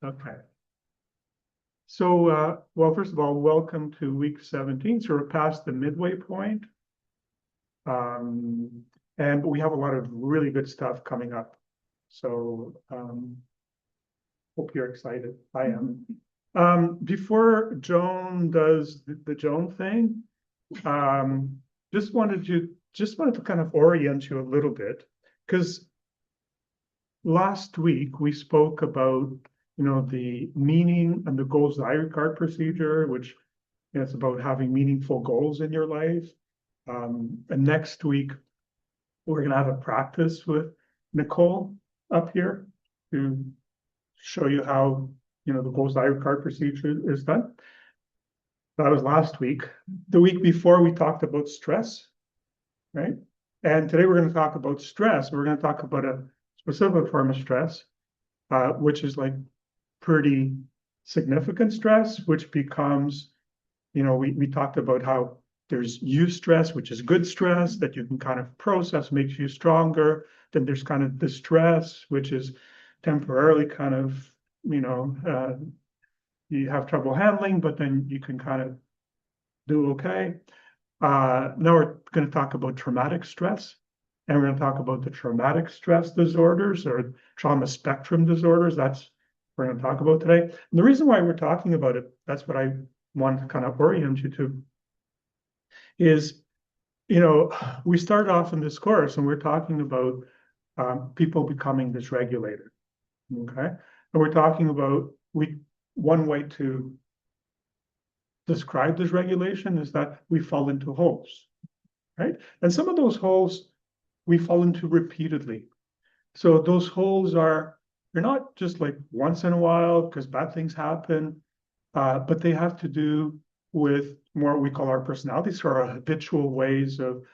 Okay. So, well, first of all, welcome to week 17. So we're past the midway point. And we have a lot of really good stuff coming up. So, hope you're excited. I am. Before Joan does the Joan thing, just wanted to kind of orient you a little bit, because last week we spoke about the meaning and the goals IRCARD procedure, which it's about having meaningful goals in your life. And next week we're going to have a practice with Nicole up here to show you how the goals IRCARD procedure is done. That was last week. The week before we talked about stress, right? And today we're going to talk about stress. We're going to talk about a specific form of stress, which is like pretty significant stress, which becomes, we talked about how there's eustress, which is good stress that you can kind of process, makes you stronger. Then there's kind of distress, which is temporarily kind of, you have trouble handling, but then you can kind of do okay. Now we're going to talk about traumatic stress, and we're going to talk about the traumatic stress disorders or trauma spectrum disorders. That's what we're going to talk about today. And the reason why we're talking about it, that's what I want to kind of orient you to, is, we started off in this course and we're talking about people becoming dysregulated, okay? And we're talking about, one way to describe dysregulation is that we fall into holes, right? And some of those holes we fall into repeatedly. So those holes they're not just like once in a while because bad things happen, but they have to do with more what we call our personalities, so our habitual ways of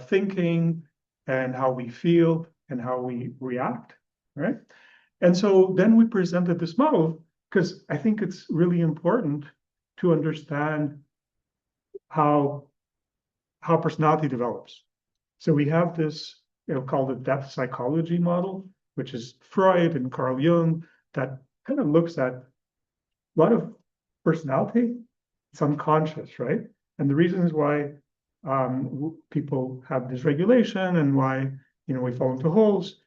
thinking and how we feel and how we react, right? And so then we presented this model because I think it's really important to understand how personality develops. So we have this, called the depth psychology model, which is Freud and Carl Jung, that kind of looks at a lot of personality. It's unconscious, right? And the reasons why people have dysregulation and why we fall into holes,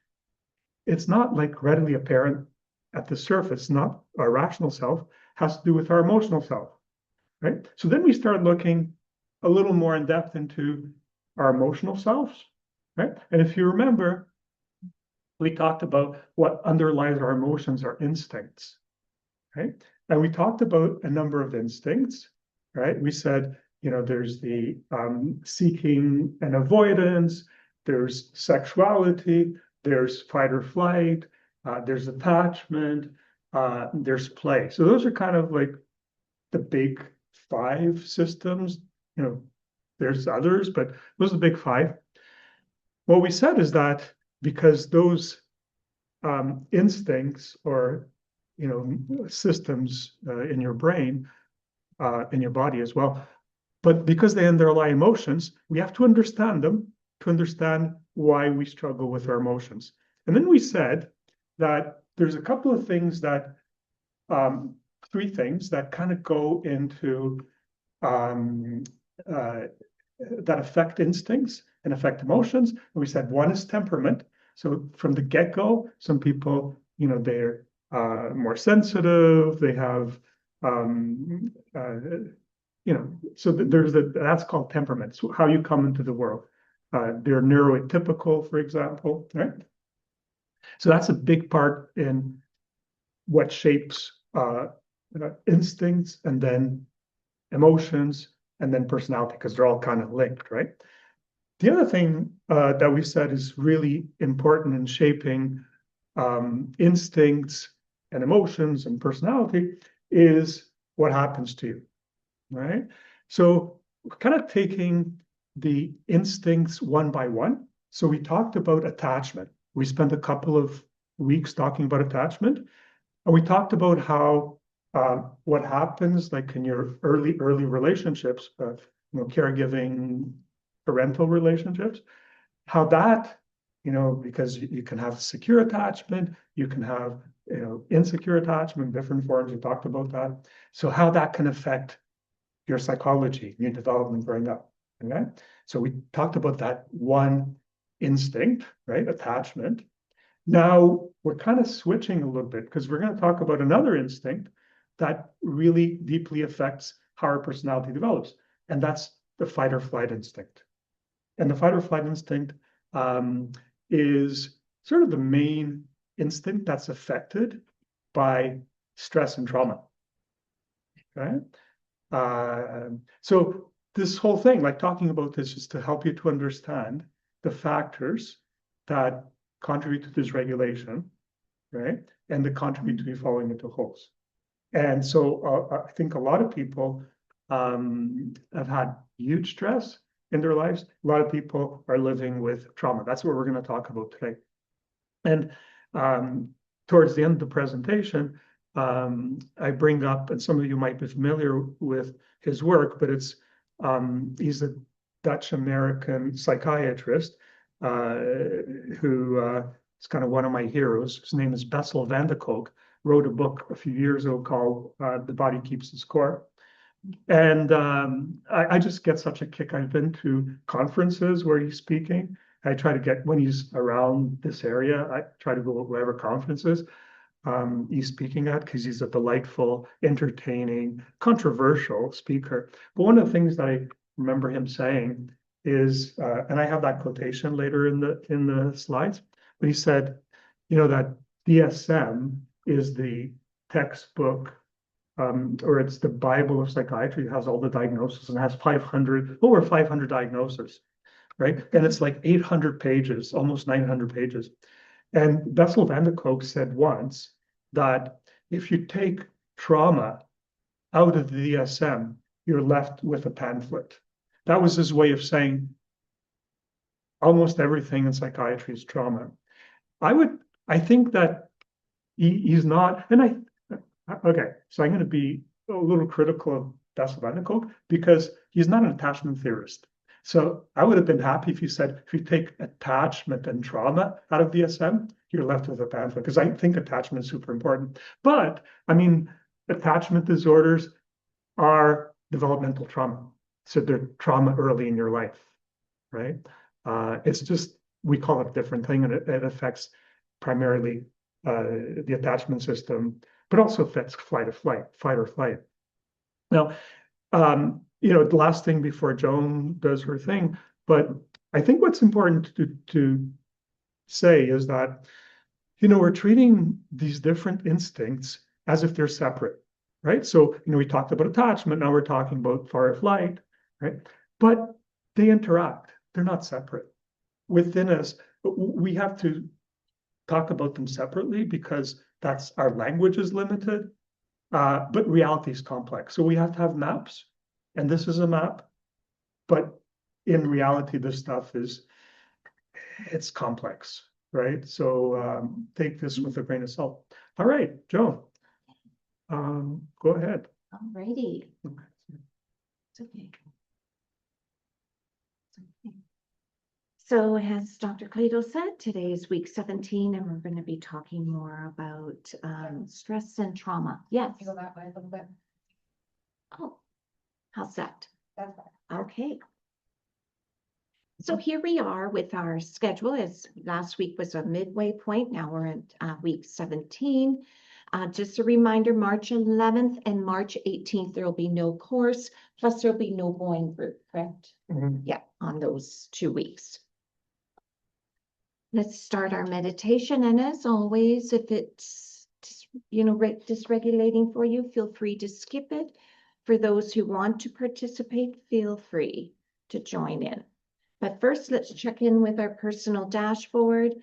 it's not like readily apparent at the surface. Not our rational self, has to do with our emotional self, right? So then we start looking a little more in depth into our emotional selves, right? And if you remember, we talked about what underlies our emotions are instincts, right? And we talked about a number of instincts, right? We said, there's the seeking and avoidance, there's sexuality, there's fight or flight, there's attachment, there's play. So those are kind of like the big five systems. There's others, but those are the big five. What we said is that because those instincts or systems in your brain, in your body as well, but because they underlie emotions, we have to understand them to understand why we struggle with our emotions. And then we said that there's a couple of things that, three things that kind of go into that affect instincts and affect emotions. And we said one is temperament. So from the get-go, some people, they're more sensitive. They have, so that's called temperament. So how you come into the world. They're neurotypical, for example, right? So that's a big part in what shapes instincts and then emotions and then personality, because they're all kind of linked, right? The other thing that we said is really important in shaping instincts and emotions and personality is what happens to you, right? So kind of taking the instincts one by one. So we talked about attachment. We spent a couple of weeks talking about attachment, and we talked about how what happens like in your early relationships, caregiving, parental relationships, how that because you can have secure attachment, you can have, insecure attachment, different forms. We talked about that. So how that can affect your psychology, your development growing up. Okay. So we talked about that one instinct, right? Attachment. Now we're kind of switching a little bit because we're going to talk about another instinct that really deeply affects how our personality develops. And that's the fight or flight instinct. And the fight or flight instinct is sort of the main instinct that's affected by stress and trauma. Okay. So this whole thing, like talking about this, is to help you to understand the factors that contribute to dysregulation, right? And that contribute to you falling into holes. And so I think a lot of people have had huge stress in their lives. A lot of people are living with trauma. That's what we're going to talk about today. And towards the end of the presentation, I bring up, and some of you might be familiar with his work, but he's a Dutch-American psychiatrist who is kind of one of my heroes. His name is Bessel van der Kolk. Wrote a book a few years ago called The Body Keeps the Score. And I just get such a kick. I've been to conferences where he's speaking. I try to get, when he's around this area, I try to go to whatever conferences he's speaking at, because he's a delightful, entertaining, controversial speaker. But one of the things that I remember him saying is, and I have that quotation later in the slides, but he said, that DSM is the textbook, or it's the Bible of psychiatry. It has all the diagnoses and has over 500 diagnoses, right? And it's like 800 pages, almost 900 pages. And Bessel van der Kolk said once that if you take trauma out of the DSM, you're left with a pamphlet. That was his way of saying almost everything in psychiatry is trauma. I think that he's not, okay, so I'm going to be a little critical of Bessel van der Kolk because he's not an attachment theorist. So I would have been happy if you said, if you take attachment and trauma out of DSM, you're left with a pamphlet, because I think attachment is super important. But I mean, attachment disorders are developmental trauma. So they're trauma early in your life, right? It's just, we call it a different thing, and it affects primarily the attachment system, but also affects fight or flight. Now, the last thing before Joan does her thing, but I think what's important to say is that, we're treating these different instincts as if they're separate, right? So, we talked about attachment, now we're talking about fight or flight, right? But they interact, they're not separate. Within us, we have to talk about them separately because that's our language is limited, but reality is complex. So we have to have maps, and this is a map, but in reality, this stuff it's complex, right? So take this with a grain of salt. All right, Joan, go ahead. All righty. It's okay. So as Dr. Clado said, today is week 17, and we're going to be talking more about stress and trauma. Yes. Go that way a little bit. Oh, how's that? That's better. Okay. So here we are with our schedule. As last week was a midway point, now we're at week 17. Just a reminder, March 11th and March 18th, there will be no course, plus there'll be no going group, correct? Mhm. Yeah, on those 2 weeks. Let's start our meditation. And as always, if it's, dysregulating for you, feel free to skip it. For those who want to participate, feel free to join in. But first, let's check in with our personal dashboard.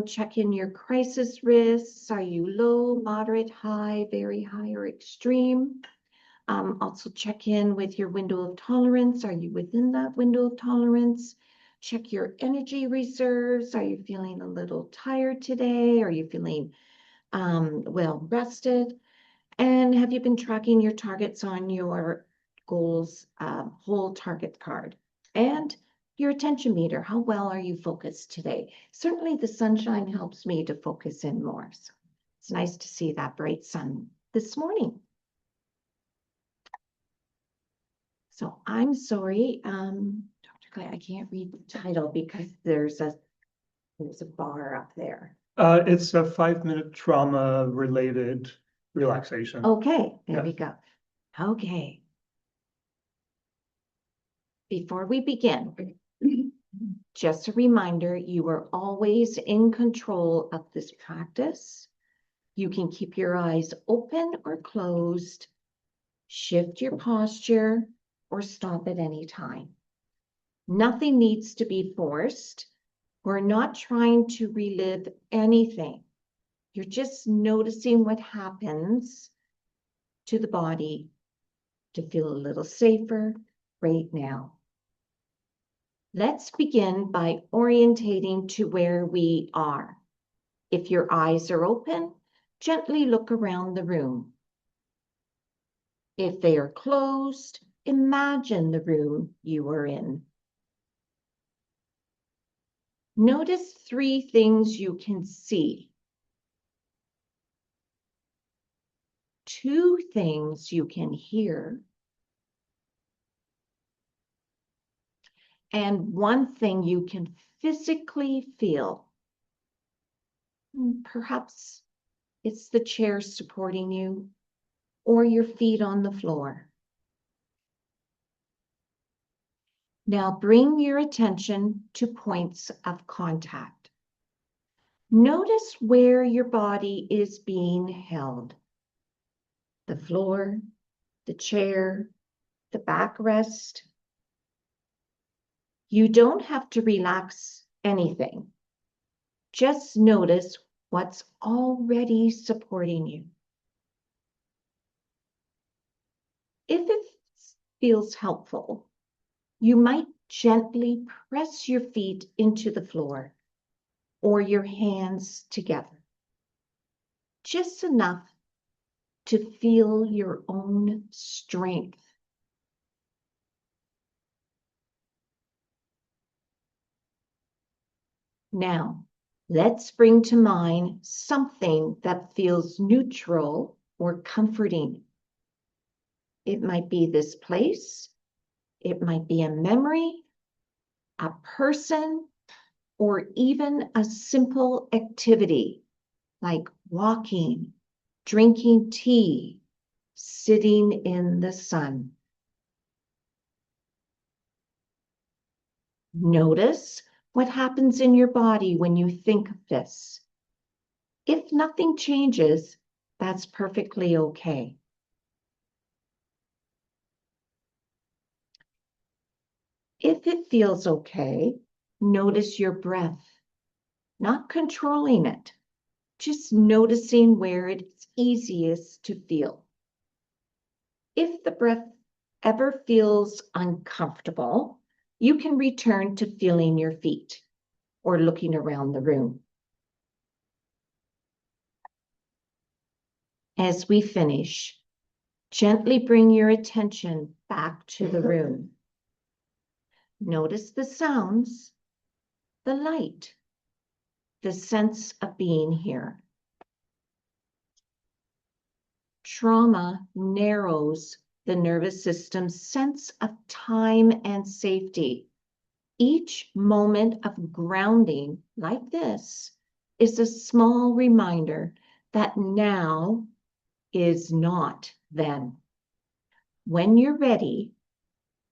Check in your crisis risks. Are you low, moderate, high, very high, or extreme? Also check in with your window of tolerance. Are you within that window of tolerance? Check your energy reserves. Are you feeling a little tired today? Are you feeling well rested? And have you been tracking your targets on your goals whole target card? And your attention meter. How well are you focused today? Certainly the sunshine helps me to focus in more. So it's nice to see that bright sun this morning. So I'm sorry, Dr. Clay, I can't read the title because there's a bar up there. It's a 5-minute trauma related relaxation. Okay, there Yeah. we go. Okay. Before we begin, just a reminder, you are always in control of this practice. You can keep your eyes open or closed, shift your posture, or stop at any time. Nothing needs to be forced. We're not trying to relive anything. You're just noticing what happens to the body to feel a little safer right now. Let's begin by orientating to where we are. If your eyes are open, gently look around the room. If they are closed, imagine the room you are in. Notice 3 things you can see, 2 things you can hear, and 1 thing you can physically feel. Perhaps it's the chair supporting you or your feet on the floor. Now bring your attention to points of contact. Notice where your body is being held. The floor, the chair, the backrest. You don't have to relax anything. Just notice what's already supporting you. If it feels helpful, you might gently press your feet into the floor or your hands together, just enough to feel your own strength. Now, let's bring to mind something that feels neutral or comforting. It might be this place, it might be a memory, a person, or even a simple activity like walking, drinking tea, sitting in the sun. Notice what happens in your body when you think of this. If nothing changes, that's perfectly okay. If it feels okay, notice your breath, not controlling it, just noticing where it's easiest to feel. If the breath ever feels uncomfortable, you can return to feeling your feet or looking around the room. As we finish, gently bring your attention back to the room. Notice the sounds, the light, the sense of being here. Trauma narrows the nervous system's sense of time and safety. Each moment of grounding like this is a small reminder that now is not then. When you're ready,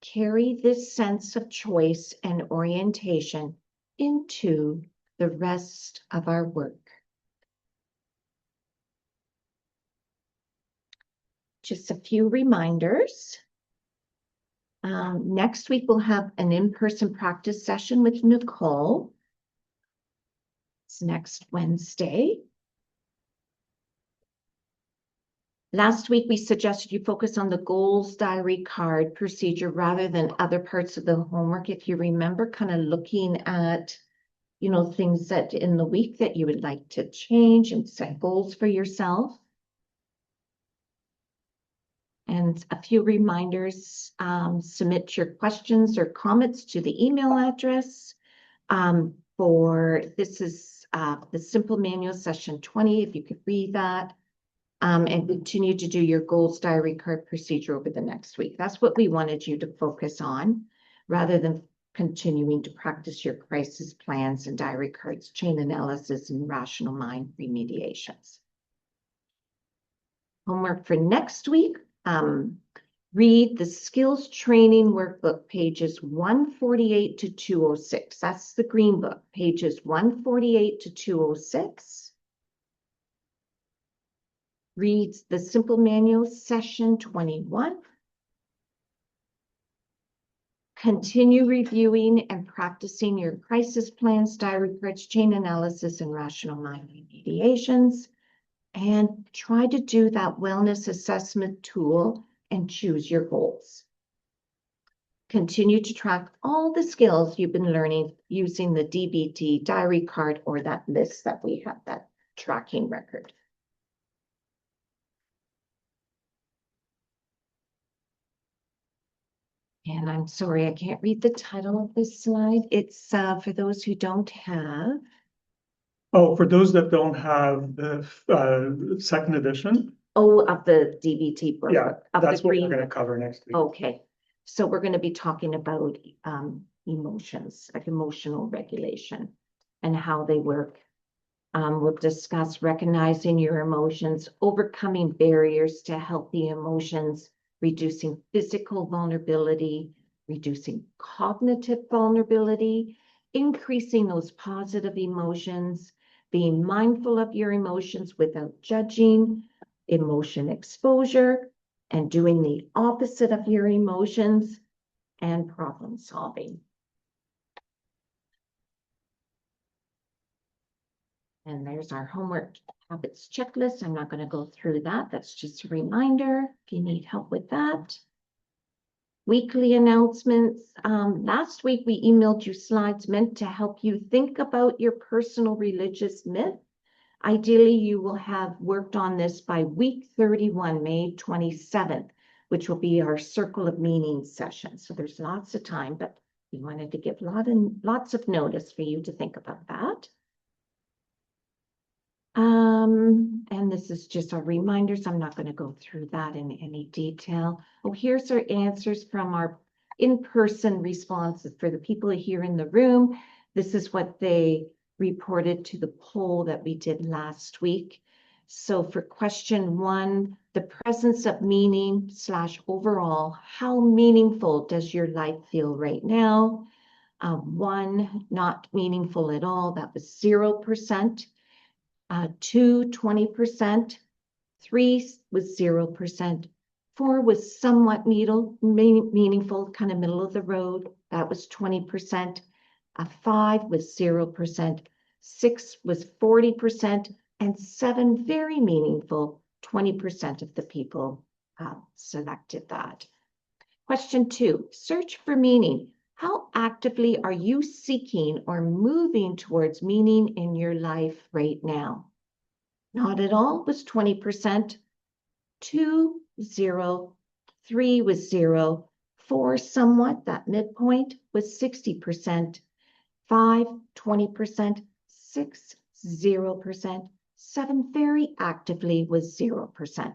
carry this sense of choice and orientation into the rest of our work. Just a few reminders. Next week, we'll have an in-person practice session with Nicole. It's next Wednesday. Last week, we suggested you focus on the goals diary card procedure rather than other parts of the homework. If you remember, kind of looking at, things that in the week that you would like to change and set goals for yourself. And a few reminders, submit your questions or comments to the email address. This is the Simple Manual Session 20, if you could read that. And continue to do your goals diary card procedure over the next week. That's what we wanted you to focus on, rather than continuing to practice your crisis plans and diary cards, chain analysis, and rational mind remediations. Homework for next week, read the skills training workbook, pages 148 to 206. That's the green book, pages 148 to 206. Read the Simple Manual Session 21. Continue reviewing and practicing your crisis plans, diary cards, chain analysis, and rational mind remediations. And try to do that wellness assessment tool and choose your goals. Continue to track all the skills you've been learning using the DBT diary card or that list that we have, that tracking record. And I'm sorry, I can't read the title of this slide. It's for those who don't have. Oh, for those that don't have the second edition, Oh, of the DBT book. yeah, of that's the what we're green gonna book. cover next week. Okay, so we're going to be talking about emotions, like emotional regulation and how they work. We'll discuss recognizing your emotions, overcoming barriers to healthy emotions, reducing physical vulnerability, reducing cognitive vulnerability, increasing those positive emotions, being mindful of your emotions without judging, emotion exposure, and doing the opposite of your emotions, and problem solving. And there's our homework habits checklist. I'm not going to go through that. That's just a reminder if you need help with that. Weekly announcements. Last week we emailed you slides meant to help you think about your personal religious myth. Ideally, you will have worked on this by week 31, May 27th, which will be our Circle of Meaning session. So there's lots of time, but we wanted to give lots of notice for you to think about that. And this is just our reminders. I'm not going to go through that in any detail. Oh, here's our answers from our in-person responses for the people here in the room. This is what they reported to the poll that we did last week. So for question 1, the presence of meaning / overall, how meaningful does your life feel right now? 1, not meaningful at all. That was 0%. 2, 20%. 3 was 0%. 4 was somewhat meaningful, kind of middle of the road. That was 20%. 5 was 0%. 6 was 40%. And 7, very meaningful. 20% of the people selected that. Question 2, search for meaning. How actively are you seeking or moving towards meaning in your life right now? Not at all was 20%. 2, 0. 3 was 0. 4, somewhat, that midpoint was 60%. 5, 20%. 6, 0%. 7, very actively was 0%.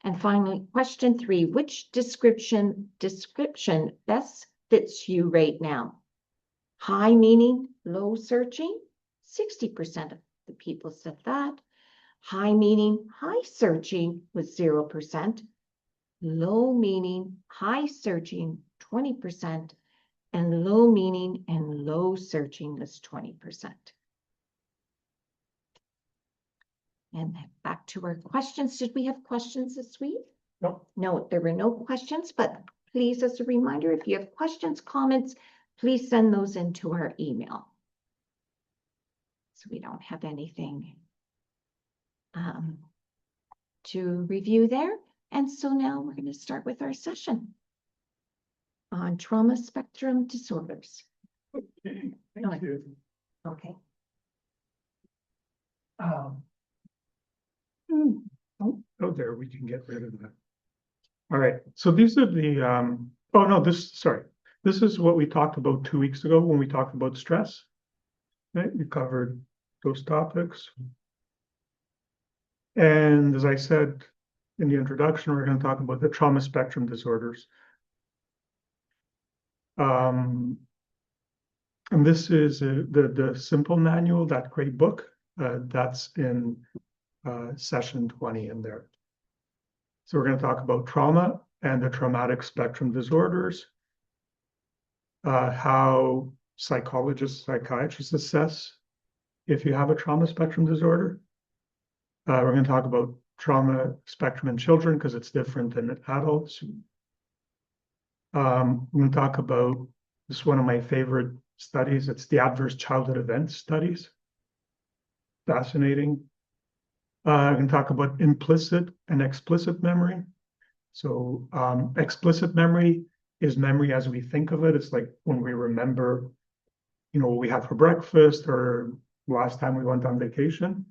And finally, question 3, which description best fits you right now? High meaning, low searching. 60% of the people said that. High meaning, high searching was 0%. Low meaning, high searching, 20%. And low meaning and low searching was 20%. And back to our questions. Did we have questions this week? No. No, there were no questions, but please, as a reminder, if you have questions, comments, please send those into our email. So we don't have anything to review there. And so now we're going to start with our session on trauma spectrum disorders. Okay, thank you. Okay. Oh, there, we can get rid of that. All right, so these are the, oh no, sorry. This is what we talked about 2 weeks ago when we talked about stress. Right, we covered those topics. And as I said in the introduction, we're going to talk about the trauma spectrum disorders. And this is the simple manual, that great book, that's in session 20 in there. So we're going to talk about trauma and the traumatic spectrum disorders, how psychologists, psychiatrists assess if you have a trauma spectrum disorder. We're going to talk about trauma spectrum in children because it's different than adults. I'm going to talk about, this is one of my favorite studies. It's the adverse childhood event studies. Fascinating. I'm going to talk about implicit and explicit memory. So explicit memory is memory as we think of it. It's like when we remember, what we had for breakfast or last time we went on vacation.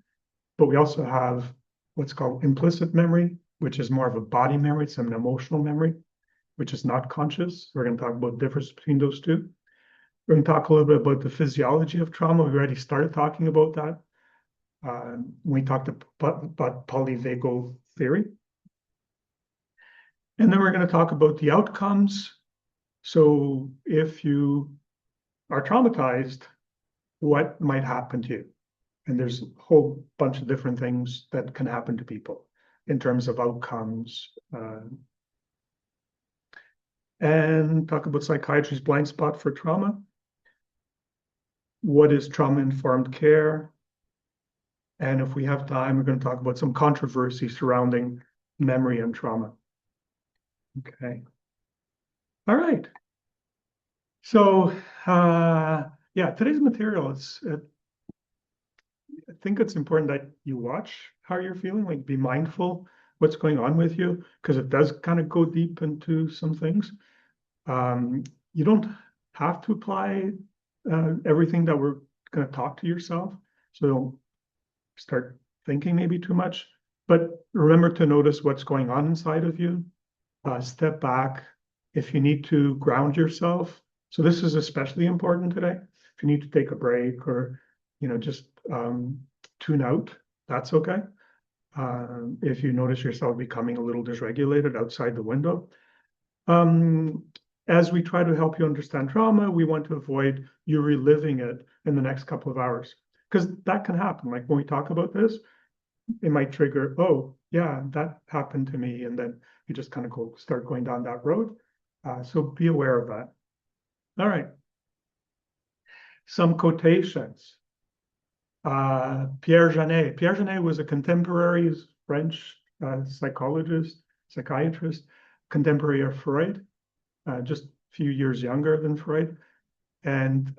But we also have what's called implicit memory, which is more of a body memory. It's an emotional memory, which is not conscious. We're going to talk about the difference between those two. We're going to talk a little bit about the physiology of trauma. We already started talking about that. We talked about polyvagal theory. And then we're going to talk about the outcomes. So if you are traumatized, what might happen to you? And there's a whole bunch of different things that can happen to people in terms of outcomes. And talk about psychiatry's blind spot for trauma. What is trauma-informed care? And if we have time, we're going to talk about some controversy surrounding memory and trauma. Okay. All right. So, yeah, today's material is, I think it's important that you watch how you're feeling, like be mindful what's going on with you, because it does kind of go deep into some things. You don't have to apply everything that we're going to talk to yourself. So don't start thinking maybe too much, but remember to notice what's going on inside of you. Step back. If you need to ground yourself. So this is especially important today. If you need to take a break or, just tune out, that's okay. If you notice yourself becoming a little dysregulated outside the window. As we try to help you understand trauma, we want to avoid you reliving it in the next couple of hours, because that can happen. Like when we talk about this, it might trigger, oh, yeah, that happened to me. And then you just kind of start going down that road. So be aware of that. All right. Some quotations. Pierre Janet. Pierre Janet was a contemporary French psychologist, psychiatrist, contemporary of Freud, just a few years younger than Freud. And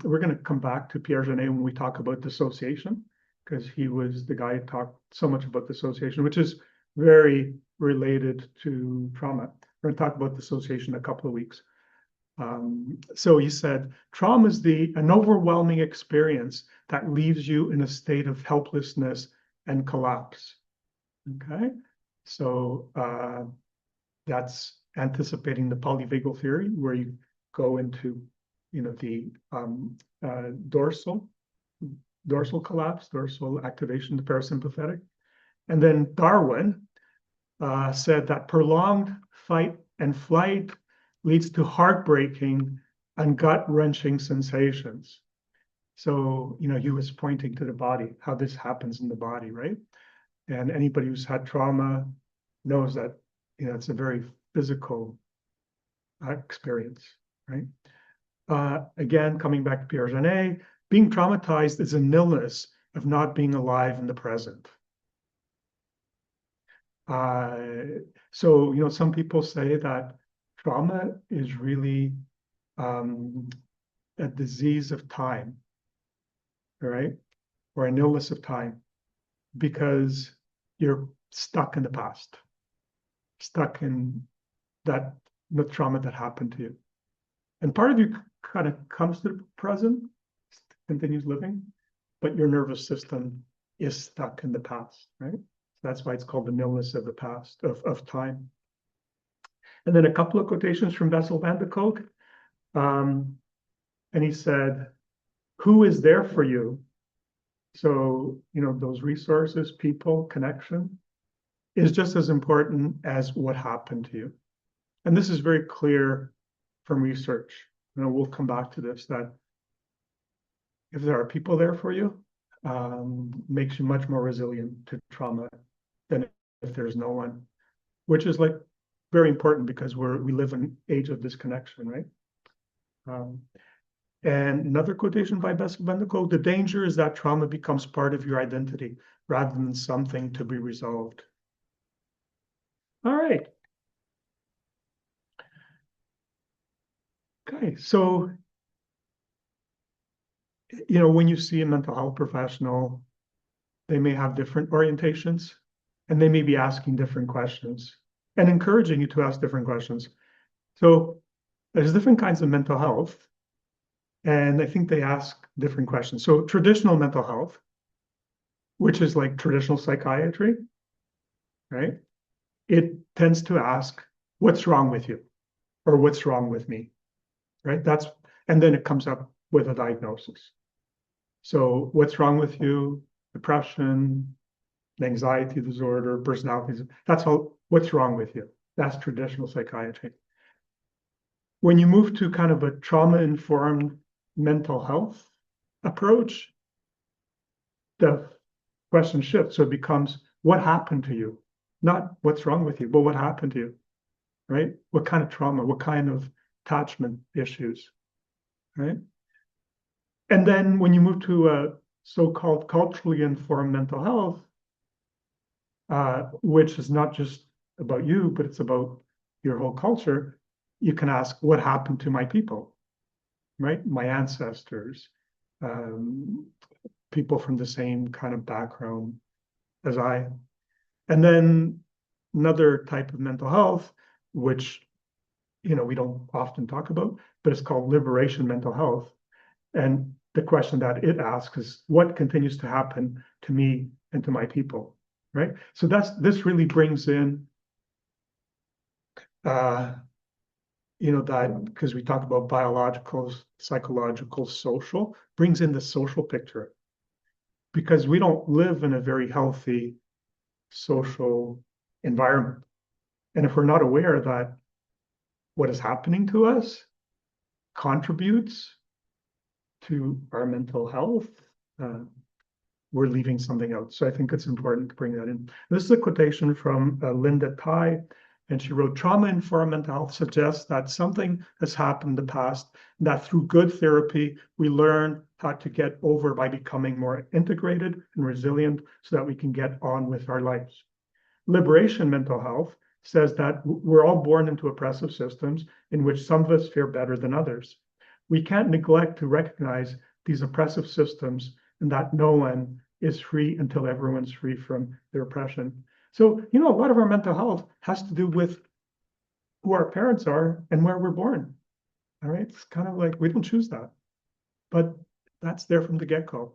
we're going to come back to Pierre Janet when we talk about dissociation, because he was the guy who talked so much about dissociation, which is very related to trauma. We're going to talk about dissociation in a couple of weeks. So he said, trauma is an overwhelming experience that leaves you in a state of helplessness and collapse. Okay, so that's anticipating the polyvagal theory, where you go into, the dorsal collapse, dorsal activation, the parasympathetic. And then Darwin said that prolonged fight and flight leads to heartbreaking and gut-wrenching sensations. So, he was pointing to the body, how this happens in the body, right? And anybody who's had trauma knows that, it's a very physical experience, right? Again, coming back to Pierre Janet, being traumatized is an illness of not being alive in the present. So, some people say that trauma is really a disease of time, right? Or an illness of time, because you're stuck in the past, stuck in the trauma that happened to you. And part of you kind of comes to the present, continues living, but your nervous system is stuck in the past, right? So that's why it's called the illness of the past, of time. And then a couple of quotations from Bessel van der Kolk. And he said, who is there for you? So, those resources, people, connection is just as important as what happened to you. And this is very clear from research. We'll come back to this, that if there are people there for you, makes you much more resilient to trauma than if there's no one, which is like very important because we live in an age of disconnection, right? And another quotation by Bessel van der Kolk, the danger is that trauma becomes part of your identity rather than something to be resolved. All right. Okay, so, when you see a mental health professional, they may have different orientations and they may be asking different questions and encouraging you to ask different questions. So there's different kinds of mental health, and I think they ask different questions. So traditional mental health, which is like traditional psychiatry, right? It tends to ask, what's wrong with you? Or what's wrong with me, right? And then it comes up with a diagnosis. So what's wrong with you? Depression, anxiety disorder, personality. That's all. What's wrong with you? That's traditional psychiatry. When you move to kind of a trauma-informed mental health approach, the question shifts. So it becomes, what happened to you? Not what's wrong with you, but what happened to you, right? What kind of trauma? What kind of attachment issues, right? And then when you move to a so-called culturally informed mental health, which is not just about you, but it's about your whole culture, you can ask, what happened to my people, right? My ancestors, people from the same kind of background as I. And then another type of mental health, which, we don't often talk about, but it's called liberation mental health. And the question that it asks is, what continues to happen to me and to my people, right? So this really brings in, that, because we talk about biological, psychological, social, brings in the social picture. Because we don't live in a very healthy social environment. And if we're not aware that what is happening to us contributes to our mental health, we're leaving something out. So I think it's important to bring that in. This is a quotation from Linda Tai, and she wrote, trauma-informed mental health suggests that something has happened in the past, that through good therapy, we learn how to get over by becoming more integrated and resilient so that we can get on with our lives. Liberation mental health says that we're all born into oppressive systems in which some of us fare better than others. We can't neglect to recognize these oppressive systems and that no one is free until everyone's free from their oppression. So, a lot of our mental health has to do with who our parents are and where we're born. All right. It's kind of like we don't choose that, but that's there from the get-go.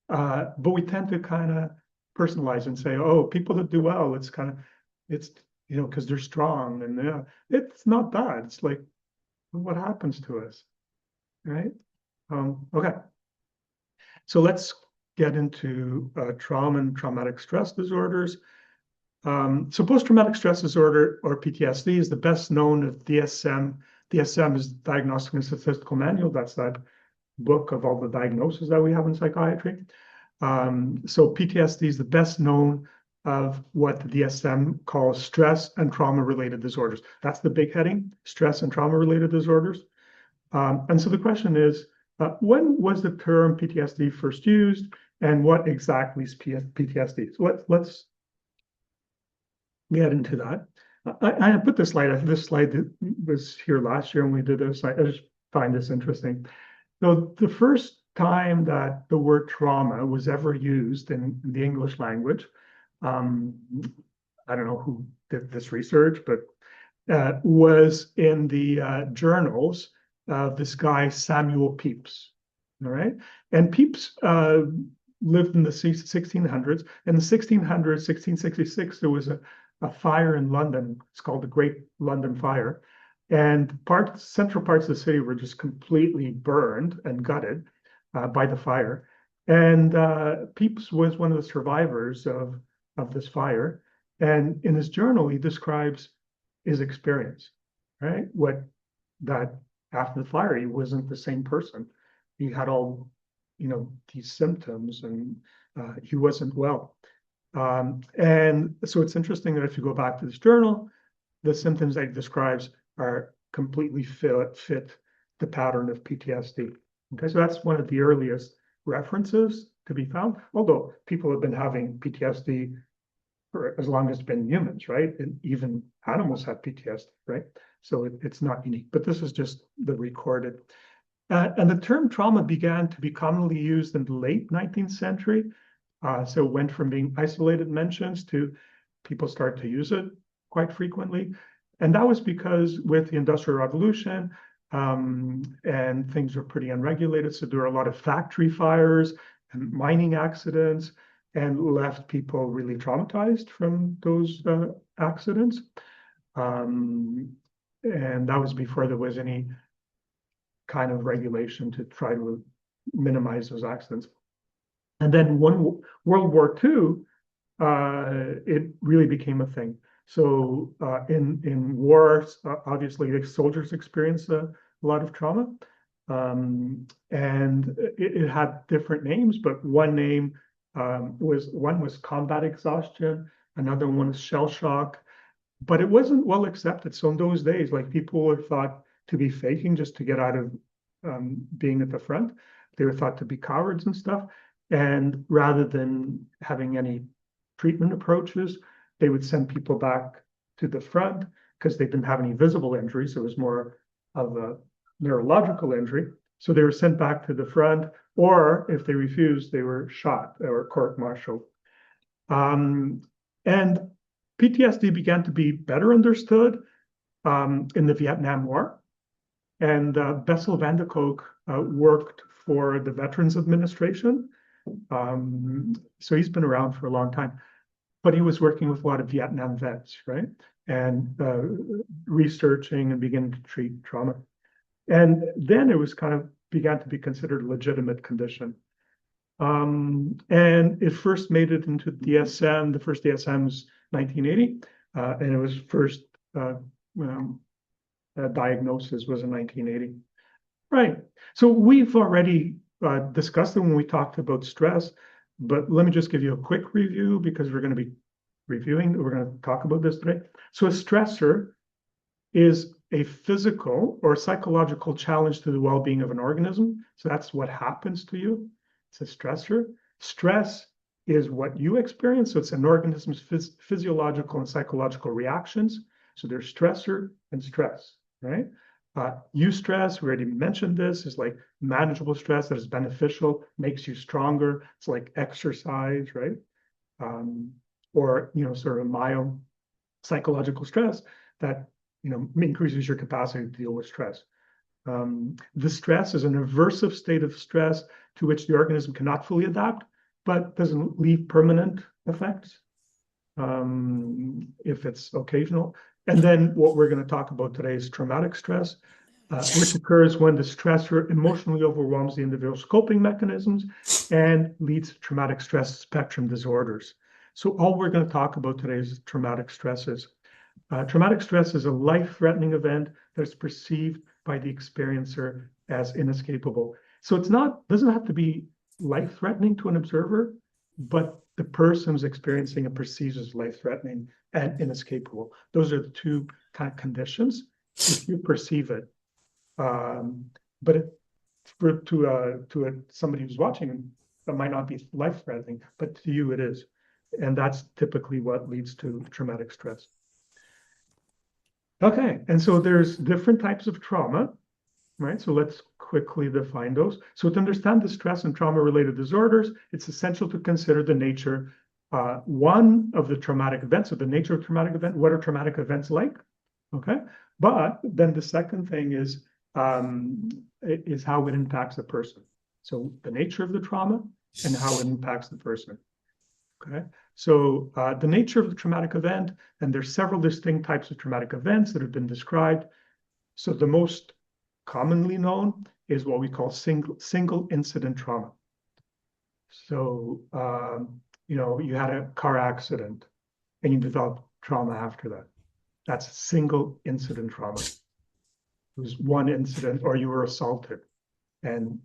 But we tend to kind of personalize and say, oh, people that do well, it's because they're strong, and it's not that. It's like, what happens to us, right? Okay. So let's get into trauma and traumatic stress disorders. So post-traumatic stress disorder, or PTSD, is the best known of DSM. DSM is Diagnostic and Statistical Manual. That's that book of all the diagnoses that we have in psychiatry. So PTSD is the best known of what the DSM calls stress and trauma-related disorders. That's the big heading, stress and trauma-related disorders. And so the question is, when was the term PTSD first used, and what exactly is PTSD? So let's get into that. I put this slide. I think this slide was here last year when we did this. I just find this interesting. So the first time that the word trauma was ever used in the English language, I don't know who did this research, but was in the journals of this guy, Samuel Pepys. All right. And Pepys lived in the 1600s. In the 1600s, 1666, there was a fire in London. It's called the Great London Fire. And central parts of the city were just completely burned and gutted by the fire. And Pepys was one of the survivors of this fire. And in his journal, he describes his experience, right? That after the fire, he wasn't the same person. He had all, these symptoms, and he wasn't well. And so it's interesting that if you go back to this journal, the symptoms that he describes are completely fit the pattern of PTSD. Okay, so that's one of the earliest references to be found, although people have been having PTSD for as long as it's been humans, right? And even animals have PTSD, right? So it's not unique, but this is just the recorded. And the term trauma began to be commonly used in the late 19th century. So it went from being isolated mentions to people start to use it quite frequently. And that was because with the Industrial Revolution, and things were pretty unregulated. So there were a lot of factory fires and mining accidents, and left people really traumatized from those accidents. And that was before there was any kind of regulation to try to minimize those accidents. And then World War II, it really became a thing. So in wars, obviously, the soldiers experience a lot of trauma, and it had different names. But one name was combat exhaustion, another one was shell shock, but it wasn't well accepted. So in those days, like, people were thought to be faking just to get out of being at the front. They were thought to be cowards and stuff. And rather than having any treatment approaches, they would send people back to the front because they didn't have any visible injuries. It was more of a neurological injury. So they were sent back to the front, or if they refused, they were shot or court-martialed. And PTSD began to be better understood in the Vietnam War. And Bessel van der Kolk worked for the Veterans Administration. So he's been around for a long time, but he was working with a lot of Vietnam vets, right? And researching and beginning to treat trauma. And then it was began to be considered a legitimate condition. And it first made it into DSM. The first DSM was 1980, and it was first diagnosis was in 1980. Right. So we've already discussed it when we talked about stress, but let me just give you a quick review because we're going to be we're going to talk about this today. So a stressor is a physical or psychological challenge to the well-being of an organism. So that's what happens to you. It's a stressor. Stress is what you experience. So it's an organism's physiological and psychological reactions. So there's stressor and stress, right? Eustress, we already mentioned this, is like manageable stress that is beneficial, makes you stronger. It's like exercise, right? Or, sort of mild psychological stress that, increases your capacity to deal with stress. The stress is an aversive state of stress to which the organism cannot fully adapt, but doesn't leave permanent effects if it's occasional. And then what we're going to talk about today is traumatic stress, which occurs when the stressor emotionally overwhelms the individual's coping mechanisms and leads to traumatic stress spectrum disorders. So all we're going to talk about today is traumatic stresses. Traumatic stress is a life-threatening event that's perceived by the experiencer as inescapable. So doesn't have to be life-threatening to an observer, but the person who's experiencing it perceives as life-threatening and inescapable. Those are the two kind of conditions if you perceive it. But to somebody who's watching, it might not be life-threatening, but to you it is. And that's typically what leads to traumatic stress. Okay, and so there's different types of trauma, right? So let's quickly define those. So to understand the stress and trauma-related disorders, it's essential to consider the nature, one, of the traumatic event. So the nature of traumatic event, what are traumatic events like? Okay, but then the second thing is how it impacts the person. So the nature of the trauma and how it impacts the person. Okay, so the nature of the traumatic event, and there's several distinct types of traumatic events that have been described. So the most commonly known is what we call single incident trauma. So you had a car accident and you developed trauma after that. That's single incident trauma. It was one incident, or you were assaulted and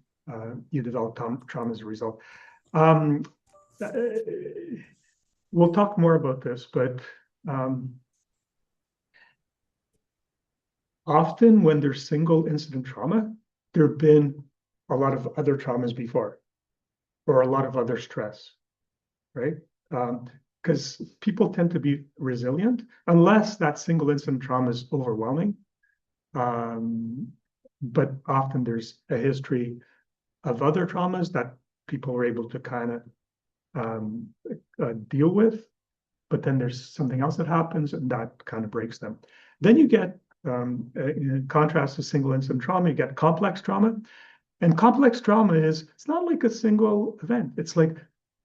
you developed trauma as a result. We'll talk more about this, but often when there's single incident trauma, there have been a lot of other traumas before, or a lot of other stress, right? Because people tend to be resilient unless that single incident trauma is overwhelming. But often there's a history of other traumas that people are able to kind of deal with, but then there's something else that happens and that kind of breaks them. Then you get, in contrast to single incident trauma, you get complex trauma. And complex trauma it's not like a single event. It's like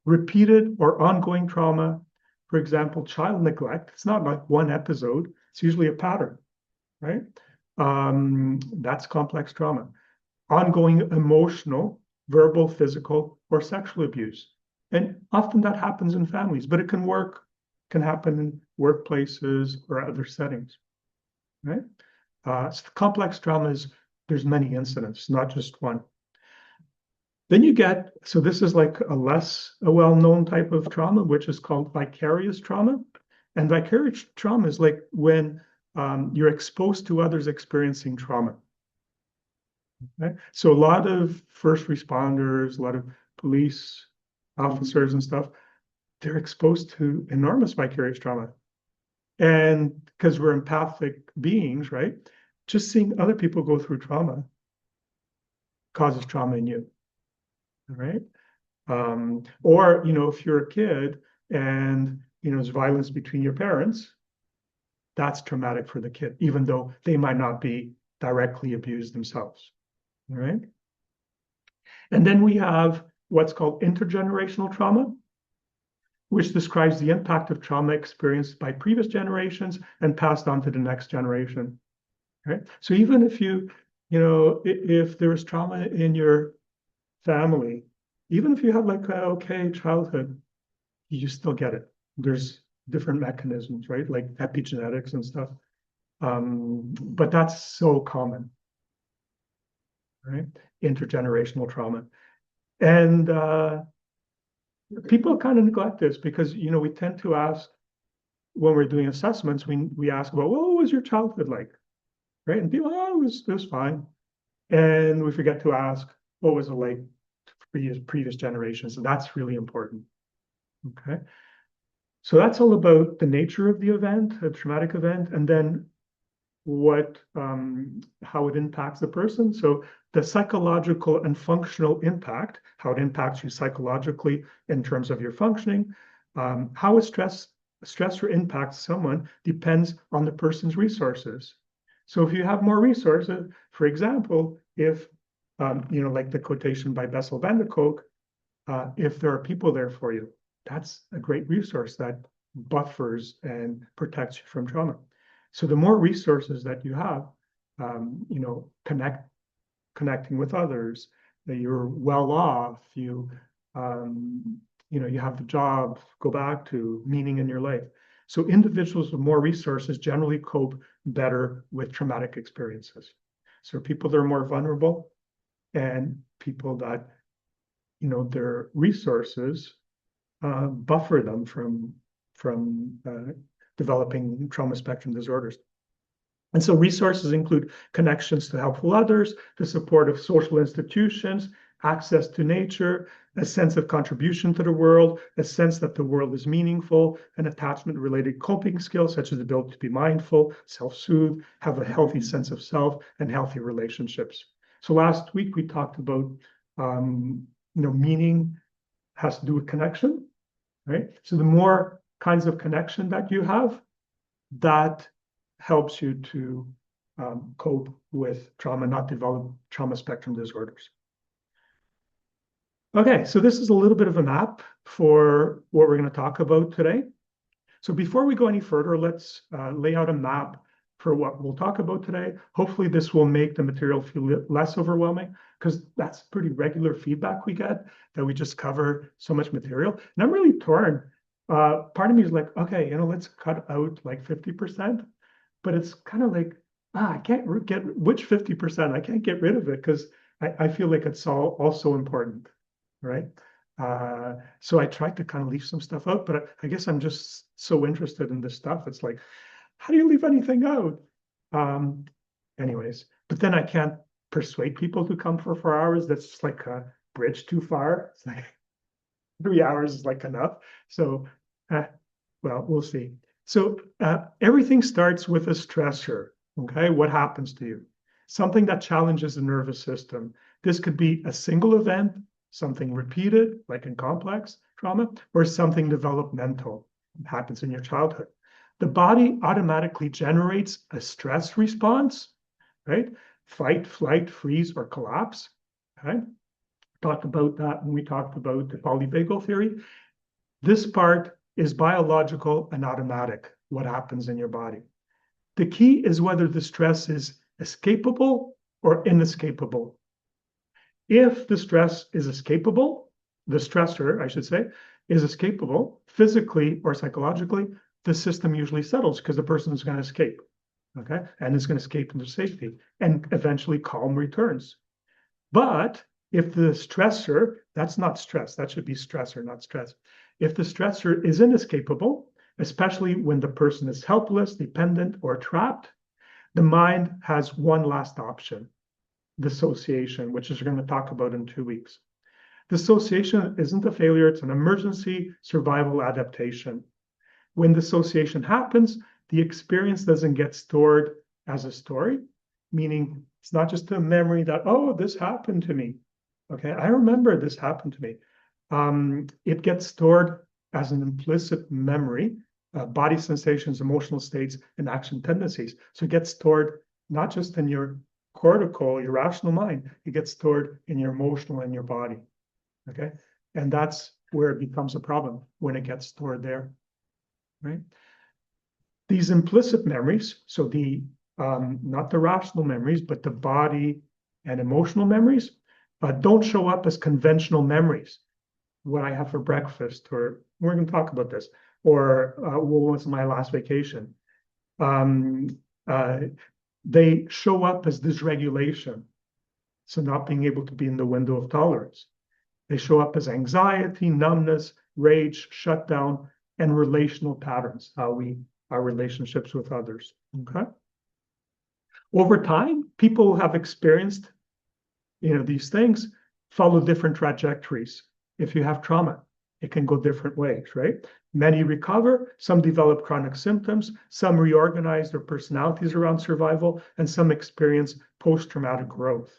repeated or ongoing trauma. For example, child neglect. It's not like one episode. It's usually a pattern, right? That's complex trauma. Ongoing emotional, verbal, physical, or sexual abuse. And often that happens in families, but it can happen in workplaces or other settings, right? So complex trauma there's many incidents, not just one. Then you get, so this is like a well-known type of trauma, which is called vicarious trauma. And vicarious trauma is like when you're exposed to others experiencing trauma. Okay? So a lot of first responders, a lot of police officers and stuff, they're exposed to enormous vicarious trauma. And because we're empathic beings, right? Just seeing other people go through trauma causes trauma in you, right? Or, if you're a kid and, there's violence between your parents, that's traumatic for the kid, even though they might not be directly abused themselves, right? And then we have what's called intergenerational trauma, which describes the impact of trauma experienced by previous generations and passed on to the next generation. Right? So even if if there is trauma in your family, even if you have like an okay childhood, you still get it. There's different mechanisms, right? Like epigenetics and stuff. But that's so common, right? Intergenerational trauma. And people kind of neglect this because we tend to ask when we're doing assessments, we ask about, well, what was your childhood like, right? And people, it was fine, and we forget to ask what was it like for previous generations, and that's really important. Okay, so that's all about the nature of the event, a traumatic event, and then how it impacts the person. So the psychological and functional impact, how it impacts you psychologically in terms of your functioning, how a stressor impacts someone depends on the person's resources. So if you have more resources, for example, if like the quotation by Bessel van der Kolk, if there are people there for you, that's a great resource that buffers and protects you from trauma. So the more resources that you have, connecting with others, that you're well off, you have the job, go back to meaning in your life. So individuals with more resources generally cope better with traumatic experiences. So people that are more vulnerable and people that, their resources buffer them from developing trauma spectrum disorders. And so resources include connections to helpful others, the support of social institutions, access to nature, a sense of contribution to the world, a sense that the world is meaningful, and attachment-related coping skills such as the ability to be mindful, self-soothe, have a healthy sense of self, and healthy relationships. So last week we talked about, meaning has to do with connection, right? So the more kinds of connection that you have, that helps you to cope with trauma, not develop trauma spectrum disorders. Okay, so this is a little bit of a map for what we're going to talk about today. So before we go any further, let's lay out a map for what we'll talk about today. Hopefully this will make the material feel less overwhelming, because that's pretty regular feedback we get, that we just cover so much material. And I'm really torn. Part of me is like, okay, let's cut out like 50%, but it's kind of like, I can't get which 50%. I can't get rid of it because I feel like it's all also important, right? So I tried to kind of leave some stuff out, but I guess I'm just so interested in this stuff. It's like, how do you leave anything out? Anyways, but then I can't persuade people to come for 4 hours. That's just like a bridge too far. It's like 3 hours is like enough. So, well, we'll see. So everything starts with a stressor. Okay, what happens to you? Something that challenges the nervous system. This could be a single event, something repeated, like in complex trauma, or something developmental. It happens in your childhood. The body automatically generates a stress response, right? Fight, flight, freeze, or collapse. Okay. Talked about that when we talked about the polyvagal theory. This part is biological and automatic, what happens in your body. The key is whether the stress is escapable or inescapable. If the stress is escapable, the stressor, I should say, is escapable physically or psychologically, the system usually settles because the person is going to escape, okay? And is going to escape into safety, and eventually calm returns. But if the stressor, that's not stress, that should be stressor, not stress. If the stressor is inescapable, especially when the person is helpless, dependent, or trapped, the mind has one last option: dissociation, which is we're going to talk about in 2 weeks. Dissociation isn't a failure, it's an emergency survival adaptation. When dissociation happens, the experience doesn't get stored as a story, meaning it's not just a memory that, oh, this happened to me. Okay, I remember this happened to me. It gets stored as an implicit memory, body sensations, emotional states, and action tendencies. So it gets stored not just in your cortical, your rational mind, it gets stored in your emotional and your body. Okay, and that's where it becomes a problem, when it gets stored there, right? These implicit memories, so the not the rational memories, but the body and emotional memories, don't show up as conventional memories. What I have for breakfast, or we're going to talk about this, or what was my last vacation. They show up as dysregulation, so not being able to be in the window of tolerance. They show up as anxiety, numbness, rage, shutdown, and relational patterns, our relationships with others. Okay. Over time, people have experienced, these things follow different trajectories. If you have trauma, it can go different ways, right? Many recover, some develop chronic symptoms, some reorganize their personalities around survival, and some experience post-traumatic growth.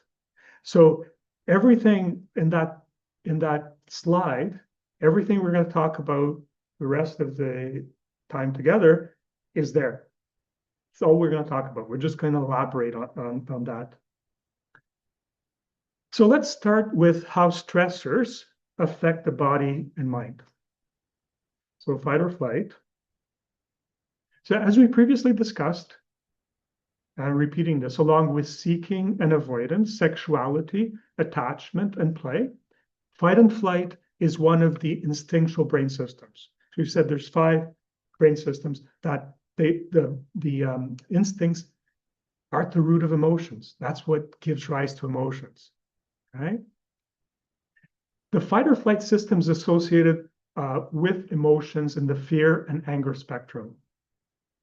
So everything in that slide, everything we're going to talk about the rest of the time together is there. It's all we're going to talk about. We're just going to elaborate on that. So let's start with how stressors affect the body and mind. So fight or flight. So as we previously discussed, and repeating this, along with seeking and avoidance, sexuality, attachment, and play, fight and flight is one of the instinctual brain systems. So we said there's 5 brain systems that the instincts are at the root of emotions. That's what gives rise to emotions, right? The fight or flight system is associated with emotions in the fear and anger spectrum,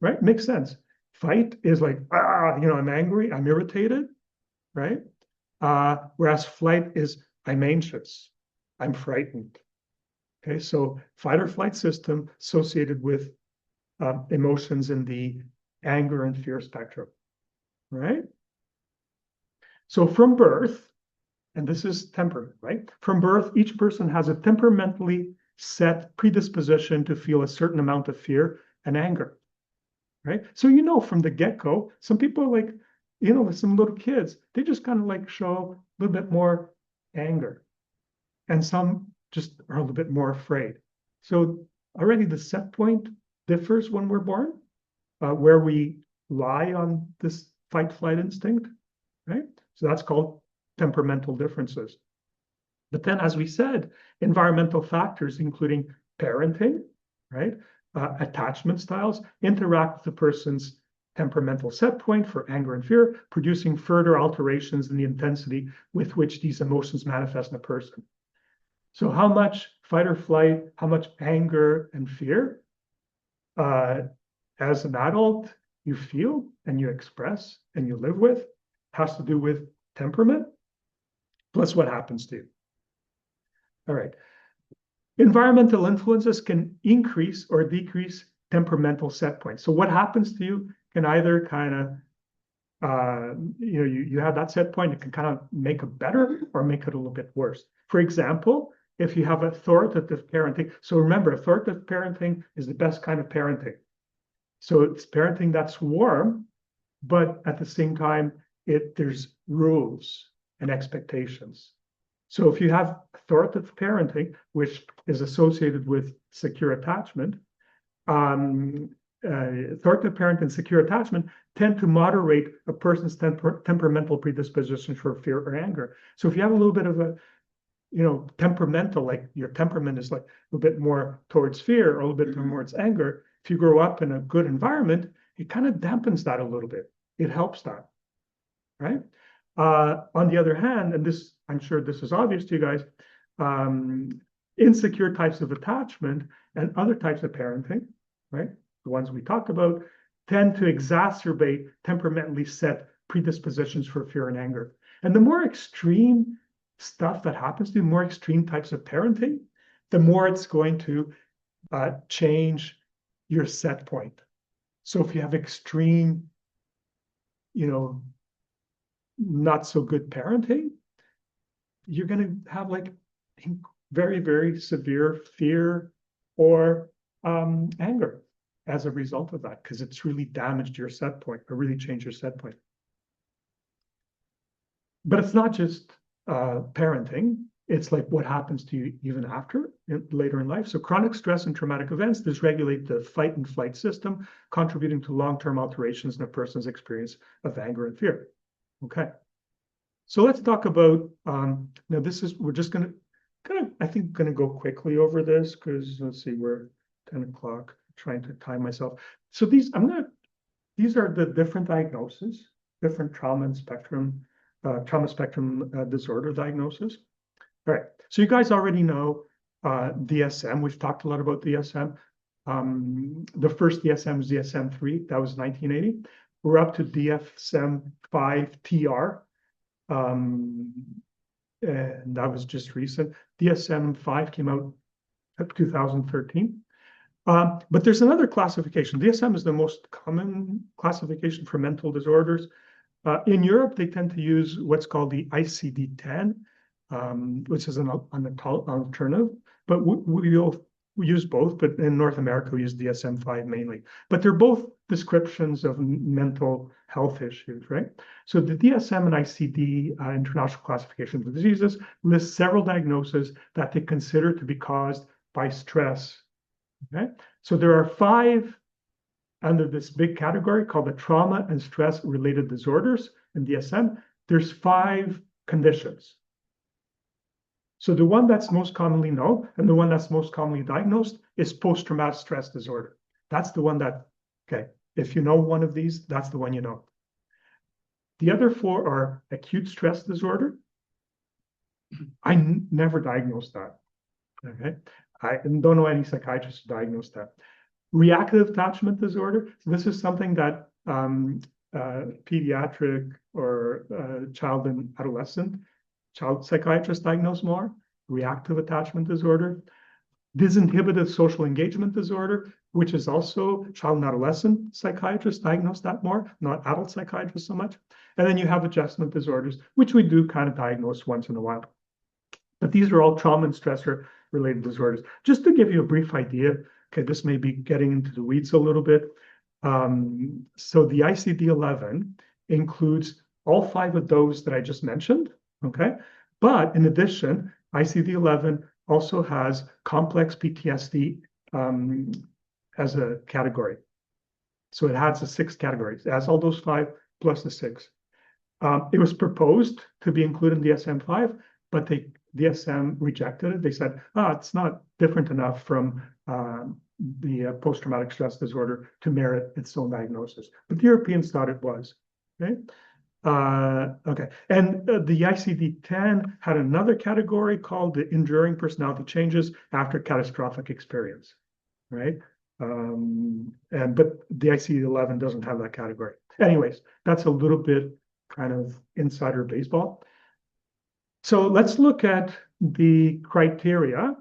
right? Makes sense. Fight is like, I'm angry, I'm irritated, right? Whereas flight is, I'm anxious, I'm frightened. Okay, so fight or flight system associated with emotions in the anger and fear spectrum, right? So from birth, and this is temperament, right? From birth, each person has a temperamentally set predisposition to feel a certain amount of fear and anger, right? So from the get-go, some people are like, with some little kids, they just kind of like show a little bit more anger. And some just are a little bit more afraid. So already the set point differs when we're born, where we lie on this fight flight instinct, right? So that's called temperamental differences. But then, as we said, environmental factors, including parenting, right? Attachment styles, interact with the person's temperamental set point for anger and fear, producing further alterations in the intensity with which these emotions manifest in a person. So how much fight or flight, how much anger and fear as an adult you feel and you express and you live with has to do with temperament plus what happens to you. All right. Environmental influences can increase or decrease temperamental set points. So what happens to you can either kind of, you have that set point, it can kind of make it better or make it a little bit worse. For example, if you have authoritative parenting, so remember, authoritative parenting is the best kind of parenting. So it's parenting that's warm, but at the same time, there's rules and expectations. So if you have authoritative parenting, which is associated with secure attachment, authoritative parent and secure attachment tend to moderate a person's temperamental predisposition for fear or anger. So if you have a little bit of a, temperamental, like your temperament is like a little bit more towards fear or a little bit towards anger, if you grow up in a good environment, it kind of dampens that a little bit. It helps that, right? On the other hand, and this, I'm sure this is obvious to you guys, insecure types of attachment and other types of parenting, right? The ones we talked about, tend to exacerbate temperamentally set predispositions for fear and anger. And the more extreme stuff that happens to you, more extreme types of parenting, the more it's going to change your set point. So if you have extreme, not so good parenting, you're going to have like very, very severe fear or anger as a result of that, because it's really damaged your set point or really changed your set point. But it's not just parenting. It's like what happens to you even after, later in life. So chronic stress and traumatic events dysregulate the fight and flight system, contributing to long-term alterations in a person's experience of anger and fear. Okay. So let's talk about, now we're just going to go quickly over this because let's see, we're 10 o'clock, trying to time myself. So these are the different diagnoses, different trauma spectrum disorder diagnosis. All right, so you guys already know DSM. We've talked a lot about DSM. The first DSM was DSM-3, that was 1980. We're up to DSM-5 TR, and that was just recent. DSM-5 came out in 2013. But there's another classification. DSM is the most common classification for mental disorders. In Europe, they tend to use what's called the ICD-10, which is an alternative, but we use both, but in North America, we use DSM-5 mainly. But they're both descriptions of mental health issues, right? So the DSM and ICD, International Classification of Diseases, lists several diagnoses that they consider to be caused by stress, okay? So there are 5 under this big category called the trauma and stress related disorders in DSM. There's 5 conditions. So the one that's most commonly known and the one that's most commonly diagnosed is post-traumatic stress disorder. That's the one that, okay, if you know one of these, that's the one you know. The other 4 are acute stress disorder. I never diagnosed that, okay? I don't know any psychiatrist who diagnosed that. Reactive attachment disorder. So this is something that pediatric or child and adolescent child psychiatrists diagnose more. Reactive attachment disorder. Disinhibited social engagement disorder, which is also child and adolescent psychiatrists diagnose that more, not adult psychiatrists so much. And then you have adjustment disorders, which we do kind of diagnose once in a while. But these are all trauma and stressor related disorders. Just to give you a brief idea, okay, this may be getting into the weeds a little bit. So the ICD-11 includes all 5 of those that I just mentioned, okay? But in addition, ICD-11 also has complex PTSD as a category. So it has the 6 categories. It has all those 5 plus the 6. It was proposed to be included in DSM-5, but the DSM rejected it. They said, it's not different enough from the post-traumatic stress disorder to merit its own diagnosis. But the Europeans thought it was. Okay. Okay. And the ICD-10 had another category called the enduring personality changes after catastrophic experience. Right. But the ICD-11 doesn't have that category. Anyways, that's a little bit kind of insider baseball. So let's look at the criteria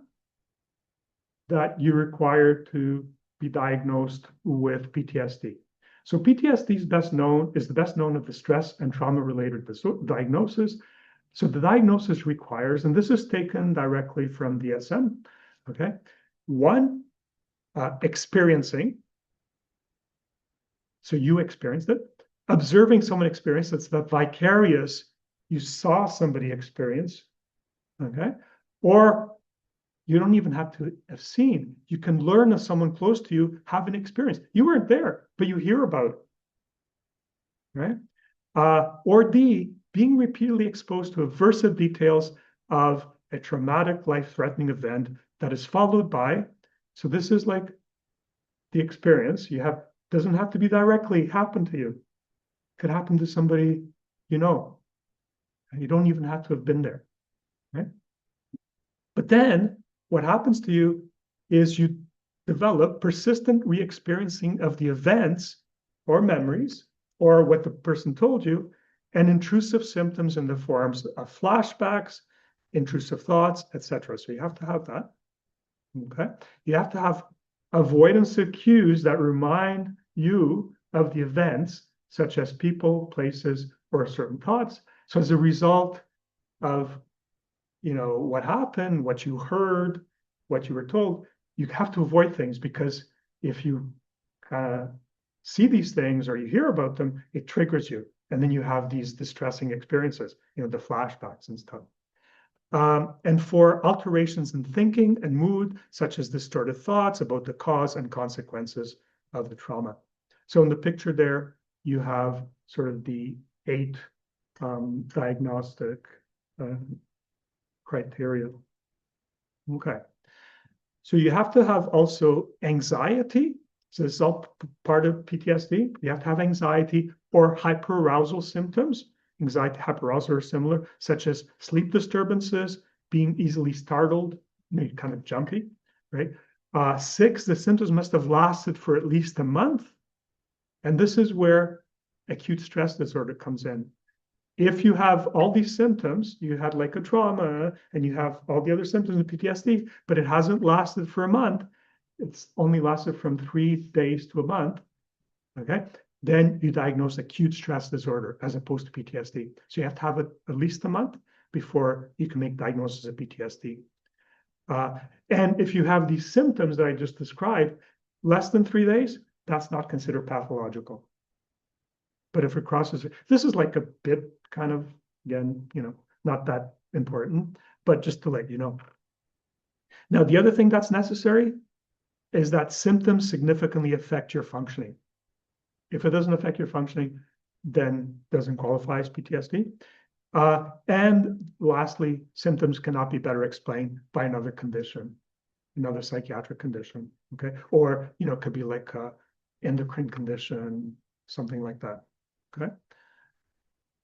that you require to be diagnosed with PTSD. So PTSD is the best known of the stress and trauma-related diagnosis. So the diagnosis requires, and this is taken directly from DSM, okay? 1, experiencing. So you experienced it. Observing someone experience, it's that vicarious, you saw somebody experience, okay? Or you don't even have to have seen. You can learn of someone close to you have an experience. You weren't there, but you hear about it, right? Or D, being repeatedly exposed to aversive details of a traumatic, life-threatening event that is followed by, so this is like the experience you have, doesn't have to be directly happen to you. Could happen to somebody you know. You don't even have to have been there, right? But then what happens to you is you develop persistent re-experiencing of the events or memories or what the person told you, and intrusive symptoms in the forms of flashbacks, intrusive thoughts, etc. So you have to have that, okay? You have to have avoidance of cues that remind you of the events, such as people, places, or certain thoughts. So as a result of, what happened, what you heard, what you were told, you have to avoid things, because if you see these things or you hear about them, it triggers you. And then you have these distressing experiences, the flashbacks and stuff. And for alterations in thinking and mood, such as distorted thoughts about the cause and consequences of the trauma. So in the picture there, you have sort of the 8 diagnostic criteria. Okay. So you have to have also anxiety. So this is all part of PTSD. You have to have anxiety or hyperarousal symptoms. Anxiety, hyperarousal are similar, such as sleep disturbances, being easily startled, kind of jumpy, right? 6, the symptoms must have lasted for at least a month. And this is where acute stress disorder comes in. If you have all these symptoms, you had like a trauma and you have all the other symptoms of PTSD, but it hasn't lasted for a month, it's only lasted from 3 days to a month, okay? Then you diagnose acute stress disorder as opposed to PTSD. So you have to have it at least a month before you can make diagnosis of PTSD. And if you have these symptoms that I just described, less than 3 days, that's not considered pathological. But if it crosses, this is like a bit kind of, again, not that important, but just to let you know. Now, the other thing that's necessary is that symptoms significantly affect your functioning. If it doesn't affect your functioning, then it doesn't qualify as PTSD. And lastly, symptoms cannot be better explained by another condition, another psychiatric condition, okay? Or, it could be like a endocrine condition, something like that, okay?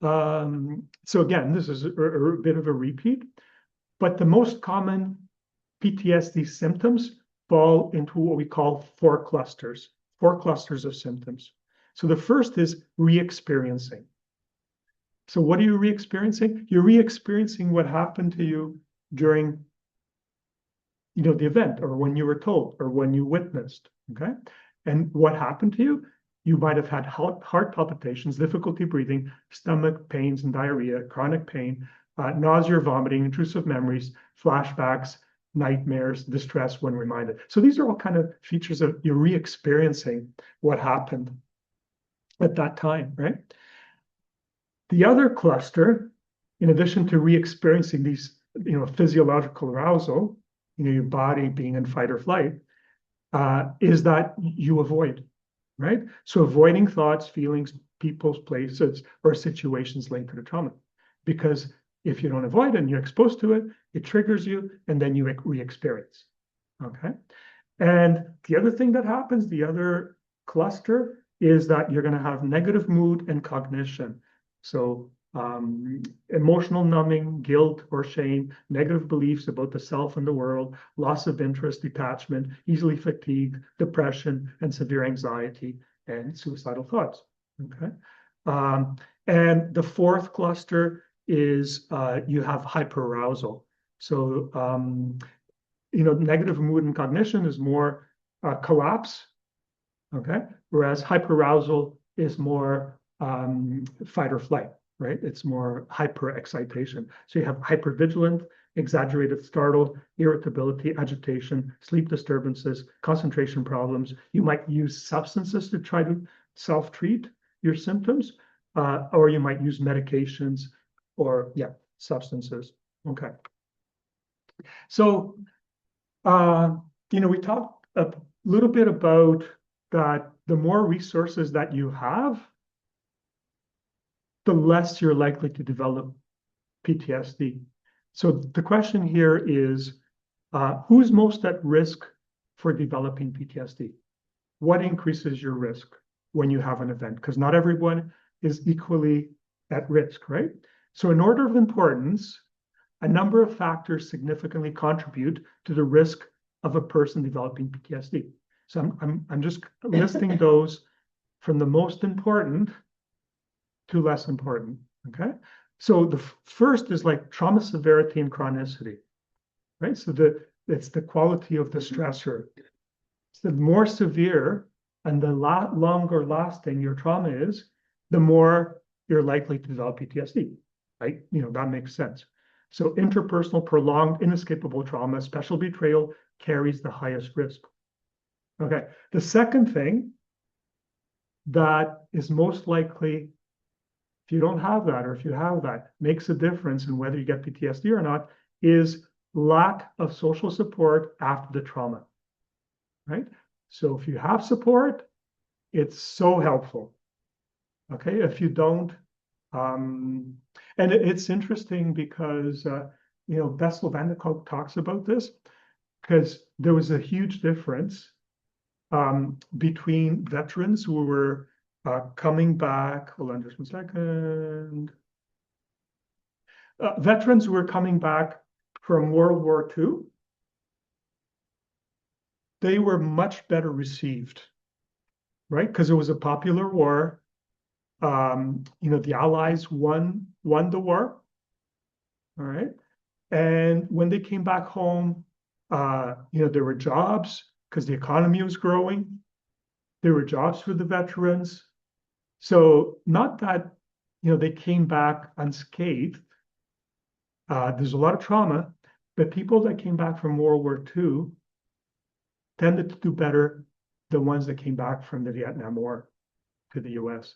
So again, this is a bit of a repeat, but the most common PTSD symptoms fall into what we call 4 clusters of symptoms. So the first is re-experiencing. So what are you re-experiencing? You're re-experiencing what happened to you during, the event, or when you were told, or when you witnessed, okay? And what happened to you? You might have had heart palpitations, difficulty breathing, stomach pains and diarrhea, chronic pain, nausea, vomiting, intrusive memories, flashbacks, nightmares, distress when reminded. So these are all kind of features of you're re-experiencing what happened at that time, right? The other cluster, in addition to re-experiencing these, physiological arousal, your body being in fight or flight, is that you avoid, right? So avoiding thoughts, feelings, people's, places, or situations linked to the trauma. Because if you don't avoid it and you're exposed to it, it triggers you and then you re-experience, okay? And the other thing that happens, the other cluster, is that you're going to have negative mood and cognition. So emotional numbing, guilt or shame, negative beliefs about the self and the world, loss of interest, detachment, easily fatigued, depression, and severe anxiety and suicidal thoughts. Okay. And the fourth cluster is you have hyperarousal. So negative mood and cognition is more collapse, okay? Whereas hyperarousal is more fight or flight, right? It's more hyper excitation. So you have hypervigilant, exaggerated startle, irritability, agitation, sleep disturbances, concentration problems. You might use substances to try to self-treat your symptoms, or you might use medications or, substances. Okay. So we talked a little bit about that the more resources that you have, the less you're likely to develop PTSD. So the question here is, who's most at risk for developing PTSD? What increases your risk when you have an event? Because not everyone is equally at risk, right? So in order of importance, a number of factors significantly contribute to the risk of a person developing PTSD. So I'm just listing those from the most important to less important, okay? So the first is like trauma severity and chronicity, right? So it's the quality of the stressor. So the more severe and the longer lasting your trauma is, the more you're likely to develop PTSD, right? That makes sense. So interpersonal, prolonged, inescapable trauma, special betrayal carries the highest risk. Okay, the second thing that is most likely, if you don't have that or if you have that, makes a difference in whether you get PTSD or not, is lack of social support after the trauma, right? So if you have support, it's so helpful. Okay, if you don't, and it's interesting because Bessel van der Kolk talks about this, because there was a huge difference between veterans who were coming back. Hold on just 1 second. Veterans who were coming back from World War II, they were much better received, right? Because it was a popular war. The Allies won the war, all right? And when they came back home, there were jobs because the economy was growing. There were jobs for the veterans. So not that, they came back unscathed. There's a lot of trauma, but people that came back from World War II tended to do better than ones that came back from the Vietnam War to the US.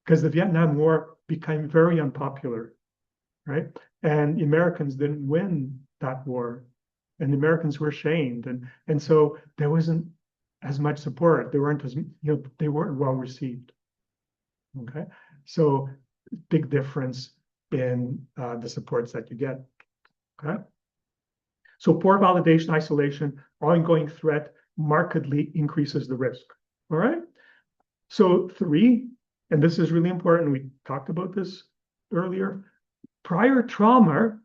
Because the Vietnam War became very unpopular, right? And the Americans didn't win that war, and the Americans were shamed, and so there wasn't as much support. They weren't they weren't well received. Okay, so big difference in the supports that you get. Okay, so poor validation, isolation, ongoing threat markedly increases the risk. All right, so 3. And this is really important. We talked about this earlier. Prior trauma,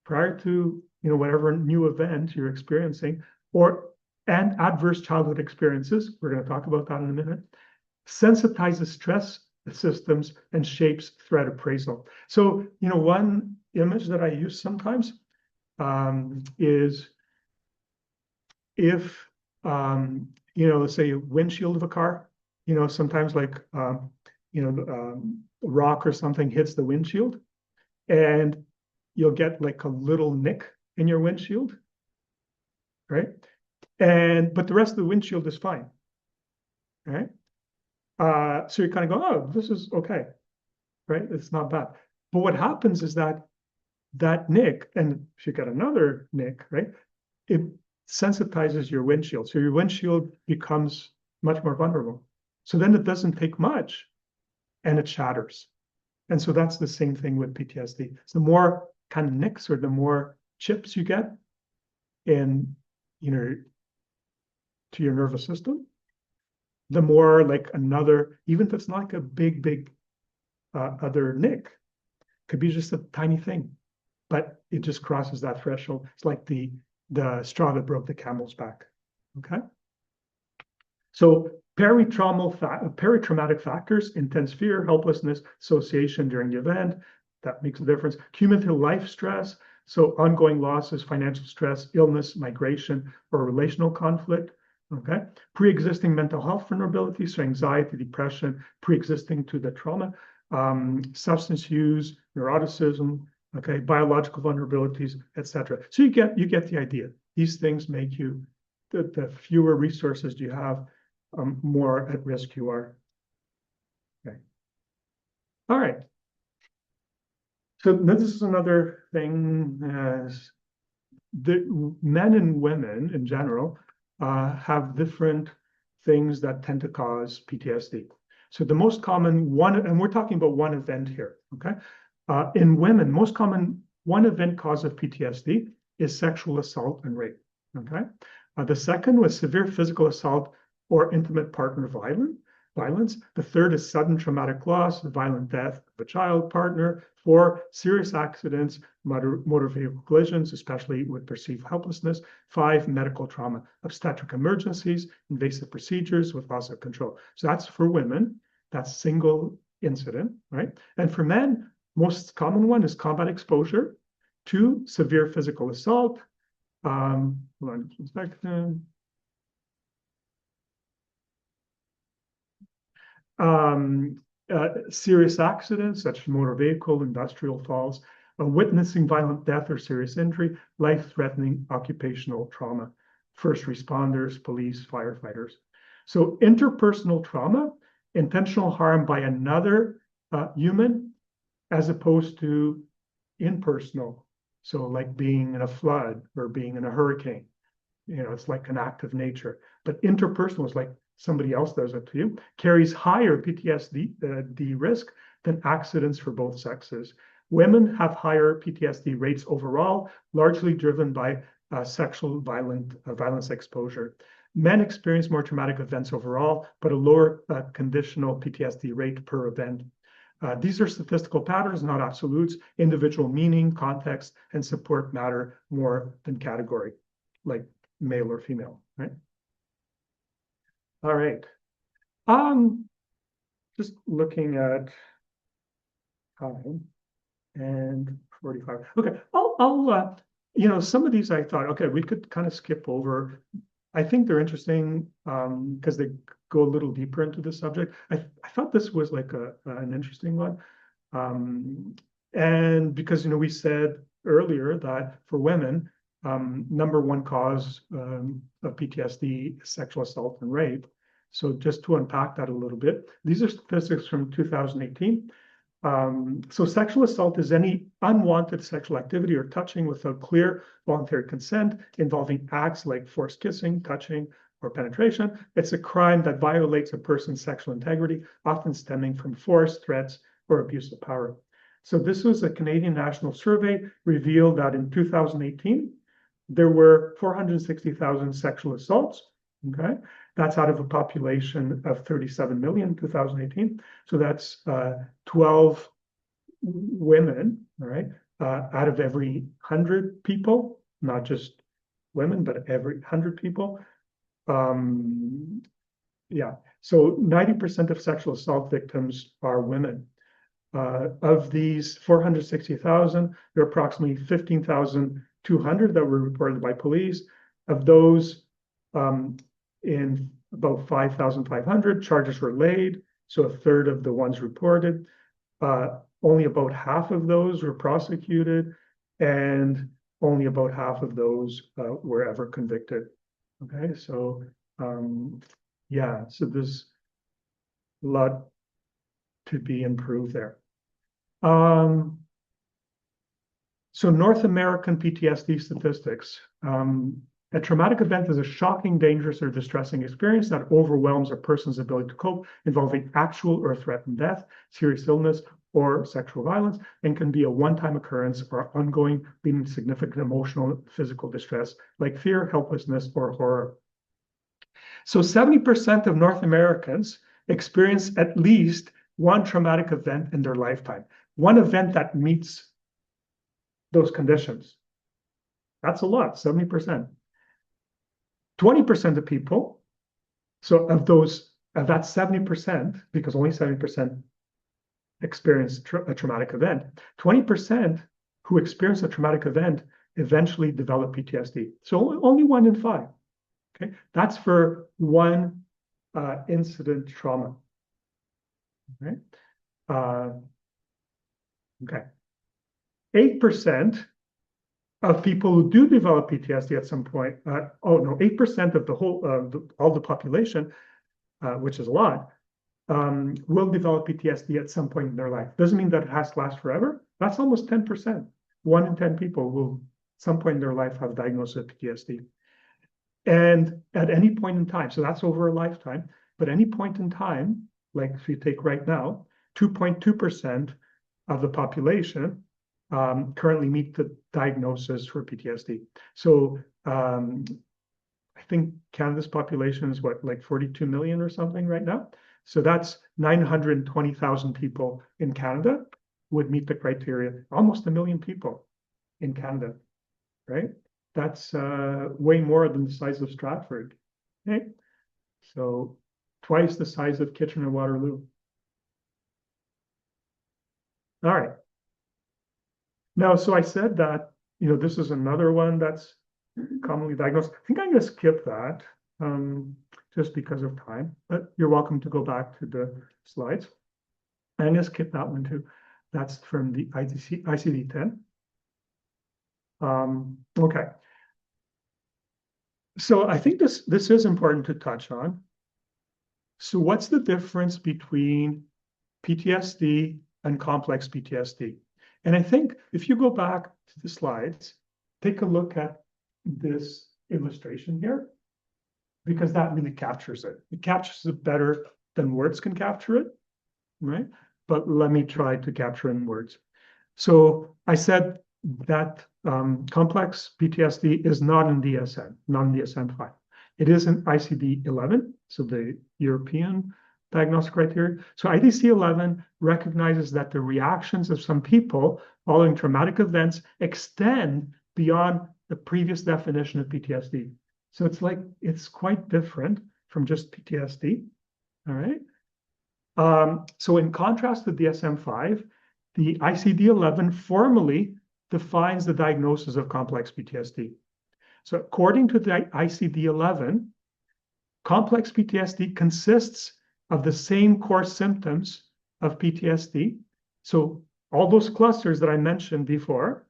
prior to whatever new event you're experiencing, and adverse childhood experiences, we're going to talk about that in a minute, sensitizes stress systems and shapes threat appraisal. So one image that I use sometimes is if let's say a windshield of a car. Sometimes like, a rock or something hits the windshield and you'll get like a little nick in your windshield, right? But the rest of the windshield is fine, right? So you kind of go, oh, this is okay, right? It's not bad. But what happens is that nick, and if you get another nick, right? it sensitizes your windshield. So your windshield becomes much more vulnerable. So then it doesn't take much and it shatters. And so that's the same thing with PTSD. So the more kind of nicks or the more chips you get in, to your nervous system, the more like another, even if it's not like a big other nick, could be just a tiny thing, but it just crosses that threshold. It's like the straw that broke the camel's back. Okay. So peritraumatic factors, intense fear, helplessness, association during the event, that makes a difference. Cumulative life stress, so ongoing losses, financial stress, illness, migration, or relational conflict. Okay. Pre-existing mental health vulnerabilities, so anxiety, depression, pre-existing to the trauma, substance use, neuroticism, okay, biological vulnerabilities, etc. So you get the idea. These things make you, the fewer resources you have, more at risk you are. Okay. All right. So this is another thing, as the men and women in general have different things that tend to cause PTSD. So the most common one, and we're talking about one event here, okay? In women, most common one event cause of PTSD is sexual assault and rape, okay? The second was severe physical assault or intimate partner violence. The third is sudden traumatic loss, the violent death of a child, partner. 4, serious accidents, motor vehicle collisions, especially with perceived helplessness. 5, medical trauma, obstetric emergencies, invasive procedures with loss of control. So that's for women. That's single incident, right? And for men, most common one is combat exposure to severe physical assault. Hold on just a second. Serious accidents such as motor vehicle, industrial falls, witnessing violent death or serious injury, life-threatening occupational trauma, first responders, police, firefighters. So interpersonal trauma, intentional harm by another human, as opposed to impersonal. So like being in a flood or being in a hurricane, it's like an act of nature. But interpersonal is like somebody else does it to you, carries higher PTSD risk than accidents for both sexes. Women have higher PTSD rates overall, largely driven by sexual violence exposure. Men experience more traumatic events overall, but a lower conditional PTSD rate per event. These are statistical patterns, not absolutes. Individual meaning, context, and support matter more than category, like male or female, right? All right. Just looking at time and 45. Okay, I'll some of these I thought, okay, we could kind of skip over. I think they're interesting because they go a little deeper into the subject. I thought this was like an interesting one. And because, we said earlier that for women, number one cause of PTSD is sexual assault and rape. So just to unpack that a little bit, these are statistics from 2018. So sexual assault is any unwanted sexual activity or touching without clear voluntary consent involving acts like forced kissing, touching, or penetration. It's a crime that violates a person's sexual integrity, often stemming from force, threats, or abuse of power. So this was a Canadian national survey revealed that in 2018, there were 460,000 sexual assaults. Okay, that's out of a population of 37 million in 2018. So that's 12 women, all right, out of every 100 people, not just women, but every 100 people. Yeah, so 90% of sexual assault victims are women. Of these 460,000, there are approximately 15,200 that were reported by police. Of those, in about 5,500 charges were laid, so a third of the ones reported. Only about half of those were prosecuted, and only about half of those were ever convicted. Okay, so yeah, so there's a lot to be improved there. So North American PTSD statistics. A traumatic event is a shocking, dangerous, or distressing experience that overwhelms a person's ability to cope, involving actual or threatened death, serious illness, or sexual violence, and can be a one-time occurrence or ongoing, leading to significant emotional and physical distress, like fear, helplessness, or horror. So 70% of North Americans experience at least one traumatic event in their lifetime, one event that meets those conditions. That's a lot, 70%. 20% of people, so of that 70%, because only 70% experience a traumatic event, 20% who experience a traumatic event eventually develop PTSD. So only 1 in 5. Okay, that's for one incident trauma. Right? Okay. 8% of people who do develop PTSD at some point, 8% of the whole, all the population, which is a lot, will develop PTSD at some point in their life. Doesn't mean that it has to last forever. That's almost 10%. 1 in 10 people will, at some point in their life, have diagnosed with PTSD. And at any point in time, so that's over a lifetime, but any point in time, like if you take right now, 2.2% of the population currently meet the diagnosis for PTSD. So I think Canada's population is what, like 42 million or something right now. So that's 920,000 people in Canada would meet the criteria. Almost 1 million people in Canada, right? That's way more than the size of Stratford, okay? So twice the size of Kitchener-Waterloo. All right. Now, so I said that, this is another one that's commonly diagnosed. I think I'm going to skip that just because of time, but you're welcome to go back to the slides. I'm going to skip that one too. That's from the ICD-10. Okay. So I think this is important to touch on. So what's the difference between PTSD and complex PTSD? And I think if you go back to the slides, take a look at this illustration here, because that really captures it. It captures it better than words can capture it, right? But let me try to capture it in words. So I said that complex PTSD is not in DSM, not in DSM-5. It is in ICD-11, so the European diagnostic criteria. So ICD-11 recognizes that the reactions of some people following traumatic events extend beyond the previous definition of PTSD. So it's quite different from just PTSD, all right? So in contrast to DSM-5, the ICD-11 formally defines the diagnosis of complex PTSD. So according to the ICD-11, complex PTSD consists of the same core symptoms of PTSD. So all those clusters that I mentioned before,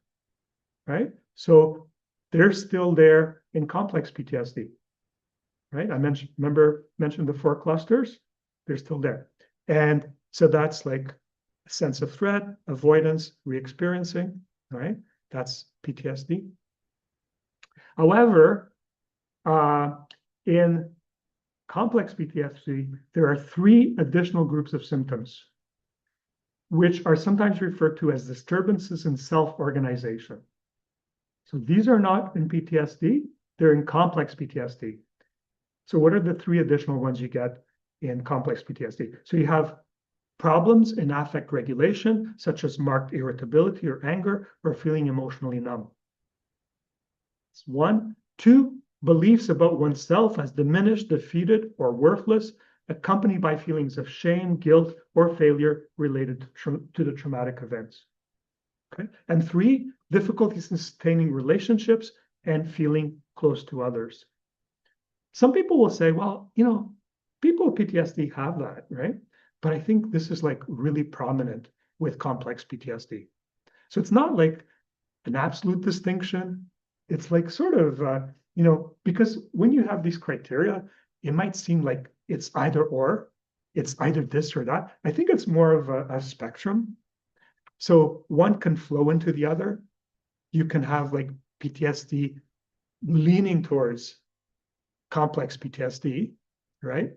right? So they're still there in complex PTSD, right? I mentioned the 4 clusters, they're still there. And so that's like a sense of threat, avoidance, re-experiencing, right? That's PTSD. However, in complex PTSD, there are 3 additional groups of symptoms, which are sometimes referred to as disturbances in self-organization. So these are not in PTSD, they're in complex PTSD. So what are the 3 additional ones you get in complex PTSD? So you have problems in affect regulation, such as marked irritability or anger, or feeling emotionally numb. That's 1. 2, beliefs about oneself as diminished, defeated, or worthless, accompanied by feelings of shame, guilt, or failure related to the traumatic events. Okay. And 3, difficulties in sustaining relationships and feeling close to others. Some people will say, well, people with PTSD have that, right? But I think this is like really prominent with complex PTSD. So it's not like an absolute distinction. It's like sort of, because when you have these criteria, it might seem like it's either or, it's either this or that. I think it's more of a spectrum. So one can flow into the other. You can have like PTSD leaning towards complex PTSD, right?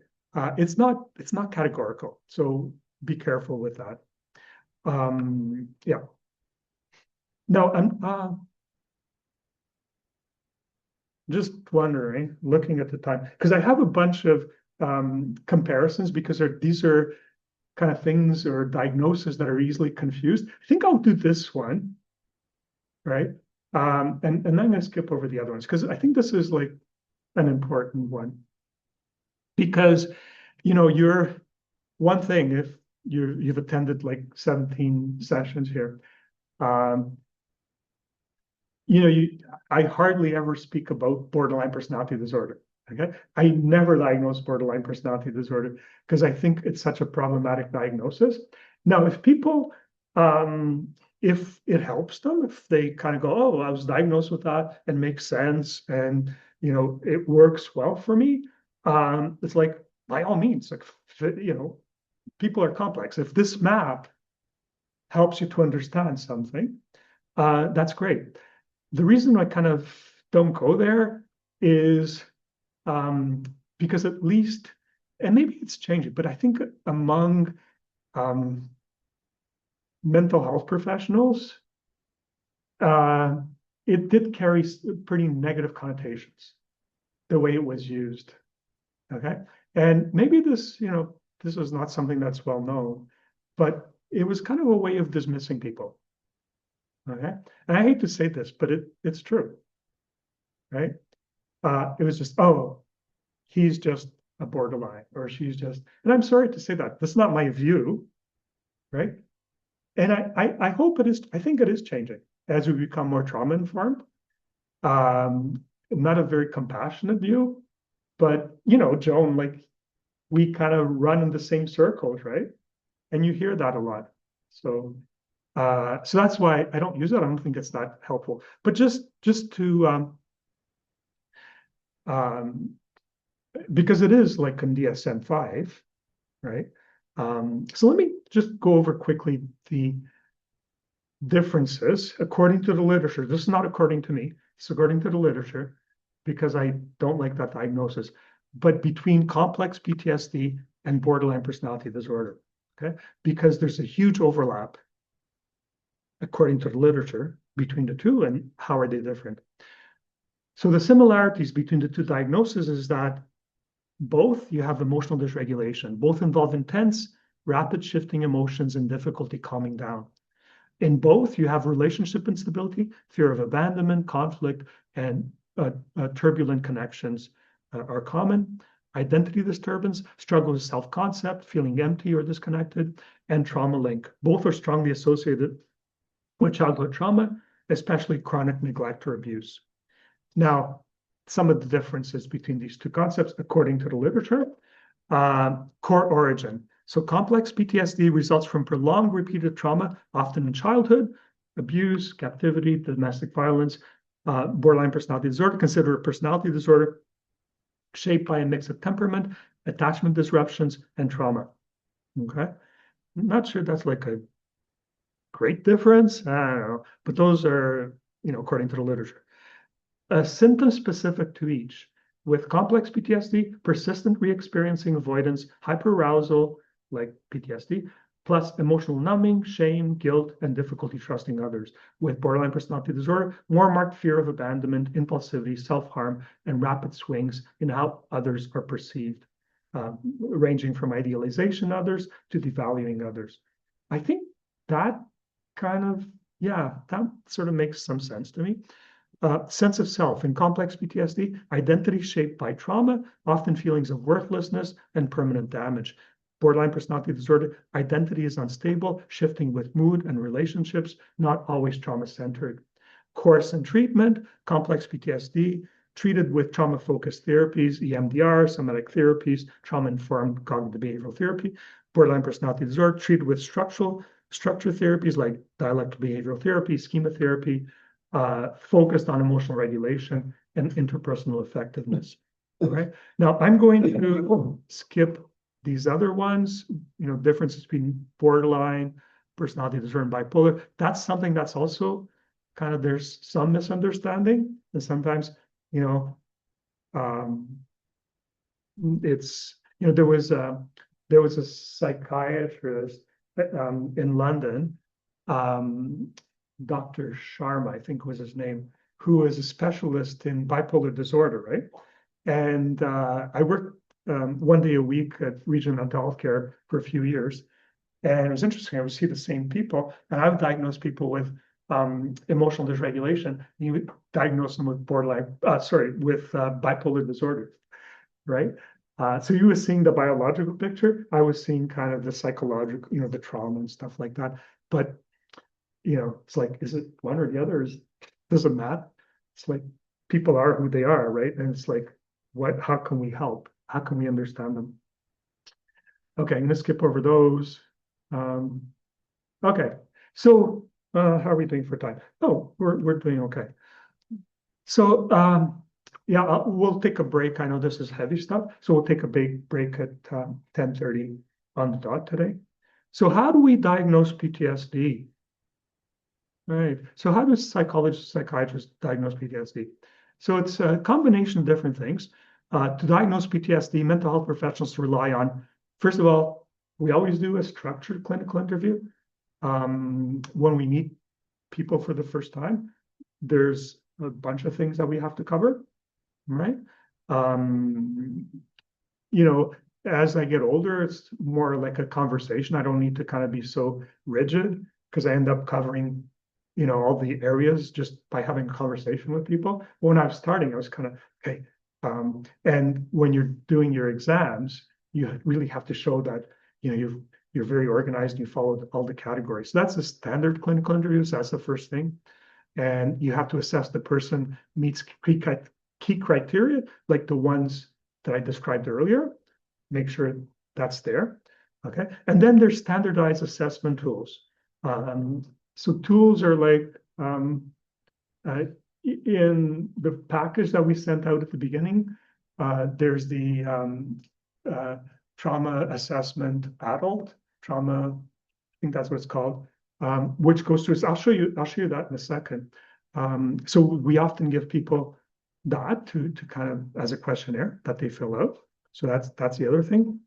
It's not categorical, so be careful with that. Yeah. No, I'm just wondering, looking at the time, because I have a bunch of comparisons because these are kind of things or diagnoses that are easily confused. I think I'll do this one, right? And then I'm going to skip over the other ones because I think this is like an important one. Because, you're one thing if you've attended like 17 sessions here. I hardly ever speak about borderline personality disorder. Okay, I never diagnose borderline personality disorder because I think it's such a problematic diagnosis. Now, if people, if it helps them, if they kind of go, "Oh, I was diagnosed with that," and makes sense, and it works well for me, it's like by all means, like people are complex. If this map helps you to understand something, that's great. The reason I kind of don't go there is because at least, and maybe it's changing, but I think among mental health professionals, it did carry pretty negative connotations, the way it was used. Okay. And maybe this is not something that's well known, but it was kind of a way of dismissing people. Okay. And I hate to say this, but it's true. Right. It was just, oh, he's just a borderline, or she's just, and I'm sorry to say that. That's not my view. Right. And I hope it is, I think it is changing as we become more trauma informed. Not a very compassionate view, but Joan, like we kind of run in the same circles, right? And you hear that a lot. So so that's why I don't use it. I don't think it's that helpful. But just to because it is like in DSM-5, right? So let me just go over quickly the differences according to the literature. This is not according to me, it's according to the literature, because I don't like that diagnosis, but between complex PTSD and borderline personality disorder, okay? Because there's a huge overlap, according to the literature, between the two, and how are they different? So the similarities between the two diagnoses is that both you have emotional dysregulation, both involve intense, rapid shifting emotions and difficulty calming down. In both, you have relationship instability, fear of abandonment, conflict, and turbulent connections are common. Identity disturbance, struggle with self-concept, feeling empty or disconnected, and trauma link. Both are strongly associated with childhood trauma, especially chronic neglect or abuse. Now, some of the differences between these two concepts, according to the literature, core origin. So complex PTSD results from prolonged repeated trauma, often in childhood, abuse, captivity, domestic violence, borderline personality disorder, considered a personality disorder shaped by a mix of temperament, attachment disruptions, and trauma. Okay. I'm not sure that's like a great difference. I don't know, but those are, according to the literature. Symptoms specific to each. With complex PTSD, persistent re-experiencing avoidance, hyperarousal, like PTSD, plus emotional numbing, shame, guilt, and difficulty trusting others. With borderline personality disorder, more marked fear of abandonment, impulsivity, self-harm, and rapid swings in how others are perceived, ranging from idealization of others to devaluing others. I think that kind of, that sort of makes some sense to me. Sense of self. In complex PTSD, identity shaped by trauma, often feelings of worthlessness and permanent damage. Borderline personality disorder, identity is unstable, shifting with mood and relationships, not always trauma-centered. Course and treatment, complex PTSD, treated with trauma-focused therapies, EMDR, somatic therapies, trauma-informed cognitive behavioral therapy. Borderline personality disorder, treated with structure therapies like dialectical behavioral therapy, schema therapy, focused on emotional regulation and interpersonal effectiveness. All right. Now I'm going to skip these other ones, differences between borderline personality disorder and bipolar. That's something that's also kind of, there's some misunderstanding, and sometimes you know, it's, you know, there was a psychiatrist in London, Dr. Sharma, I think was his name, who was a specialist in bipolar disorder, right? And I worked 1 day a week at Regional Mental Health Care for a few years. And it was interesting. I would see the same people, and I would diagnose people with emotional dysregulation. You would diagnose them with bipolar disorder, right? So you were seeing the biological picture. I was seeing kind of the psychological, you know, the trauma and stuff like that. But you know, it's like, is it one or the other? Doesn't matter. It's like people are who they are, right? And it's like, how can we help? How can we understand them? Okay, I'm gonna skip over those. Okay, so how are we doing for time? Oh, we're doing okay. So yeah, we'll take a break. I know this is heavy stuff, so we'll take a big break at 10:30 on the dot today. So how do we diagnose PTSD? Right. So how does psychologists, psychiatrists diagnose PTSD? So it's a combination of different things. To diagnose PTSD, mental health professionals rely on, first of all, we always do a structured clinical interview. When we meet people for the first time, there's a bunch of things that we have to cover, right? You know, as I get older, it's more like a conversation. I don't need to kind of be so rigid because I end up covering, you know, all the areas just by having a conversation with people. When I was starting, I was kind of, okay. And when you're doing your exams, you really have to show that, you know, you're very organized and you follow all the categories. So that's a standard clinical interview. So that's the first thing. And you have to assess the person meets key criteria, like the ones that I described earlier. Make sure that's there. Okay. And then there's standardized assessment tools. So tools are like in the package that we sent out at the beginning, there's the trauma assessment adult trauma, I think that's what it's called, which goes through. I'll show you that in a second. So we often give people that to kind of as a questionnaire that they fill out. So that's the other thing.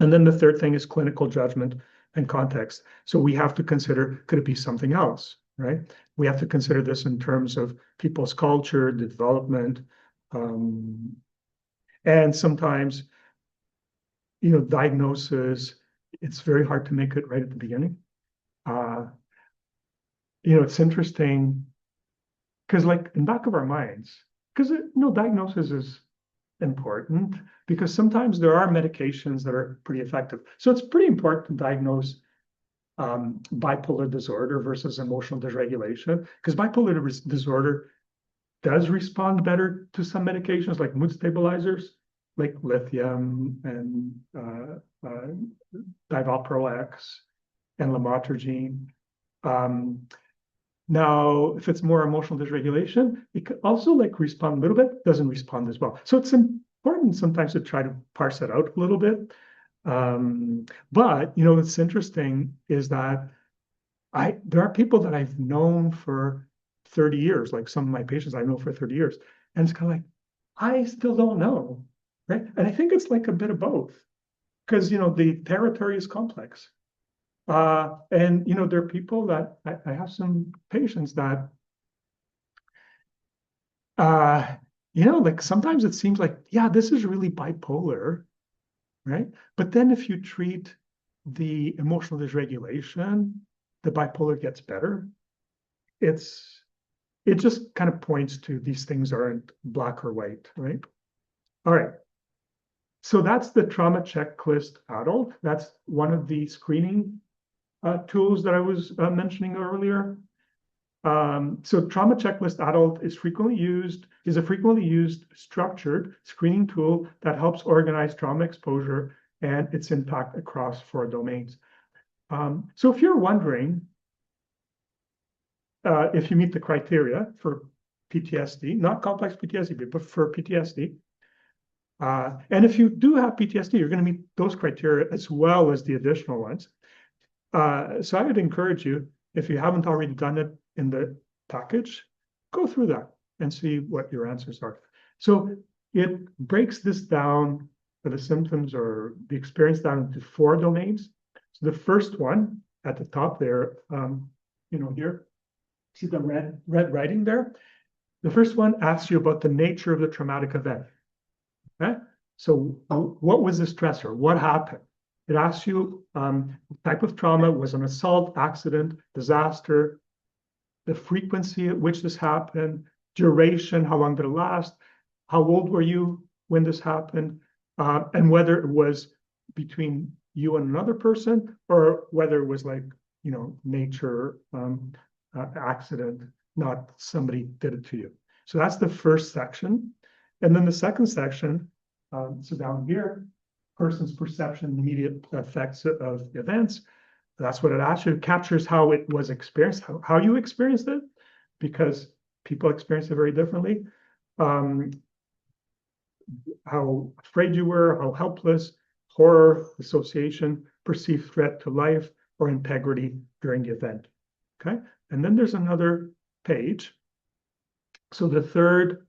And then the third thing is clinical judgment and context. So we have to consider, could it be something else, right? We have to consider this in terms of people's culture, the development, and sometimes, you know, diagnosis, it's very hard to make it right at the beginning. You know, it's interesting because like in back of our minds, because you know, diagnosis is important because sometimes there are medications that are pretty effective. So it's pretty important to diagnose bipolar disorder versus emotional dysregulation, because bipolar disorder does respond better to some medications like mood stabilizers, like lithium and Divalproex and lamotrigine. Now, if it's more emotional dysregulation, it could also like respond a little bit, doesn't respond as well. So it's important sometimes to try to parse it out a little bit. But you know, what's interesting is that there are people that I've known for 30 years, like some of my patients I know for 30 years, and it's kind of like, I still don't know, right? And I think it's like a bit of both, because you know, the territory is complex. And you know, there are people that I have some patients that you know, like sometimes it seems like, yeah, this is really bipolar, right? But then if you treat the emotional dysregulation, the bipolar gets better. It just kind of points to these things aren't black or white, right? All right. So that's the trauma checklist adult. That's one of the screening tools that I was mentioning earlier. So trauma checklist adult is a frequently used structured screening tool that helps organize trauma exposure and its impact across 4 domains. So if you're wondering if you meet the criteria for PTSD, not complex PTSD, but for PTSD, and if you do have PTSD, you're going to meet those criteria as well as the additional ones. So I would encourage you, if you haven't already done it in the package, go through that and see what your answers are. So it breaks this down for the symptoms or the experience down into 4 domains. So the first one at the top there, here, see the red writing there? The first one asks you about the nature of the traumatic event. Okay? So what was the stressor? What happened? It asks you type of trauma, was an assault, accident, disaster, the frequency at which this happened, duration, how long did it last, how old were you when this happened, and whether it was between you and another person, or whether it was like, nature, accident, not somebody did it to you. So that's the first section. And then the second section, so down here, person's perception, immediate effects of events. That's what it actually captures, how it was experienced, how you experienced it, because people experience it very differently. How afraid you were, how helpless, horror, association, perceived threat to life or integrity during the event. Okay, and then there's another page. So the third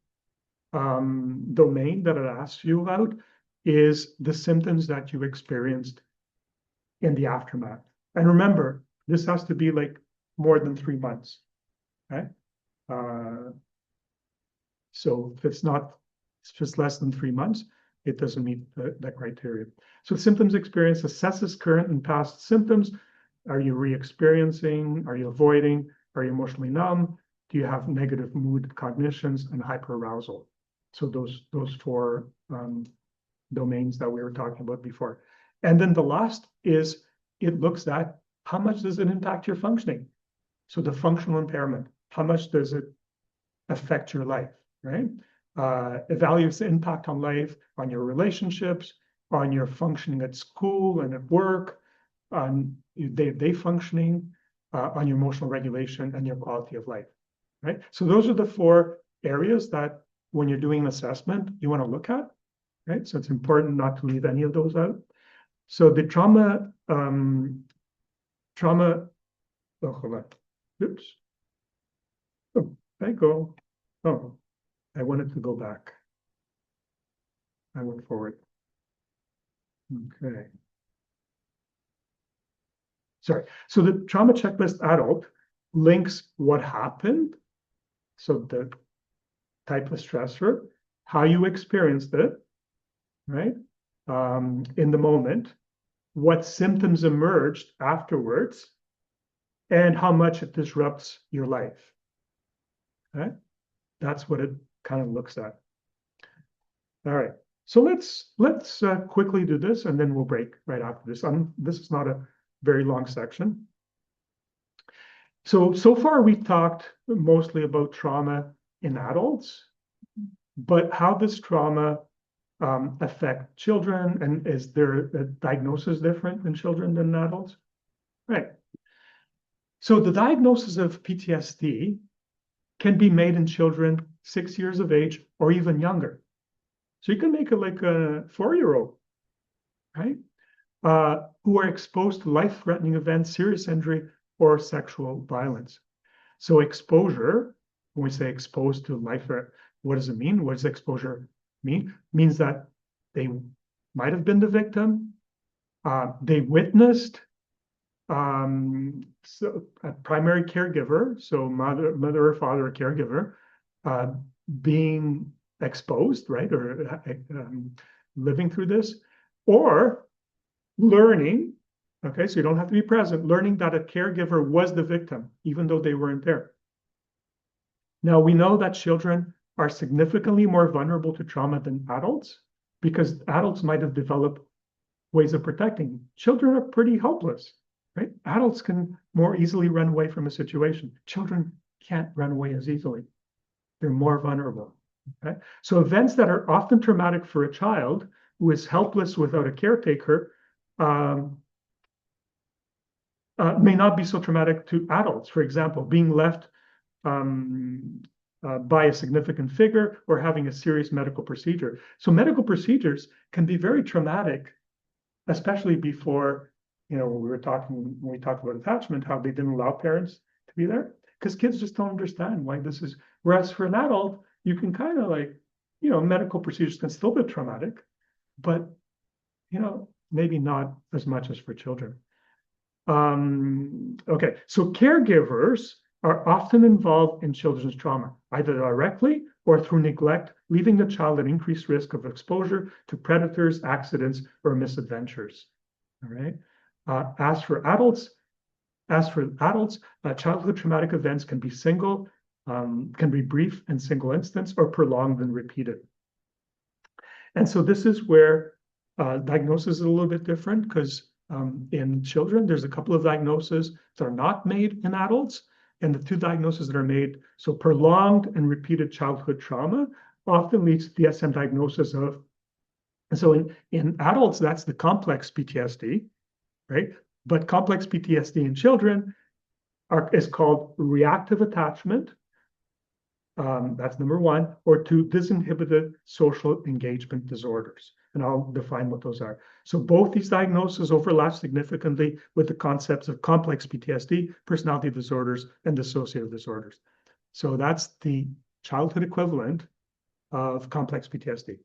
domain that it asks you about is the symptoms that you experienced in the aftermath. And remember, this has to be like more than 3 months. Okay. So if it's just less than 3 months, it doesn't meet that criteria. So symptoms experience assesses current and past symptoms. Are you re-experiencing? Are you avoiding? Are you emotionally numb? Do you have negative mood cognitions and hyperarousal? So those 4 domains that we were talking about before. And then the last is, it looks at how much does it impact your functioning? So the functional impairment, how much does it affect your life, right? Evaluates the impact on life, on your relationships, on your functioning at school and at work, on your day-to-day functioning, on your emotional regulation and your quality of life, right? So those are the 4 areas that when you're doing an assessment, you want to look at, right? So it's important not to leave any of those out. So the trauma, oh, hold on, oops. Oh, I go, oh, I wanted to go back. I went forward. Okay. Sorry. So the trauma checklist adult links what happened. So the type of stressor, how you experienced it, right? In the moment, what symptoms emerged afterwards, and how much it disrupts your life. Okay? That's what it kind of looks at. All right. So let's quickly do this, and then we'll break right after this. This is not a very long section. So far we talked mostly about trauma in adults, but how does trauma affect children, and is there a diagnosis different in children than adults? Right. So the diagnosis of PTSD can be made in children 6 years of age or even younger. So you can make it like a 4-year-old, right? Who are exposed to life-threatening events, serious injury, or sexual violence. So exposure, when we say exposed to life threat, what does it mean? What does exposure mean? It means that they might have been the victim, they witnessed so a primary caregiver, so mother or father or caregiver, being exposed, right, or living through this, or learning, okay, so you don't have to be present, learning that a caregiver was the victim, even though they weren't there. Now, we know that children are significantly more vulnerable to trauma than adults, because adults might have developed ways of protecting. Children are pretty helpless, right? Adults can more easily run away from a situation. Children can't run away as easily. They're more vulnerable. Okay? So events that are often traumatic for a child who is helpless without a caretaker may not be so traumatic to adults. For example, being left by a significant figure or having a serious medical procedure. So medical procedures can be very traumatic, especially before, when we talked about attachment, how they didn't allow parents to be there. because kids just don't understand why this is. Whereas for an adult, you can kind of like, medical procedures can still be traumatic, but maybe not as much as for children. Okay, so caregivers are often involved in children's trauma, either directly or through neglect, leaving the child at increased risk of exposure to predators, accidents, or misadventures. All right. As for adults, childhood traumatic events can be brief and single instance, or prolonged and repeated. And so this is where diagnosis is a little bit different, because in children, there's a couple of diagnoses that are not made in adults, and the two diagnoses that are made, so prolonged and repeated childhood trauma often leads to DSM diagnosis of, so in adults, that's the complex PTSD, right? But complex PTSD in children is called reactive attachment. That's number one, or two, disinhibited social engagement disorders. And I'll define what those are. So both these diagnoses overlap significantly with the concepts of complex PTSD, personality disorders, and dissociative disorders. So that's the childhood equivalent of complex PTSD.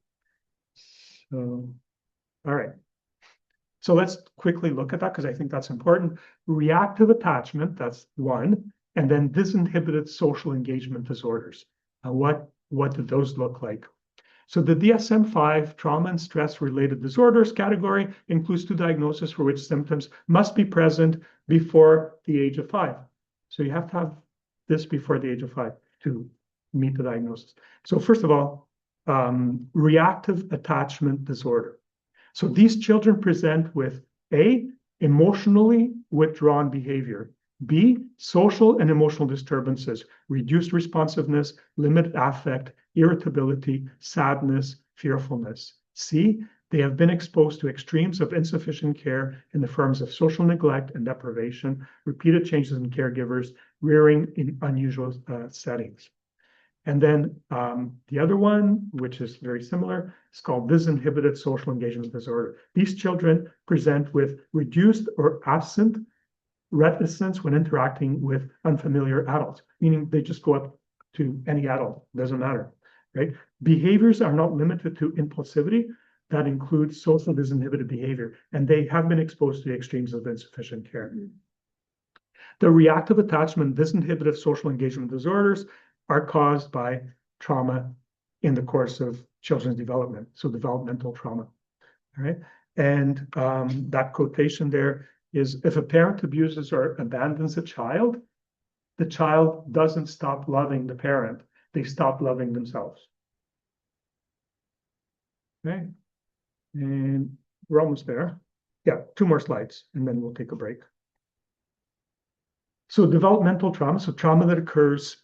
So, all right. So let's quickly look at that, because I think that's important. Reactive attachment, that's one, and then disinhibited social engagement disorders. What do those look like? So the DSM-5 trauma and stress related disorders category includes two diagnoses for which symptoms must be present before the age of 5. So you have to have this before the age of 5 to meet the diagnosis. So first of all, reactive attachment disorder. So these children present with A, emotionally withdrawn behavior, B, social and emotional disturbances, reduced responsiveness, limited affect, irritability, sadness, fearfulness. C, they have been exposed to extremes of insufficient care in the forms of social neglect and deprivation, repeated changes in caregivers, rearing in unusual settings. And then the other one, which is very similar, is called disinhibited social engagement disorder. These children present with reduced or absent reticence when interacting with unfamiliar adults, meaning they just go up to any adult, doesn't matter, right? Behaviors are not limited to impulsivity. That includes social disinhibited behavior, and they have been exposed to the extremes of insufficient care. The reactive attachment disinhibited social engagement disorders are caused by trauma in the course of children's development, so developmental trauma, all right? And that quotation there is, if a parent abuses or abandons a child, the child doesn't stop loving the parent, they stop loving themselves. Okay, and we're almost there. Yeah, 2 more slides, and then we'll take a break. So developmental trauma, so trauma that occurs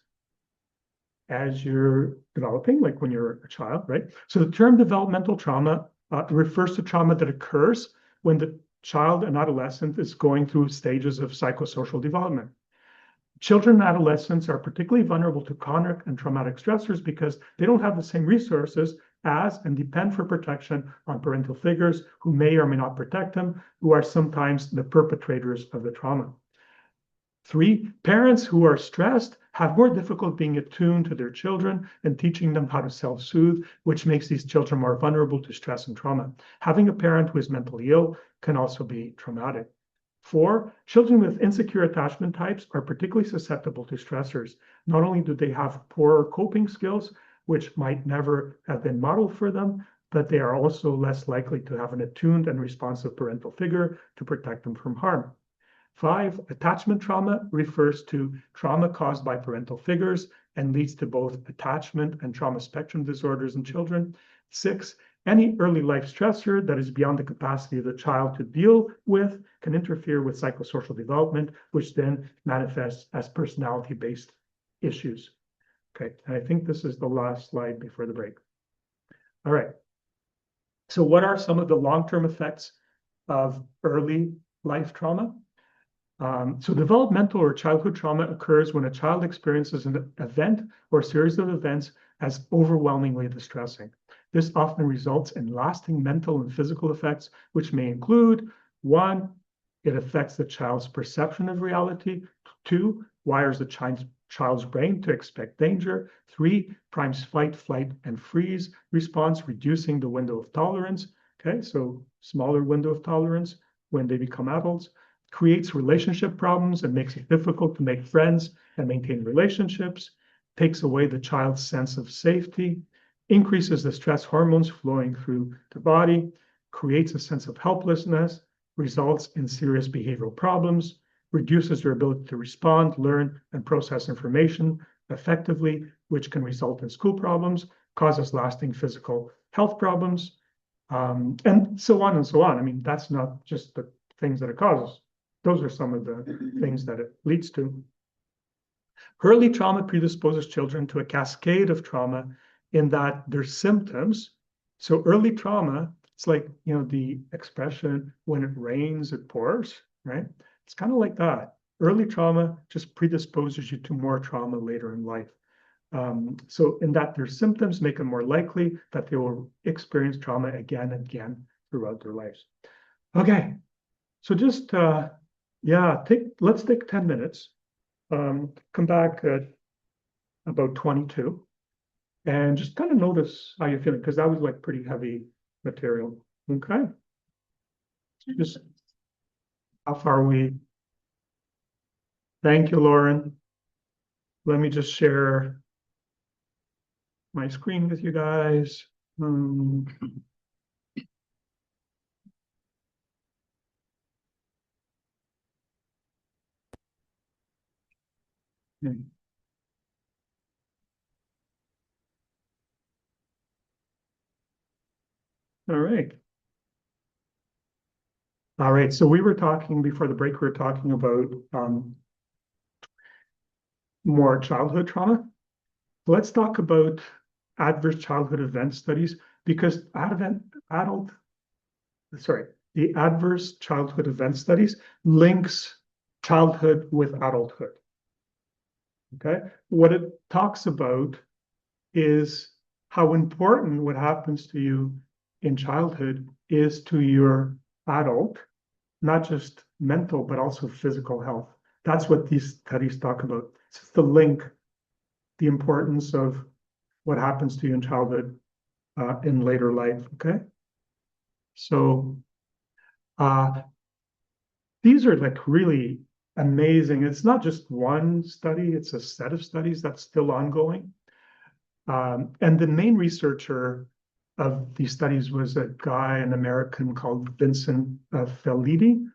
as you're developing, like when you're a child, right? So the term developmental trauma refers to trauma that occurs when the child and adolescent is going through stages of psychosocial development. Children and adolescents are particularly vulnerable to chronic and traumatic stressors because they don't have the same resources as and depend for protection on parental figures who may or may not protect them, who are sometimes the perpetrators of the trauma. 3, parents who are stressed have more difficulty being attuned to their children and teaching them how to self-soothe, which makes these children more vulnerable to stress and trauma. Having a parent who is mentally ill can also be traumatic. 4, children with insecure attachment types are particularly susceptible to stressors. Not only do they have poorer coping skills, which might never have been modeled for them, but they are also less likely to have an attuned and responsive parental figure to protect them from harm. 5, attachment trauma refers to trauma caused by parental figures and leads to both attachment and trauma spectrum disorders in children. 6, any early life stressor that is beyond the capacity of the child to deal with can interfere with psychosocial development, which then manifests as personality-based issues. Okay, and I think this is the last slide before the break. All right. So what are some of the long-term effects of early life trauma? So developmental or childhood trauma occurs when a child experiences an event or series of events as overwhelmingly distressing. This often results in lasting mental and physical effects, which may include 1, it affects the child's perception of reality. 2, wires the child's brain to expect danger. 3, primes fight, flight, and freeze response, reducing the window of tolerance. Okay, so smaller window of tolerance when they become adults. Creates relationship problems and makes it difficult to make friends and maintain relationships. Takes away the child's sense of safety. Increases the stress hormones flowing through the body. Creates a sense of helplessness. Results in serious behavioral problems. Reduces their ability to respond, learn, and process information effectively, which can result in school problems, causes lasting physical health problems, and so on and so on. I mean, that's not just the things that it causes. Those are some of the things that it leads to. Early trauma predisposes children to a cascade of trauma in that their symptoms. So early trauma, it's like, you know, the expression, when it rains, it pours, right? It's kind of like that. Early trauma just predisposes you to more trauma later in life. So in that their symptoms make it more likely that they will experience trauma again and again throughout their lives. Okay, so just, let's take 10 minutes, come back at about 22, and just kind of notice how you're feeling, because that was like pretty heavy material, okay? Just, how far are we? Thank you, Lauren. Let me just share my screen with you guys. All right. All right, so we were talking before the break, we were talking about more childhood trauma. Let's talk about adverse childhood event studies, because the adverse childhood event studies links childhood with adulthood. Okay, what it talks about is how important what happens to you in childhood is to your adult, not just mental, but also physical health. That's what these studies talk about. It's the link, the importance of what happens to you in childhood in later life, okay? So these are like really amazing. It's not just one study, it's a set of studies that's still ongoing. And the main researcher of these studies was a guy, an American called Vincent Felitti.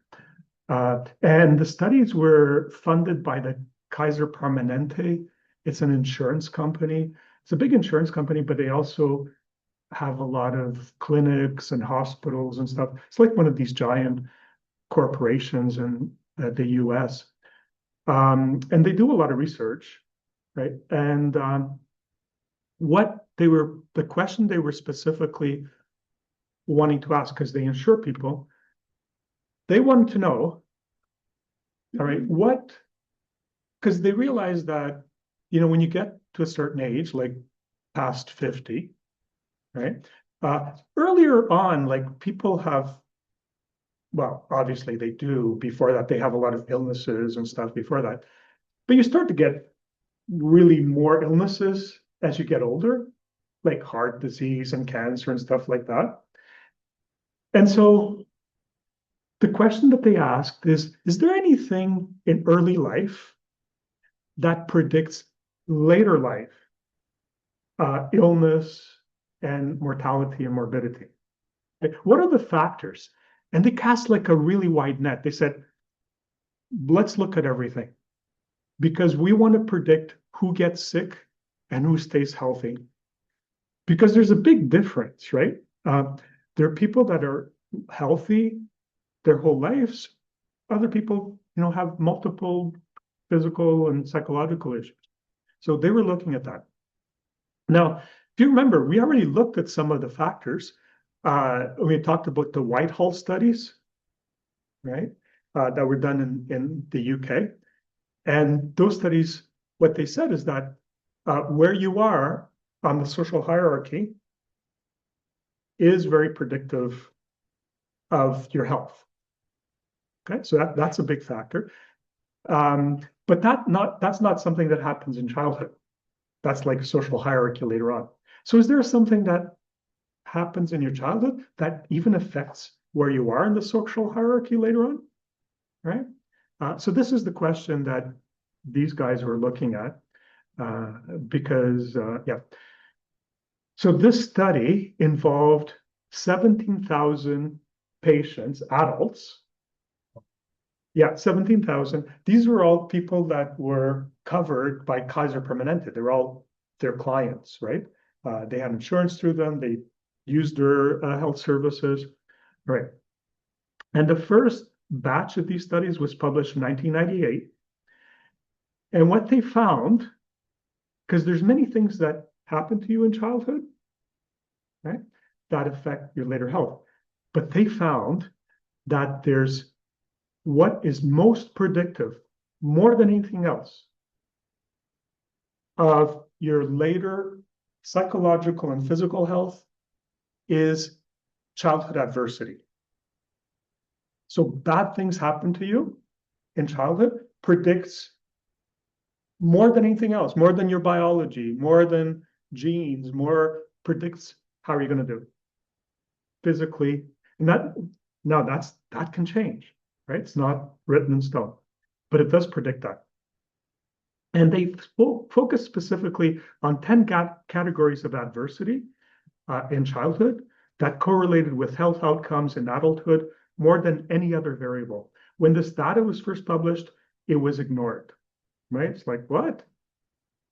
And the studies were funded by the Kaiser Permanente. It's an insurance company. It's a big insurance company, but they also have a lot of clinics and hospitals and stuff. It's like one of these giant corporations in the US. And they do a lot of research, right? And the question they were specifically wanting to ask, because they insure people, they wanted to know, all right, because they realized that, you know, when you get to a certain age, like past 50, right? Earlier on, like people have, well, obviously they do before that, they have a lot of illnesses and stuff before that, but you start to get really more illnesses as you get older, like heart disease and cancer and stuff like that. And so the question that they asked is there anything in early life that predicts later life illness and mortality and morbidity? What are the factors? And they cast like a really wide net. They said, let's look at everything, because we want to predict who gets sick and who stays healthy. Because there's a big difference, right? There are people that are healthy their whole lives. Other people, you know, have multiple physical and psychological issues. So they were looking at that. Now, if you remember, we already looked at some of the factors. We talked about the Whitehall studies, right? That were done in the UK. And those studies, what they said is that where you are on the social hierarchy is very predictive of your health. Okay, so that's a big factor. But that's not something that happens in childhood. That's like a social hierarchy later on. So is there something that happens in your childhood that even affects where you are in the social hierarchy later on? Right? So this is the question that these guys were looking at because, yeah. So this study involved 17,000 patients, adults. Yeah, 17,000. These were all people that were covered by Kaiser Permanente. They're all their clients, right? They had insurance through them. They used their health services, right? And the first batch of these studies was published in 1998. And what they found, because there's many things that happen to you in childhood, right, that affect your later health. But they found that there's what is most predictive, more than anything else, of your later psychological and physical health is childhood adversity. So bad things happen to you in childhood predicts more than anything else, more than your biology, more than genes, more predicts how are you going to do physically. And that can change, right? It's not written in stone, but it does predict that. And they focus specifically on 10 categories of adversity in childhood that correlated with health outcomes in adulthood more than any other variable. When this data was first published, it was ignored, right? It's like, what?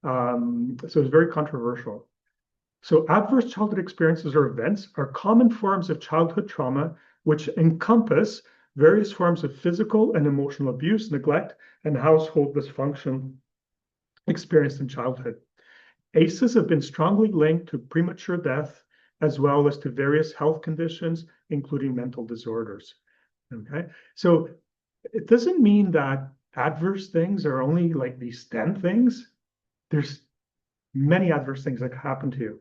So it's very controversial. So adverse childhood experiences or events are common forms of childhood trauma, which encompass various forms of physical and emotional abuse, neglect, and household dysfunction experienced in childhood. ACEs have been strongly linked to premature death, as well as to various health conditions, including mental disorders. Okay, so it doesn't mean that adverse things are only like these 10 things. There's many adverse things that happen to you,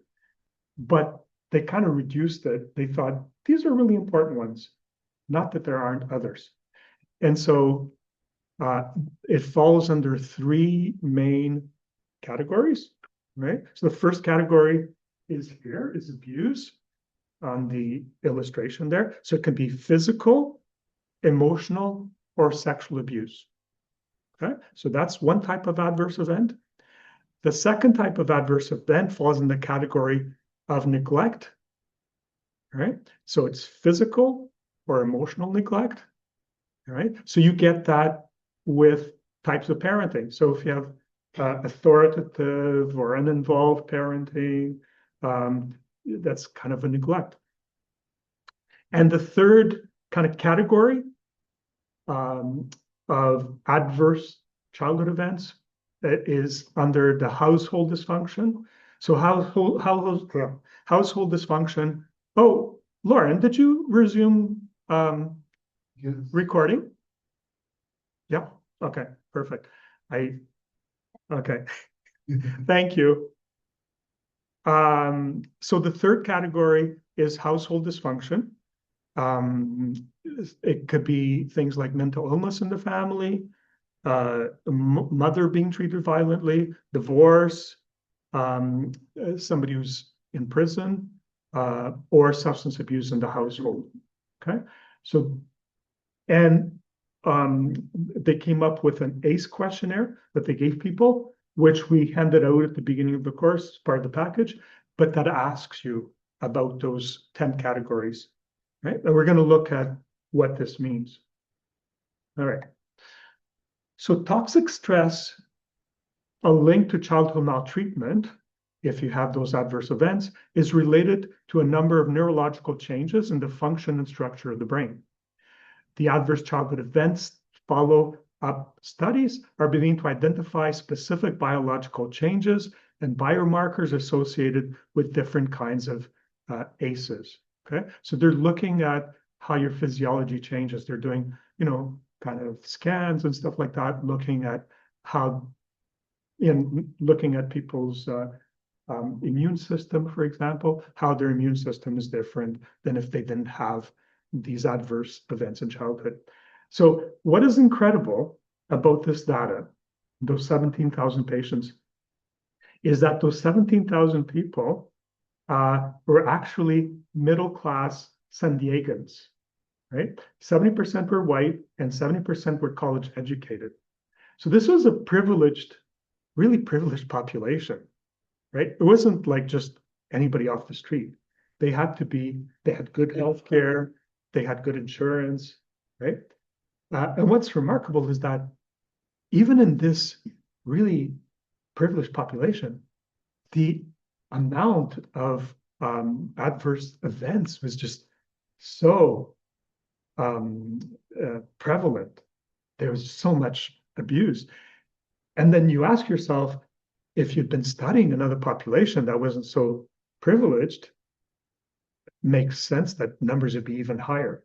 but they kind of reduced it. They thought these are really important ones, not that there aren't others. And so it falls under three main categories, right? So the first category is abuse on the illustration there. So it can be physical, emotional, or sexual abuse. Okay, so that's one type of adverse event. The second type of adverse event falls in the category of neglect, right? So it's physical or emotional neglect, right? So you get that with types of parenting. So if you have authoritative or uninvolved parenting, that's kind of a neglect. And the third kind of category of adverse childhood events is under the household dysfunction. So household dysfunction. Oh, Lauren, did you resume Yes. recording? Yeah. Okay. Perfect. Okay. Thank you. So the third category is household dysfunction. It could be things like mental illness in the family, mother being treated violently, divorce, somebody who's in prison, or substance abuse in the household. Okay, so and they came up with an ACE questionnaire that they gave people, which we handed out at the beginning of the course as part of the package, but that asks you about those 10 categories, right? And we're going to look at what this means. All right. So toxic stress, a link to childhood maltreatment, if you have those adverse events, is related to a number of neurological changes in the function and structure of the brain. The adverse childhood events follow-up studies are beginning to identify specific biological changes and biomarkers associated with different kinds of ACEs. Okay, so they're looking at how your physiology changes. They're doing, kind of scans and stuff like that, looking at how, looking at people's immune system, for example, how their immune system is different than if they didn't have these adverse events in childhood. So what is incredible about this data those 17,000 patients, is that those 17,000 people were actually middle-class San Diegans, right? 70% were white and 70% were college educated. So this was a privileged, really privileged population, right? It wasn't like just anybody off the street. They had good health care, they had good insurance, right? And what's remarkable is that even in this really privileged population, the amount of adverse events was just so prevalent. There was so much abuse. And then you ask yourself, if you'd been studying another population that wasn't so privileged, makes sense that numbers would be even higher,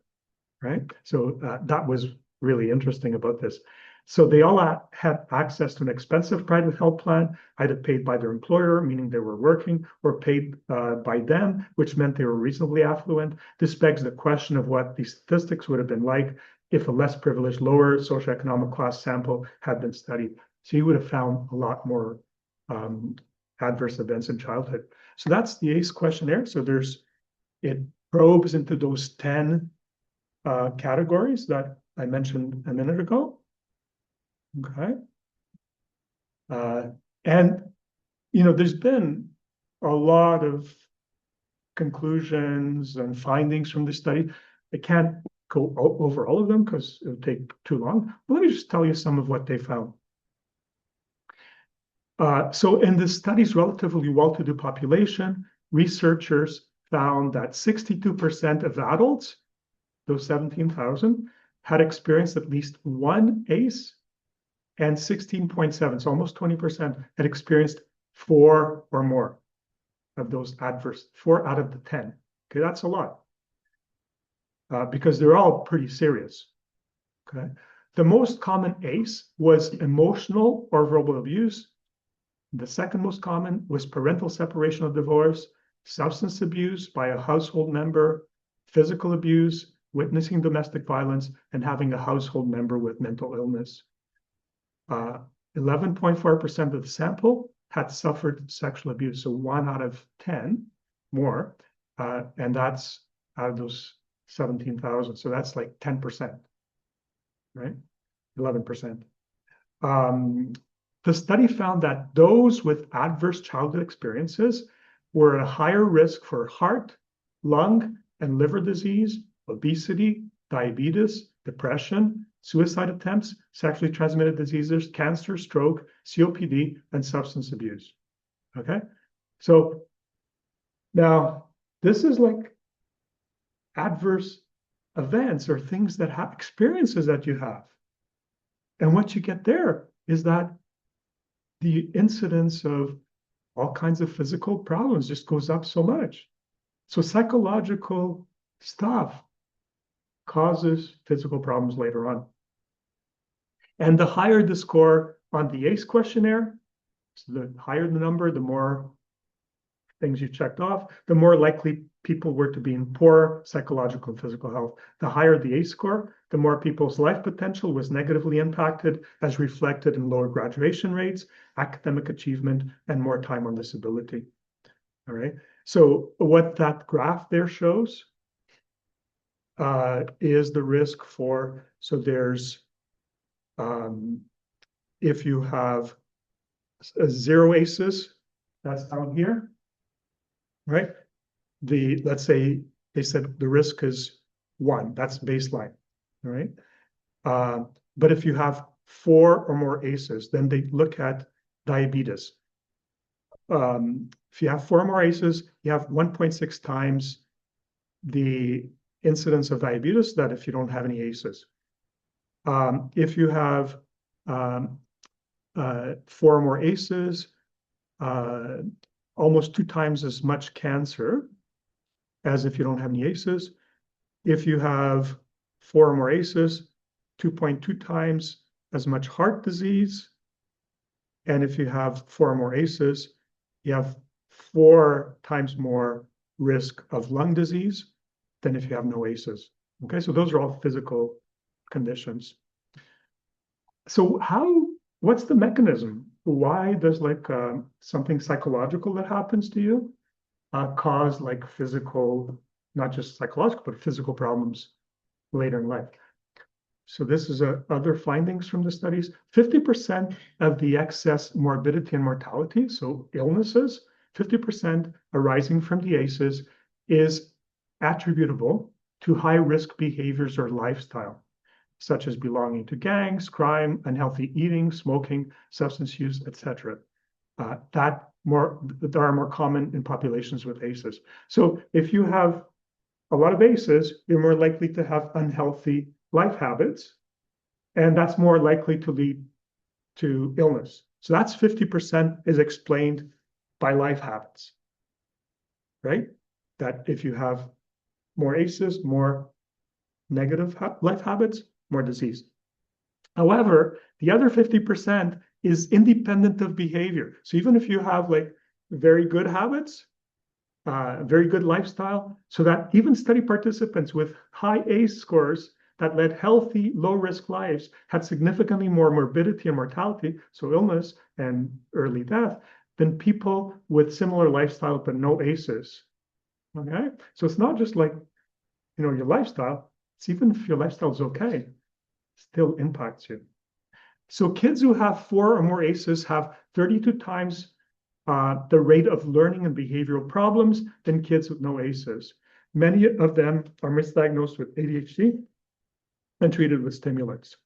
right? So that was really interesting about this. So they all had access to an expensive private health plan, either paid by their employer, meaning they were working, or paid by them, which meant they were reasonably affluent. This begs the question of what the statistics would have been like if a less privileged, lower socioeconomic class sample had been studied. So you would have found a lot more adverse events in childhood. So that's the ACE questionnaire. So it probes into those 10 categories that I mentioned a minute ago. Okay. And, there's been a lot of conclusions and findings from this study. I can't go over all of them because it would take too long. But let me just tell you some of what they found. So in this study's relatively well-to-do population, researchers found that 62% of adults, those 17,000, had experienced at least one ACE, and 16.7, so almost 20%, had experienced 4 or more of those adverse, 4 out of the 10. Okay, that's a lot, because they're all pretty serious. Okay, the most common ACE was emotional or verbal abuse. The second most common was parental separation or divorce, substance abuse by a household member, physical abuse, witnessing domestic violence, and having a household member with mental illness. 11.4% of the sample had suffered sexual abuse, so 1 out of 10 more, and that's out of those 17,000. So that's like 10%, right? 11%. The study found that those with adverse childhood experiences were at a higher risk for heart, lung, and liver disease, obesity, diabetes, depression, suicide attempts, sexually transmitted diseases, cancer, stroke, COPD, and substance abuse. Okay, so now this is like adverse events or things that have experiences that you have. And what you get there is that the incidence of all kinds of physical problems just goes up so much. So psychological stuff causes physical problems later on. And the higher the score on the ACE questionnaire, so the higher the number, the more things you checked off, the more likely people were to be in poor psychological and physical health. The higher the ACE score, the more people's life potential was negatively impacted, as reflected in lower graduation rates, academic achievement, and more time on disability. All right. So what that graph there shows is the risk for, so there's, if you have 0 ACEs, that's down here, right? Let's say they said the risk is 1, that's baseline, all right? But if you have 4 or more ACEs, then they look at diabetes. If you have 4 or more ACEs, you have 1.6 times the incidence of diabetes that if you don't have any ACEs. If you have 4 or more ACEs, almost 2 times as much cancer as if you don't have any ACEs. If you have 4 or more ACEs, 2.2 times as much heart disease. And if you have 4 or more ACEs, you have 4 times more risk of lung disease than if you have no ACEs. Okay, so those are all physical conditions. So how what's the mechanism? Why does like something psychological that happens to you cause like physical, not just psychological, but physical problems later in life? So this is other findings from the studies. 50% of the excess morbidity and mortality, so illnesses, 50% arising from the ACEs is attributable to high-risk behaviors or lifestyle, such as belonging to gangs, crime, unhealthy eating, smoking, substance use, etc. There are more common in populations with ACEs. So if you have a lot of ACEs, you're more likely to have unhealthy life habits, and that's more likely to lead to illness. So that's 50% is explained by life habits, right? That if you have more ACEs, more negative life habits, more disease. However, the other 50% is independent of behavior. So even if you have like very good habits, very good lifestyle, so that even study participants with high ACE scores that led healthy, low-risk lives had significantly more morbidity and mortality, so illness and early death, than people with similar lifestyle but no ACEs. Okay, so it's not just like your lifestyle. It's even if your lifestyle is okay, still impacts you. So kids who have 4 or more ACEs have 32 times the rate of learning and behavioral problems than kids with no ACEs. Many of them are misdiagnosed with ADHD and treated with stimulants.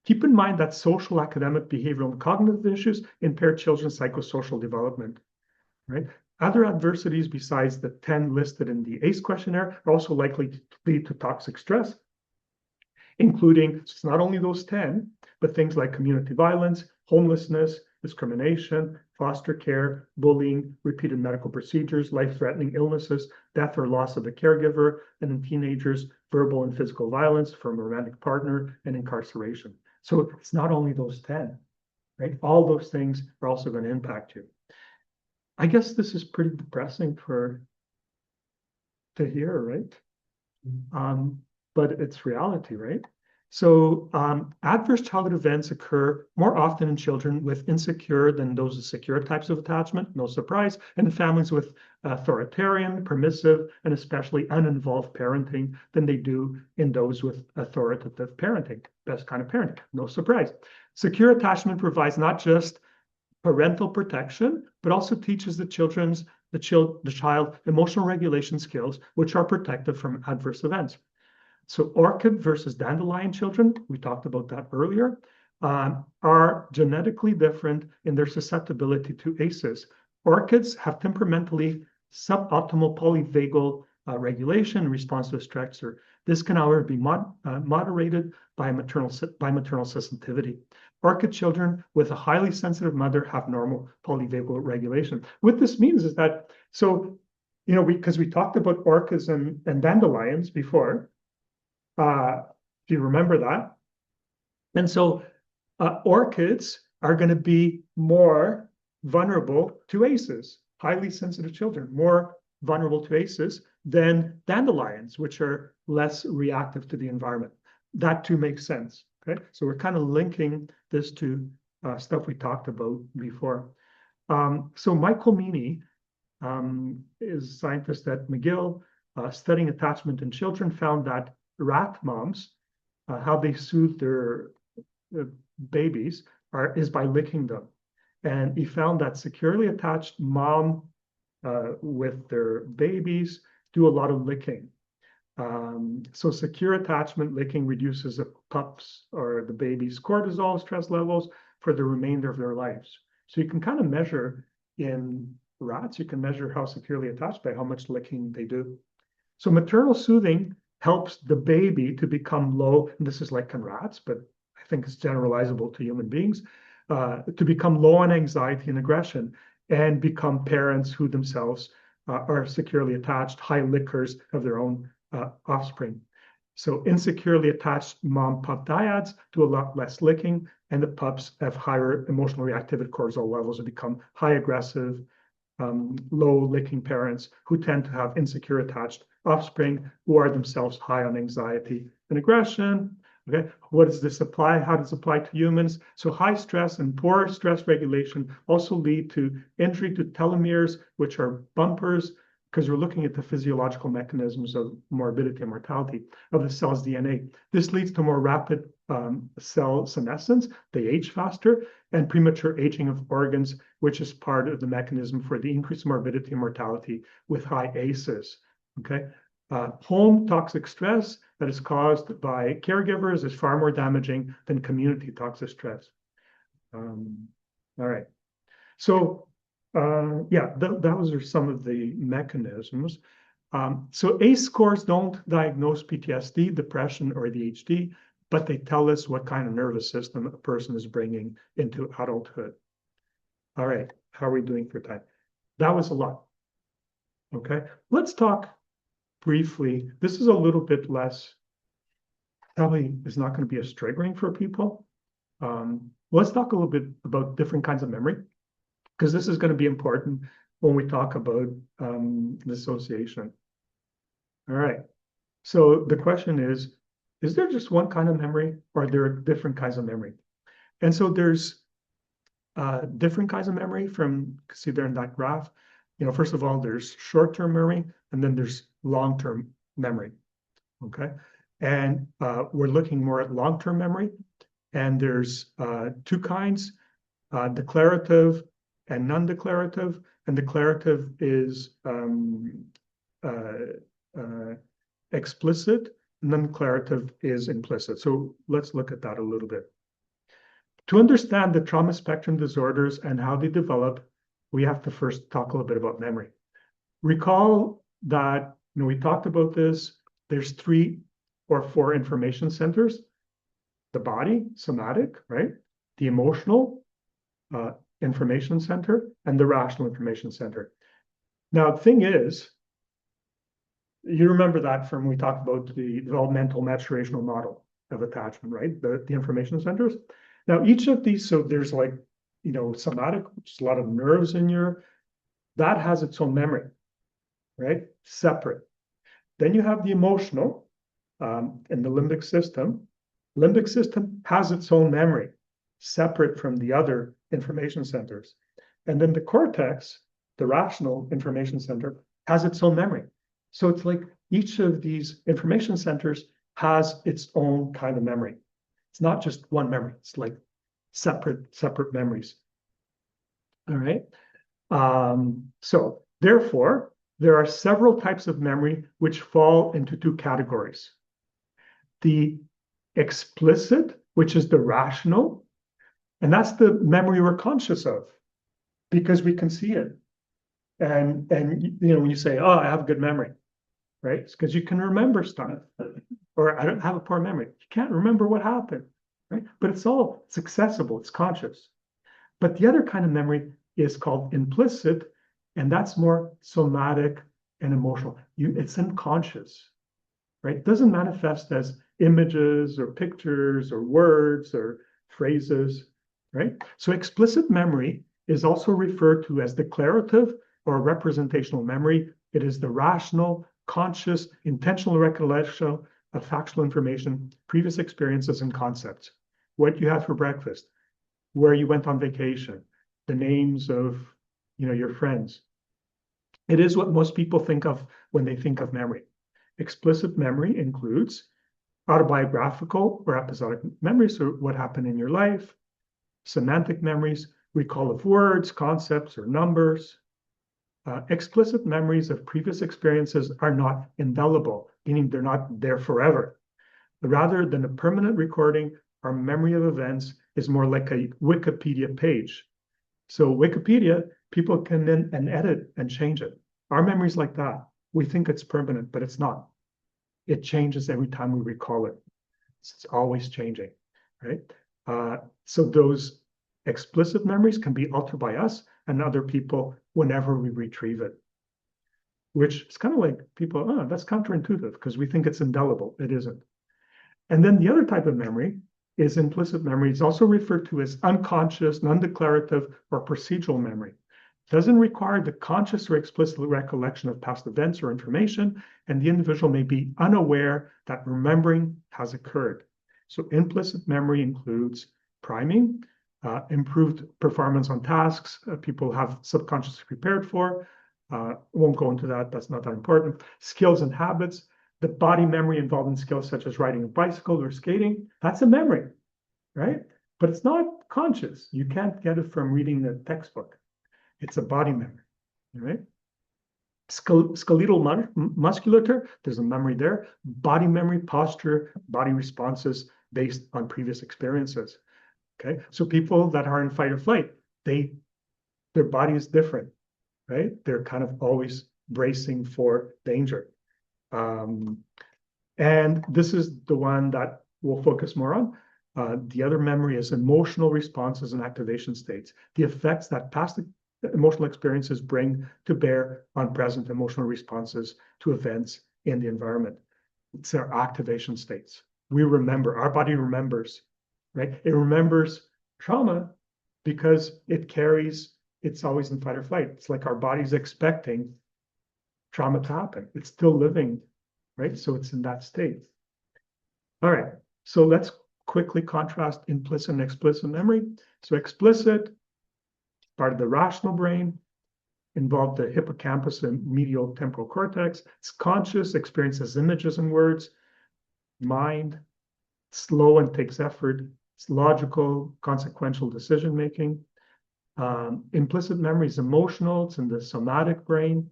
Keep in mind that social, academic, behavioral, and cognitive issues impair children's psychosocial development, right? Other adversities besides the 10 listed in the ACE questionnaire are also likely to lead to toxic stress, including, it's not only those 10, but things like community violence, homelessness, discrimination, foster care, bullying, repeated medical procedures, life-threatening illnesses, death or loss of a caregiver, and in teenagers, verbal and physical violence from a romantic partner and incarceration. So it's not only those 10, right? All those things are also going to impact you. I guess this is pretty depressing to hear, right? But it's reality, right? So adverse childhood events occur more often in children with insecure than those with secure types of attachment, no surprise, and in families with authoritarian, permissive, and especially uninvolved parenting than they do in those with authoritative parenting, best kind of parenting, no surprise. Secure attachment provides not just parental protection, but also teaches the child emotional regulation skills, which are protective from adverse events. So orchid versus dandelion children, we talked about that earlier, are genetically different in their susceptibility to ACEs. Orchids have temperamentally suboptimal polyvagal regulation in response to a stressor. This can, however, be moderated by maternal sensitivity. Orchid children with a highly sensitive mother have normal polyvagal regulation. What this means is that, so, because we talked about orchids and dandelions before, if you remember that. And so orchids are going to be more vulnerable to ACEs, highly sensitive children, more vulnerable to ACEs than dandelions, which are less reactive to the environment. That too makes sense. Okay, so we're kind of linking this to stuff we talked about before. So Michael Meany is a scientist at McGill, studying attachment in children, found that rat moms, how they soothe their babies is by licking them. And he found that securely attached mom with their babies do a lot of licking. So secure attachment licking reduces the pups or the baby's cortisol stress levels for the remainder of their lives. So you can kind of measure in rats, you can measure how securely attached by how much licking they do. So maternal soothing helps the baby to become low, and this is like in rats, but I think it's generalizable to human beings, to become low on anxiety and aggression and become parents who themselves are securely attached, high lickers of their own offspring. So insecurely attached mom-pup dyads do a lot less licking, and the pups have higher emotional reactivity cortisol levels and become high aggressive, low licking parents who tend to have insecure attached offspring who are themselves high on anxiety and aggression. Okay, what does this apply? How does it apply to humans? So high stress and poor stress regulation also lead to injury to telomeres, which are bumpers, because we're looking at the physiological mechanisms of morbidity and mortality of the cell's DNA. This leads to more rapid cell senescence, they age faster, and premature aging of organs, which is part of the mechanism for the increased morbidity and mortality with high ACEs. Okay, home toxic stress that is caused by caregivers is far more damaging than community toxic stress. All right. So, yeah, those are some of the mechanisms. So ACE scores don't diagnose PTSD, depression, or ADHD, but they tell us what kind of nervous system a person is bringing into adulthood. All right, how are we doing for time? That was a lot. Okay, let's talk briefly. This is a little bit less, probably is not going to be as triggering for people. Let's talk a little bit about different kinds of memory, because this is going to be important when we talk about dissociation. All right. So the question is there just one kind of memory, or are there different kinds of memory? And so there's different kinds of memory from, see there in that graph. You know, first of all, there's short-term memory, and then there's long-term memory. Okay. And we're looking more at long-term memory. And there's two kinds, declarative and non-declarative. And declarative is explicit, non-declarative is implicit. So let's look at that a little bit. To understand the trauma spectrum disorders and how they develop, we have to first talk a little bit about memory. Recall that, you know, we talked about this, there's 3 or 4 information centers: the body, somatic, right? The emotional information center, and the rational information center. Now, the thing is, you remember that from we talked about the developmental maturational model of attachment, right? The information centers. Now, each of these, so there's like, you know, somatic, which is a lot of nerves in your, that has its own memory, right? Separate. Then you have the emotional in the limbic system. Limbic system has its own memory, separate from the other information centers. And then the cortex, the rational information center, has its own memory. So it's like each of these information centers has its own kind of memory. It's not just one memory. It's like separate memories. All right. So therefore, there are several types of memory which fall into 2 categories. The explicit, which is the rational, and that's the memory we're conscious of because we can see it. And you know, when you say, oh, I have a good memory, right? It's because you can remember stuff. Or I don't have a poor memory. You can't remember what happened, right? But it's accessible, it's conscious. But the other kind of memory is called implicit, and that's more somatic and emotional. It's unconscious, right? It doesn't manifest as images or pictures or words or phrases, right? So explicit memory is also referred to as declarative or representational memory. It is the rational, conscious, intentional recollection of factual information, previous experiences, and concepts. What you had for breakfast, where you went on vacation, the names of, you know, your friends. It is what most people think of when they think of memory. Explicit memory includes autobiographical or episodic memories, so what happened in your life, semantic memories, recall of words, concepts, or numbers. Explicit memories of previous experiences are not indelible, meaning they're not there forever. Rather than a permanent recording, our memory of events is more like a Wikipedia page. So Wikipedia, people can then edit and change it. Our memory's like that. We think it's permanent, but it's not. It changes every time we recall it. It's always changing, right? So those explicit memories can be altered by us and other people whenever we retrieve it, which is kind of like people, oh, that's counterintuitive because we think it's indelible. It isn't. And then the other type of memory is implicit memory. It's also referred to as unconscious, non-declarative, or procedural memory. It doesn't require the conscious or explicit recollection of past events or information, and the individual may be unaware that remembering has occurred. So implicit memory includes priming, improved performance on tasks people have subconsciously prepared for. Won't go into that, that's not that important. Skills and habits, the body memory involved in skills such as riding a bicycle or skating, that's a memory, right? But it's not conscious. You can't get it from reading the textbook. It's a body memory, right? Skeletal musculature, there's a memory there. Body memory, posture, body responses based on previous experiences. Okay, so people that are in fight or flight, their body is different, right? They're kind of always bracing for danger. And this is the one that we'll focus more on. The other memory is emotional responses and activation states, the effects that past emotional experiences bring to bear on present emotional responses to events in the environment. It's our activation states. We remember, our body remembers, right? It remembers trauma because it's always in fight or flight. It's like our body's expecting trauma to happen. It's still living, right? So it's in that state. All right, so let's quickly contrast implicit and explicit memory. So explicit, part of the rational brain, involved the hippocampus and medial temporal cortex. It's conscious, experiences images and words. Mind, slow and takes effort. It's logical, consequential decision-making. Implicit memory is emotional. It's in the somatic brain.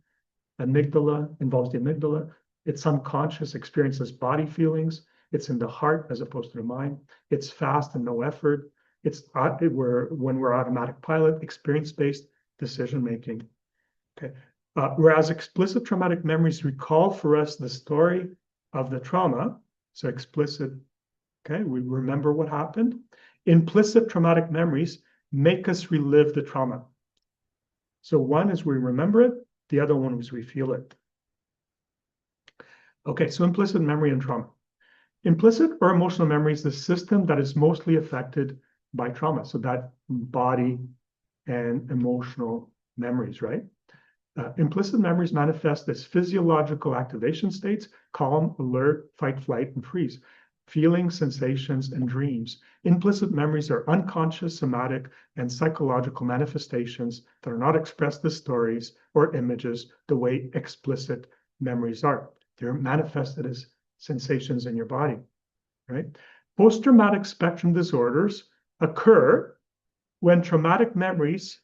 Amygdala involves the amygdala. It's unconscious, experiences body feelings. It's in the heart as opposed to the mind. It's fast and no effort. It's when we're automatic pilot, experience-based decision-making. Okay. Whereas explicit traumatic memories recall for us the story of the trauma. So explicit, okay, we remember what happened. Implicit traumatic memories make us relive the trauma. So one is we remember it, the other one is we feel it. Okay, so implicit memory and trauma. Implicit or emotional memory is the system that is mostly affected by trauma. So that body and emotional memories, right? Implicit memories manifest as physiological activation states: calm, alert, fight, flight, and freeze, feelings, sensations, and dreams. Implicit memories are unconscious, somatic, and psychological manifestations that are not expressed as stories or images the way explicit memories are. They're manifested as sensations in your body, right? Post-traumatic spectrum disorders occur when traumatic memories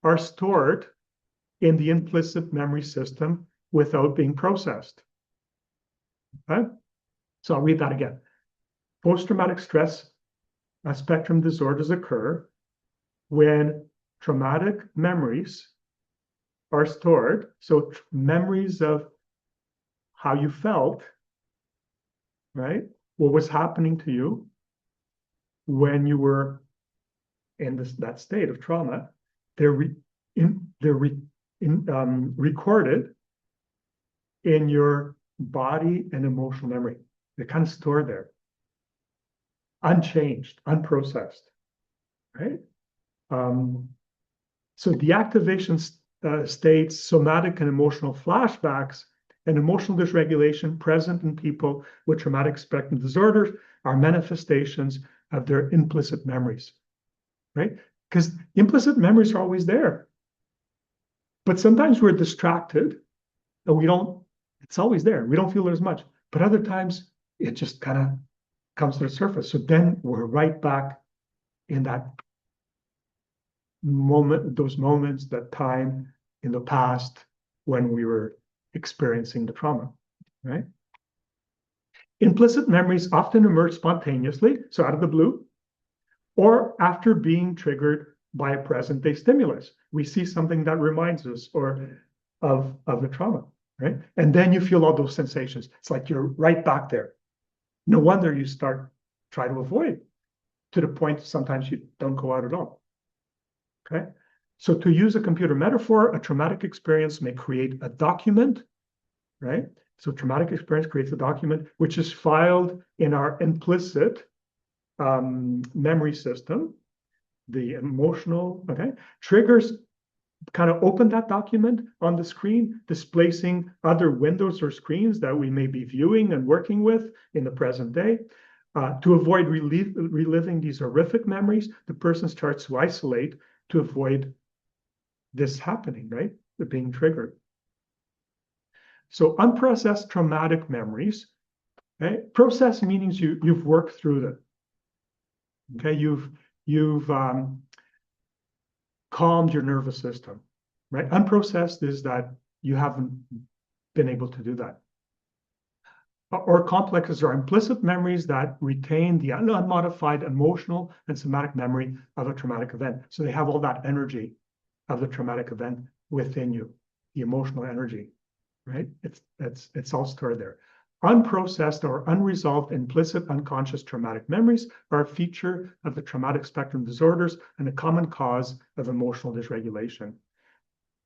are stored in the implicit memory system without being processed. Okay? So I'll read that again. Post-traumatic stress spectrum disorders occur when traumatic memories are stored. So memories of how you felt, right? What was happening to you when you were in that state of trauma, they're recorded in your body and emotional memory. They're kind of stored there, unchanged, unprocessed, right? So the activation states, somatic and emotional flashbacks, and emotional dysregulation present in people with traumatic spectrum disorders are manifestations of their implicit memories, right? Because implicit memories are always there. But sometimes we're distracted and it's always there. We don't feel it as much. But other times it just kind of comes to the surface. So then we're right back in that moment, those moments, that time in the past when we were experiencing the trauma, right? Implicit memories often emerge spontaneously, so out of the blue, or after being triggered by a present-day stimulus. We see something that reminds us of the trauma, right? And then you feel all those sensations. It's like you're right back there. No wonder you try to avoid, to the point sometimes you don't go out at all, okay? So to use a computer metaphor, a traumatic experience may create a document, right? So traumatic experience creates a document which is filed in our implicit memory system. The emotional, okay? Triggers kind of open that document on the screen, displacing other windows or screens that we may be viewing and working with in the present day. To avoid reliving these horrific memories, the person starts to isolate to avoid this happening, right? The being triggered. So unprocessed traumatic memories, right? Processed meaning you've worked through them. Okay, you've calmed your nervous system, right? Unprocessed is that you haven't been able to do that. Or complexes are implicit memories that retain the unmodified emotional and somatic memory of a traumatic event. So they have all that energy of the traumatic event within you, the emotional energy, right? It's all stored there. Unprocessed or unresolved implicit unconscious traumatic memories are a feature of the traumatic spectrum disorders and a common cause of emotional dysregulation.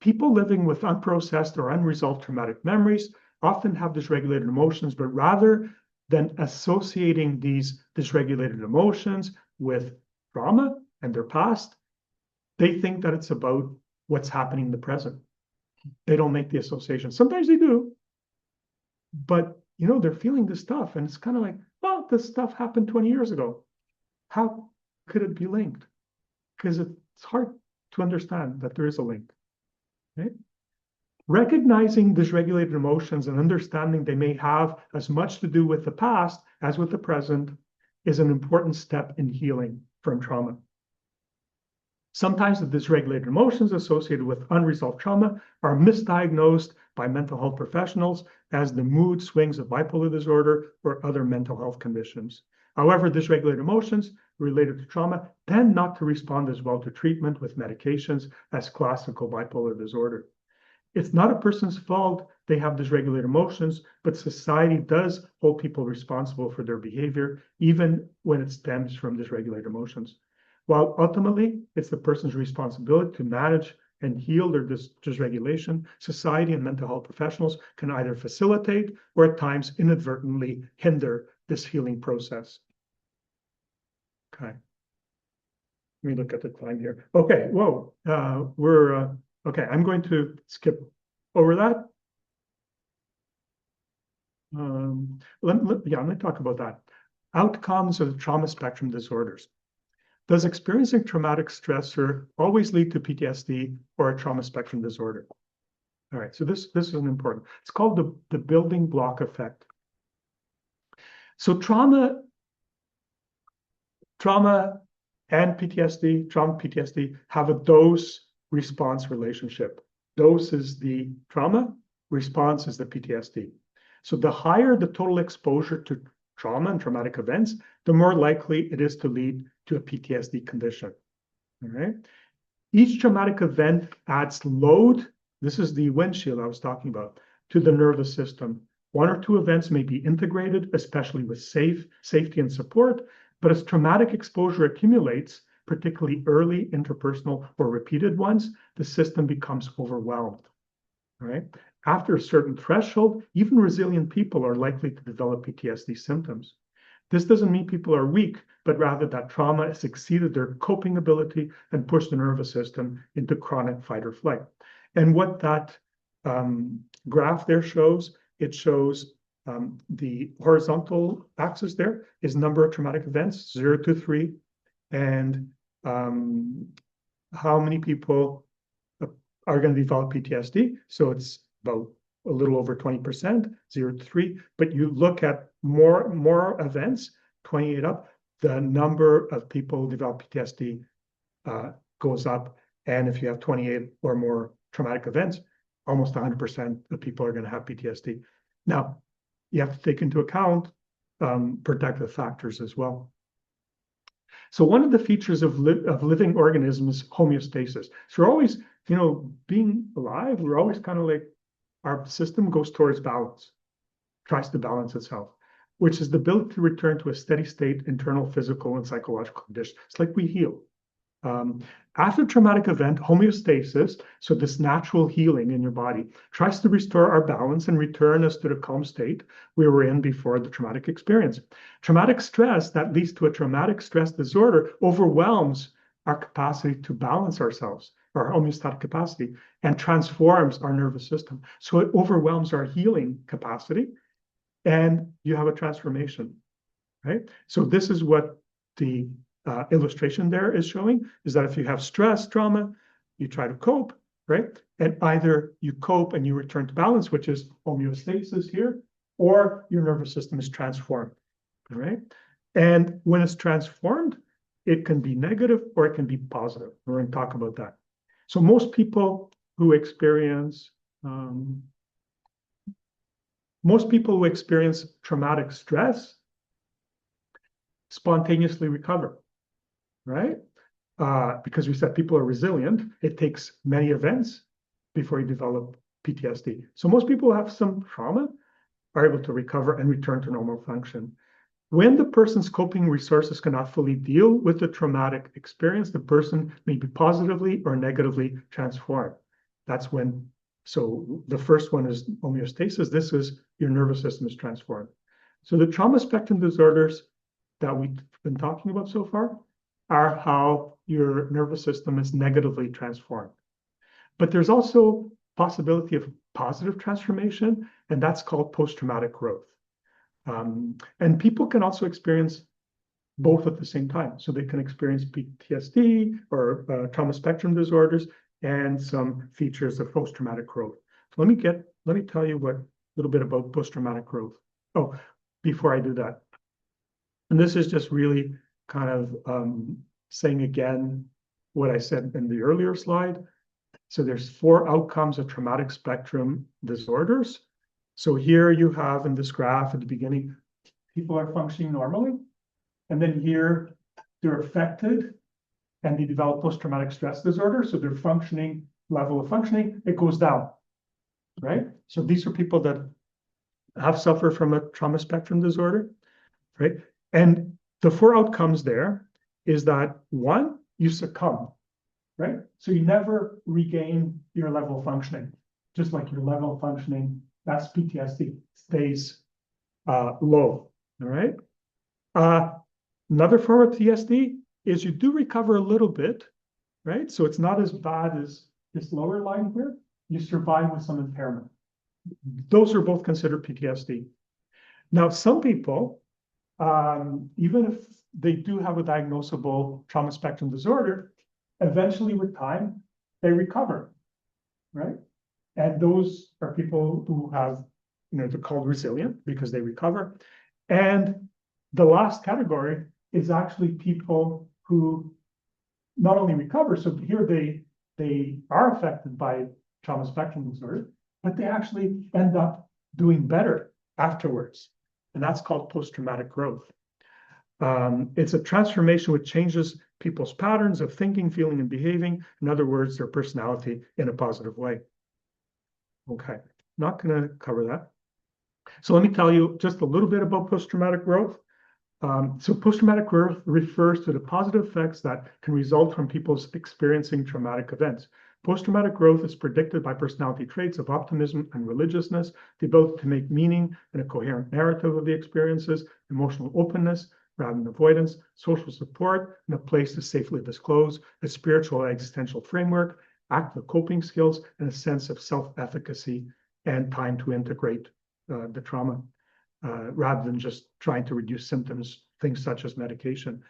People living with unprocessed or unresolved traumatic memories often have dysregulated emotions, but rather than associating these dysregulated emotions with trauma and their past, they think that it's about what's happening in the present. They don't make the association. Sometimes they do, but they're feeling this stuff, and it's kind of like, well, this stuff happened 20 years ago. How could it be linked? Because it's hard to understand that there is a link. Right? Recognizing dysregulated emotions and understanding they may have as much to do with the past as with the present is an important step in healing from trauma. Sometimes the dysregulated emotions associated with unresolved trauma are misdiagnosed by mental health professionals as the mood swings of bipolar disorder or other mental health conditions. However, dysregulated emotions related to trauma tend not to respond as well to treatment with medications as classical bipolar disorder. It's not a person's fault they have dysregulated emotions, but society does hold people responsible for their behavior, even when it stems from dysregulated emotions. While ultimately it's the person's responsibility to manage and heal their dysregulation, society and mental health professionals can either facilitate or at times inadvertently hinder this healing process. Okay. Let me look at the time here. Okay, whoa, okay, I'm going to skip over that. Let me talk about that. Outcomes of trauma spectrum disorders. Does experiencing traumatic stressor always lead to PTSD or a trauma spectrum disorder? All right, so this is an important. It's called the building block effect. So trauma and PTSD, trauma-PTSD have a dose-response relationship. Dose is the trauma, response is the PTSD. So the higher the total exposure to trauma and traumatic events, the more likely it is to lead to a PTSD condition. All right. Each traumatic event adds load. This is the windshield I was talking about, to the nervous system. One or two events may be integrated, especially with safety and support, but as traumatic exposure accumulates, particularly early, interpersonal, or repeated ones, the system becomes overwhelmed. All right. After a certain threshold, even resilient people are likely to develop PTSD symptoms. This doesn't mean people are weak, but rather that trauma has exceeded their coping ability and pushed the nervous system into chronic fight or flight. And what that graph there shows, it shows the horizontal axis there is number of traumatic events, 0 to 3, and how many people are going to develop PTSD. So it's about a little over 20%, 0 to 3. But you look at more events, 28 up, the number of people who develop PTSD goes up. And if you have 28 or more traumatic events, almost 100% of people are going to have PTSD. Now, you have to take into account protective factors as well. So one of the features of living organisms is homeostasis. So we're always, being alive, we're always kind of like, our system goes towards balance, tries to balance itself, which is the ability to return to a steady state, internal, physical, and psychological condition. It's like we heal. After traumatic event, homeostasis, so this natural healing in your body, tries to restore our balance and return us to the calm state we were in before the traumatic experience. Traumatic stress that leads to a traumatic stress disorder overwhelms our capacity to balance ourselves, our homeostatic capacity, and transforms our nervous system. So it overwhelms our healing capacity, and you have a transformation. right? So this is what the illustration there is showing, is that if you have stress, trauma, you try to cope, right? And either you cope and you return to balance, which is homeostasis here, or your nervous system is transformed, all right? And when it's transformed, it can be negative or it can be positive. We're going to talk about that. So most people who experience traumatic stress spontaneously recover, right? Because we said people are resilient. It takes many events before you develop PTSD. So most people who have some trauma are able to recover and return to normal function. When the person's coping resources cannot fully deal with the traumatic experience, the person may be positively or negatively transformed. That's when, so the first one is homeostasis. This is your nervous system is transformed. So the trauma spectrum disorders that we've been talking about so far are how your nervous system is negatively transformed. But there's also possibility of positive transformation, and that's called post-traumatic growth. And people can also experience both at the same time. So they can experience PTSD or trauma spectrum disorders and some features of post-traumatic growth. So let me tell you a little bit about post-traumatic growth. Oh, before I do that, and this is just really kind of saying again what I said in the earlier slide. So there's 4 outcomes of traumatic spectrum disorders. So here you have in this graph at the beginning, people are functioning normally. And then here they're affected and they develop post-traumatic stress disorder. So their functioning, level of functioning, it goes down, right? So these are people that have suffered from a trauma spectrum disorder, right? And the 4 outcomes there is that 1, you succumb, right? So you never regain your level of functioning, just like your level of functioning, that's PTSD, stays low, all right? Another form of PTSD is you do recover a little bit, right? So it's not as bad as this lower line here. You survive with some impairment. Those are both considered PTSD. Now, some people, even if they do have a diagnosable trauma spectrum disorder, eventually with time, they recover, right? And those are people who have, they're called resilient because they recover. And the last category is actually people who not only recover, so here they are affected by trauma spectrum disorder, but they actually end up doing better afterwards. And that's called post-traumatic growth. It's a transformation which changes people's patterns of thinking, feeling, and behaving. In other words, their personality in a positive way. Okay, not going to cover that. So let me tell you just a little bit about post-traumatic growth. So post-traumatic growth refers to the positive effects that can result from people's experiencing traumatic events. Post-traumatic growth is predicted by personality traits of optimism and religiousness, the ability to make meaning and a coherent narrative of the experiences, emotional openness rather than avoidance, social support, and a place to safely disclose, a spiritual existential framework, active coping skills, and a sense of self-efficacy and time to integrate the trauma. Rather than just trying to reduce symptoms, things such as medication.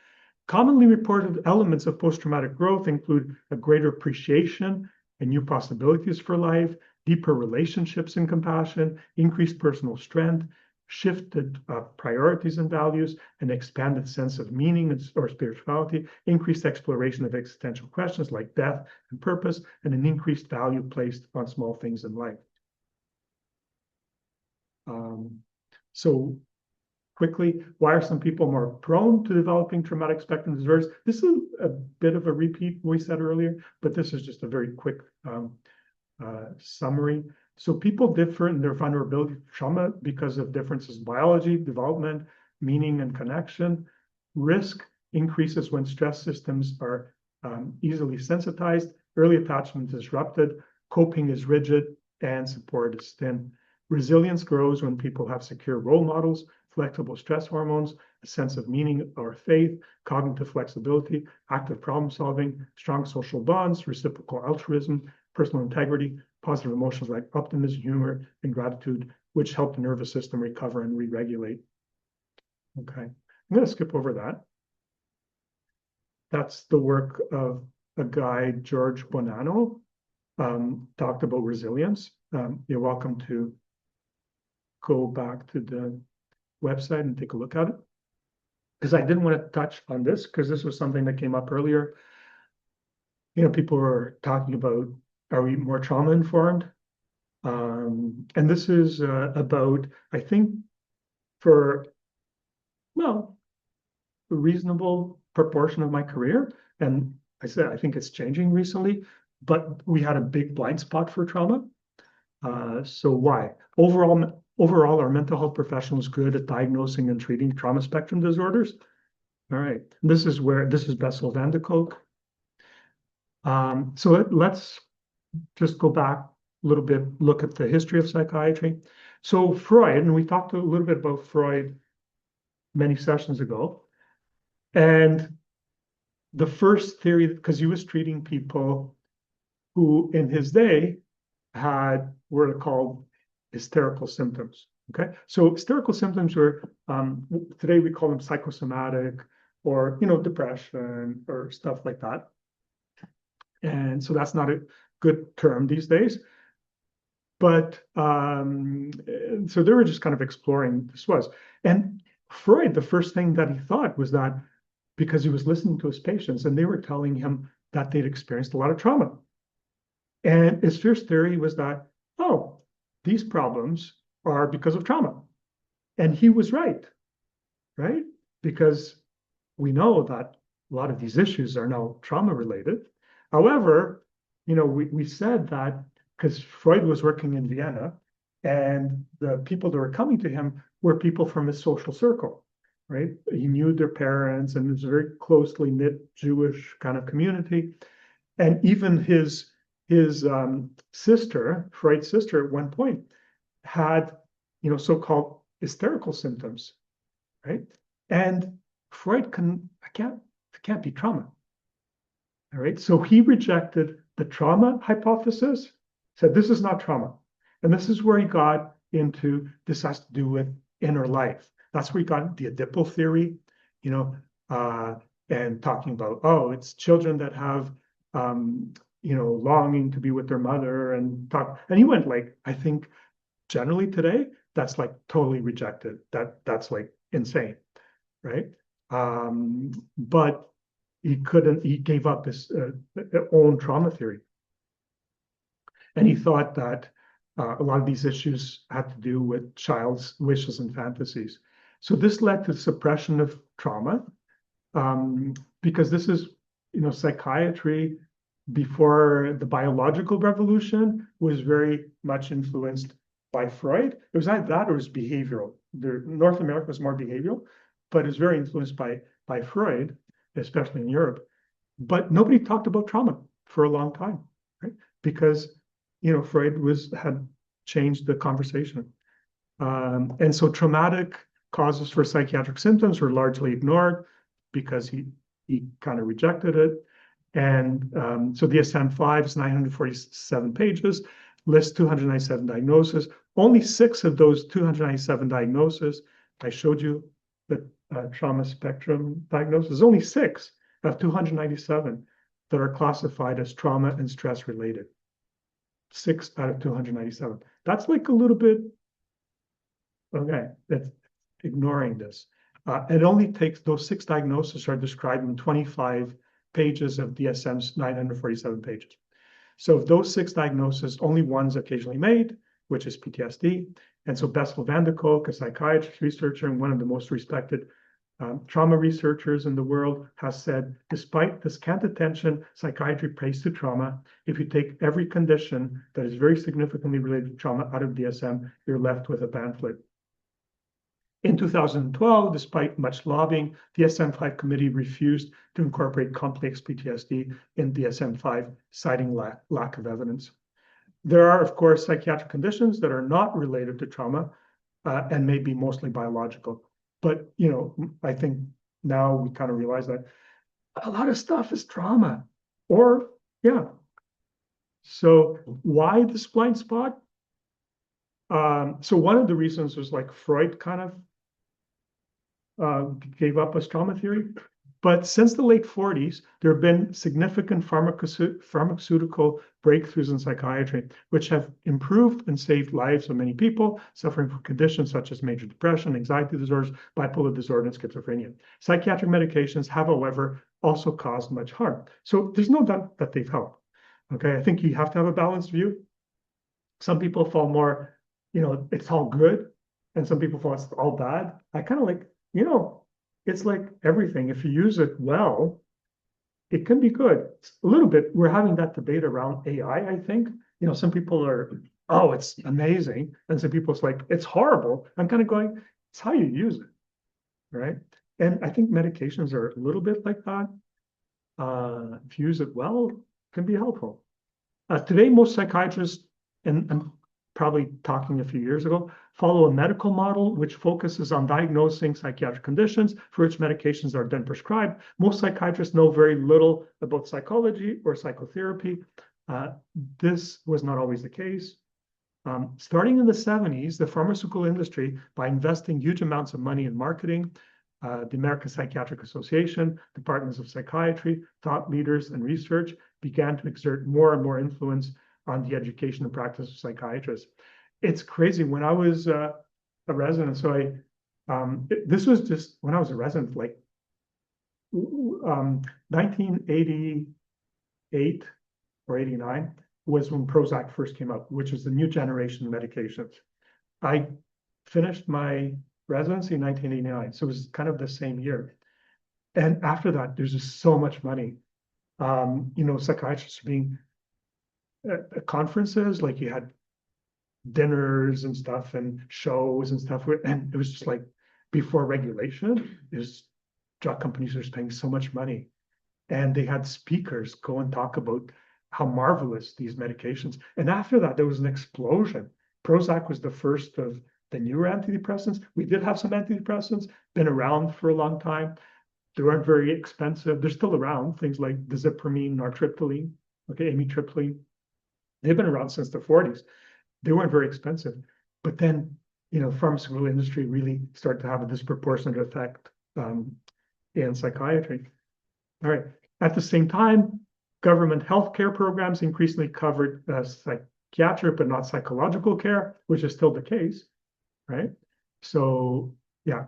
Commonly reported elements of post-traumatic growth include a greater appreciation and new possibilities for life, deeper relationships and compassion, increased personal strength, shifted priorities and values, an expanded sense of meaning or spirituality, increased exploration of existential questions like death and purpose, and an increased value placed on small things in life. So quickly, why are some people more prone to developing traumatic spectrum disorders? This is a bit of a repeat we said earlier, but this is just a very quick summary. So people differ in their vulnerability to trauma because of differences in biology, development, meaning, and connection. Risk increases when stress systems are easily sensitized, early attachment is disrupted, coping is rigid, and support is thin. Resilience grows when people have secure role models, flexible stress hormones, a sense of meaning or faith, cognitive flexibility, active problem solving, strong social bonds, reciprocal altruism, personal integrity, positive emotions like optimism, humor, and gratitude, which help the nervous system recover and re-regulate. Okay. I'm going to skip over that. That's the work of a guy, George Bonanno, talked about resilience. You're welcome to go back to the website and take a look at it. Because I didn't want to touch on this because this was something that came up earlier. You know, people were talking about, are we more trauma informed? And this is about, I think, for, well, a reasonable proportion of my career. And I said, I think it's changing recently, but we had a big blind spot for trauma. So why? Overall, our mental health professionals good at diagnosing and treating trauma spectrum disorders. All right, this is Bessel van der Kolk. So let's just go back a little bit, look at the history of psychiatry. So Freud, and we talked a little bit about Freud many sessions ago. And the first theory, because he was treating people who in his day had what are called hysterical symptoms. Okay, so hysterical symptoms were today we call them psychosomatic, or depression or stuff like that. And so that's not a good term these days. But so they were just kind of exploring this was. And Freud, the first thing that he thought was that because he was listening to his patients and they were telling him that they'd experienced a lot of trauma. And his first theory was that, oh, these problems are because of trauma. And he was right? Because we know that a lot of these issues are now trauma related. However, we said that because Freud was working in Vienna and the people that were coming to him were people from his social circle, right? He knew their parents and it was a very closely knit Jewish kind of community. And even his sister, Freud's sister, at one point had, so-called hysterical symptoms, right? And Freud can't be trauma. All right. So he rejected the trauma hypothesis, said this is not trauma. And this is where he got into this has to do with inner life. That's where he got the Oedipal theory, and talking about, oh, it's children that have longing to be with their mother and talk. And he went like, I think generally today, that's like totally rejected. That's like insane, right? But he gave up his own trauma theory. And he thought that a lot of these issues had to do with child's wishes and fantasies. So this led to suppression of trauma, because this is, psychiatry before the biological revolution was very much influenced by Freud. It was either that or it was behavioral. North America was more behavioral, but it was very influenced by Freud, especially in Europe. But nobody talked about trauma for a long time, right? Because Freud had changed the conversation, and so traumatic causes for psychiatric symptoms were largely ignored because he kind of rejected it. And so DSM-5 is 947 pages, lists 297 diagnoses. Only 6 of those 297 diagnoses, I showed you the trauma spectrum diagnosis, only 6 of 297 that are classified as trauma and stress related. 6 out of 297. That's like a little bit, okay, that's ignoring this. It only takes, those 6 diagnoses are described in 25 pages of DSM's 947 pages. So of those 6 diagnoses, only one's occasionally made, which is PTSD. And so Bessel van der Kolk, a psychiatrist researcher and one of the most respected trauma researchers in the world, has said, despite the scant attention psychiatry pays to trauma, if you take every condition that is very significantly related to trauma out of DSM, you're left with a pamphlet. In 2012, despite much lobbying, the DSM-5 committee refused to incorporate complex PTSD in DSM-5, citing lack of evidence. There are, of course, psychiatric conditions that are not related to trauma and may be mostly biological. But, I think now we kind of realize that a lot of stuff is trauma or, yeah. So why this blind spot? So one of the reasons was like Freud kind of gave up as trauma theory. But since the late 40s, there have been significant pharmaceutical breakthroughs in psychiatry, which have improved and saved lives of many people suffering from conditions such as major depression, anxiety disorders, bipolar disorder, and schizophrenia. Psychiatric medications have, however, also caused much harm. So there's no doubt that they've helped. Okay, I think you have to have a balanced view. Some people fall more, it's all good, and some people fall it's all bad. I kind of like, it's like everything. If you use it well, it can be good. It's a little bit, we're having that debate around AI, I think. Some people are, oh, it's amazing. And some people it's like, it's horrible. I'm kind of going, it's how you use it, right? And I think medications are a little bit like that. If you use it well, it can be helpful. Today, most psychiatrists, and I'm probably talking a few years ago, follow a medical model which focuses on diagnosing psychiatric conditions for which medications are then prescribed. Most psychiatrists know very little about psychology or psychotherapy. This was not always the case. Starting in the 70s, the pharmaceutical industry, by investing huge amounts of money in marketing, the American Psychiatric Association, departments of psychiatry, thought leaders, and research began to exert more and more influence on the education and practice of psychiatrists. It's crazy. When I was a resident, so this was just when I was a resident, like 1988 or 89 was when Prozac first came out, which was the new generation of medications. I finished my residency in 1989, so it was kind of the same year. And after that, there's just so much money. Psychiatrists are being at conferences, like you had dinners and stuff and shows and stuff, and it was just like before regulation, drug companies are spending so much money, and they had speakers go and talk about how marvelous these medications. And after that, there was an explosion. Prozac was the first of the newer antidepressants. We did have some antidepressants, been around for a long time. They weren't very expensive. They're still around, things like dizipramine, nortriptyline, amitriptyline. They've been around since the 40s. They weren't very expensive. But then, the pharmaceutical industry really started to have a disproportionate effect in psychiatry. All right. At the same time, government healthcare programs increasingly covered psychiatric but not psychological care, which is still the case, right? So, yeah.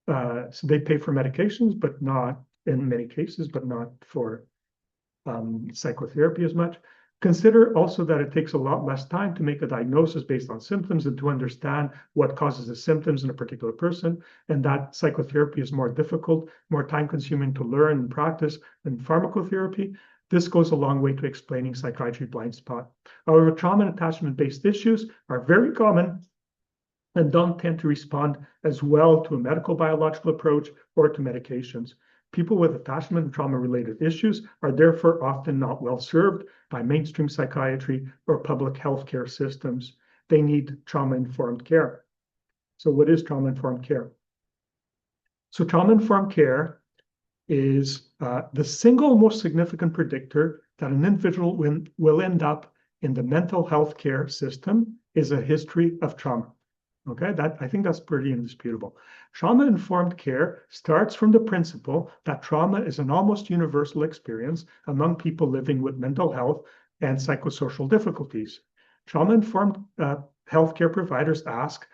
So they pay for medications, but not in many cases, but not for psychotherapy as much. Consider also that it takes a lot less time to make a diagnosis based on symptoms and to understand what causes the symptoms in a particular person, and that psychotherapy is more difficult, more time-consuming to learn and practice than pharmacotherapy. This goes a long way to explaining psychiatry blind spot. However, trauma and attachment-based issues are very common and don't tend to respond as well to a medical biological approach or to medications. People with attachment and trauma-related issues are therefore often not well served by mainstream psychiatry or public healthcare systems. They need trauma-informed care. So what is trauma-informed care? So trauma-informed care is the single most significant predictor that an individual will end up in the mental health care system is a history of trauma. Okay, I think that's pretty indisputable. Trauma-informed care starts from the principle that trauma is an almost universal experience among people living with mental health and psychosocial difficulties. Trauma-informed healthcare providers ask,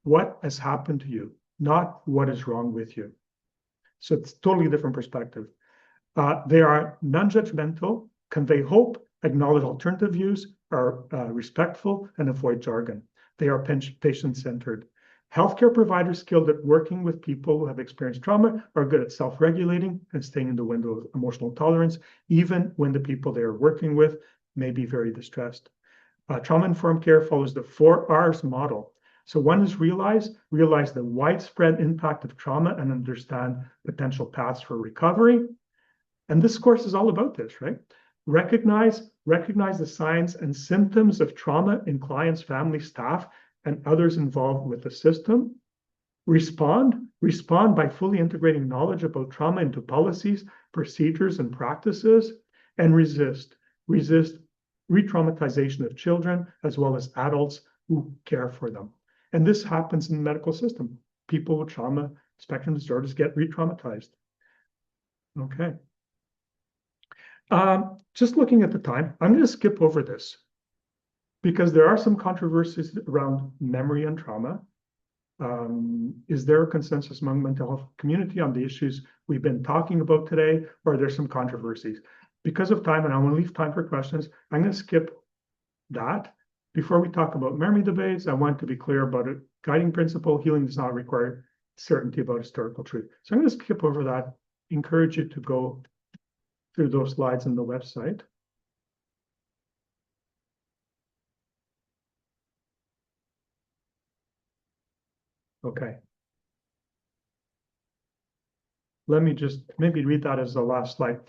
what has happened to you, not what is wrong with you. So it's a totally different perspective. They are non-judgmental, convey hope, acknowledge alternative views, are respectful, and avoid jargon. They are patient-centered. Healthcare providers skilled at working with people who have experienced trauma are good at self-regulating and staying in the window of emotional tolerance, even when the people they are working with may be very distressed. Trauma-informed care follows the 4 R's model. So one is realize the widespread impact of trauma and understand potential paths for recovery. And this course is all about this, right? Recognize the signs and symptoms of trauma in clients, family, staff, and others involved with the system. Respond by fully integrating knowledge about trauma into policies, procedures, and practices. And resist re-traumatization of children as well as adults who care for them. And this happens in the medical system. People with trauma spectrum disorders get re-traumatized. Okay. Just looking at the time, I'm going to skip over this because there are some controversies around memory and trauma. Is there a consensus among mental health community on the issues we've been talking about today, or are there some controversies? Because of time, and I want to leave time for questions, I'm going to skip that. Before we talk about memory debates, I want to be clear about a guiding principle. Healing does not require certainty about historical truth. So I'm going to skip over that, encourage you to go through those slides on the website. Okay. Let me just maybe read that as the last slide.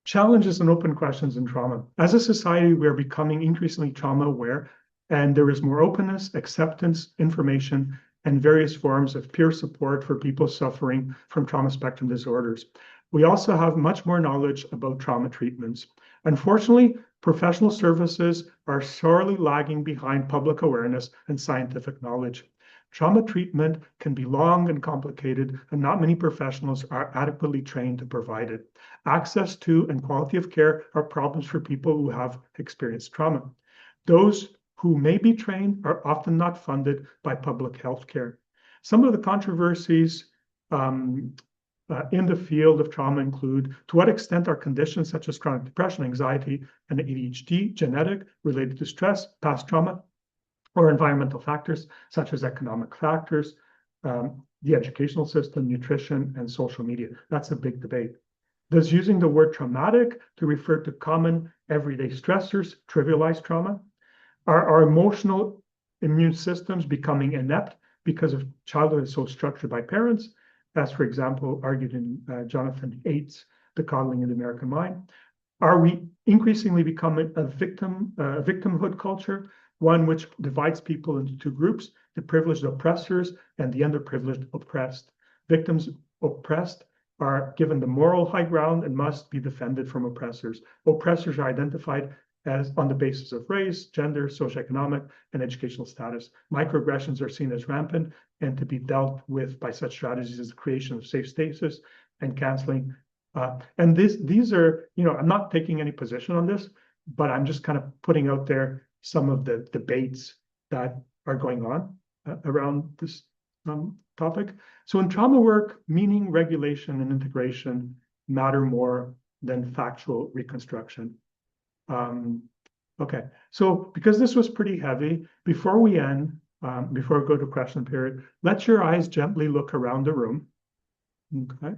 Challenges and open questions in trauma. As a society, we are becoming increasingly trauma aware, and there is more openness, acceptance, information, and various forms of peer support for people suffering from trauma spectrum disorders. We also have much more knowledge about trauma treatments. Unfortunately, professional services are sorely lagging behind public awareness and scientific knowledge. Trauma treatment can be long and complicated, and not many professionals are adequately trained to provide it. Access to and quality of care are problems for people who have experienced trauma. Those who may be trained are often not funded by public health care. Some of the controversies in the field of trauma include: to what extent are conditions such as chronic depression, anxiety, and ADHD genetic, related to stress, past trauma, or environmental factors such as economic factors, the educational system, nutrition, and social media? That's a big debate. Does using the word traumatic to refer to common everyday stressors trivialize trauma? Are our emotional immune systems becoming inept because of childhood is so structured by parents, as for example argued in Jonathan Haidt's The Coddling of the American Mind? Are we increasingly becoming a victimhood culture, one which divides people into two groups: the privileged oppressors and the underprivileged oppressed? Victims oppressed are given the moral high ground and must be defended from oppressors. Oppressors are identified as on the basis of race, gender, socioeconomic, and educational status. Microaggressions are seen as rampant and to be dealt with by such strategies as the creation of safe spaces and counseling. And these are, I'm not taking any position on this, but I'm just kind of putting out there some of the debates that are going on around this topic. So in trauma work, meaning, regulation, and integration matter more than factual reconstruction. Okay, so because this was pretty heavy, before we end, before we go to question period, let your eyes gently look around the room. Okay.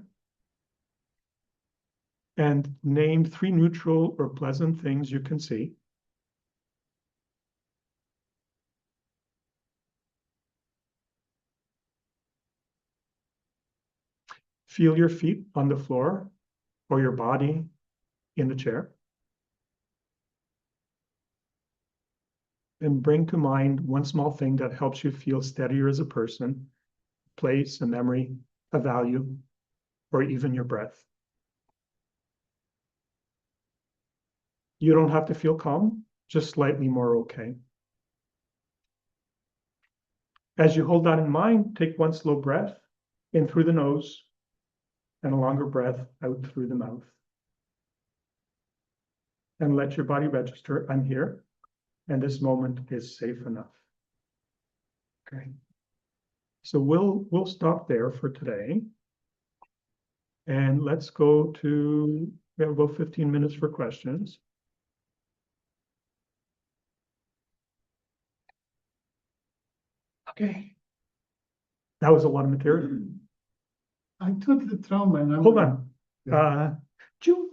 And name 3 neutral or pleasant things you can see. Feel your feet on the floor or your body in the chair. And bring to mind one small thing that helps you feel steadier as a person: place, a memory, a value, or even your breath. You don't have to feel calm, just slightly more okay. As you hold that in mind, take one slow breath in through the nose and a longer breath out through the mouth. And let your body register, I'm here, and this moment is safe enough. Okay. So we'll stop there for today. And let's go to, we have about 15 minutes for questions. Okay. That was a lot of material. I took the trauma and Hold on. Yeah. Do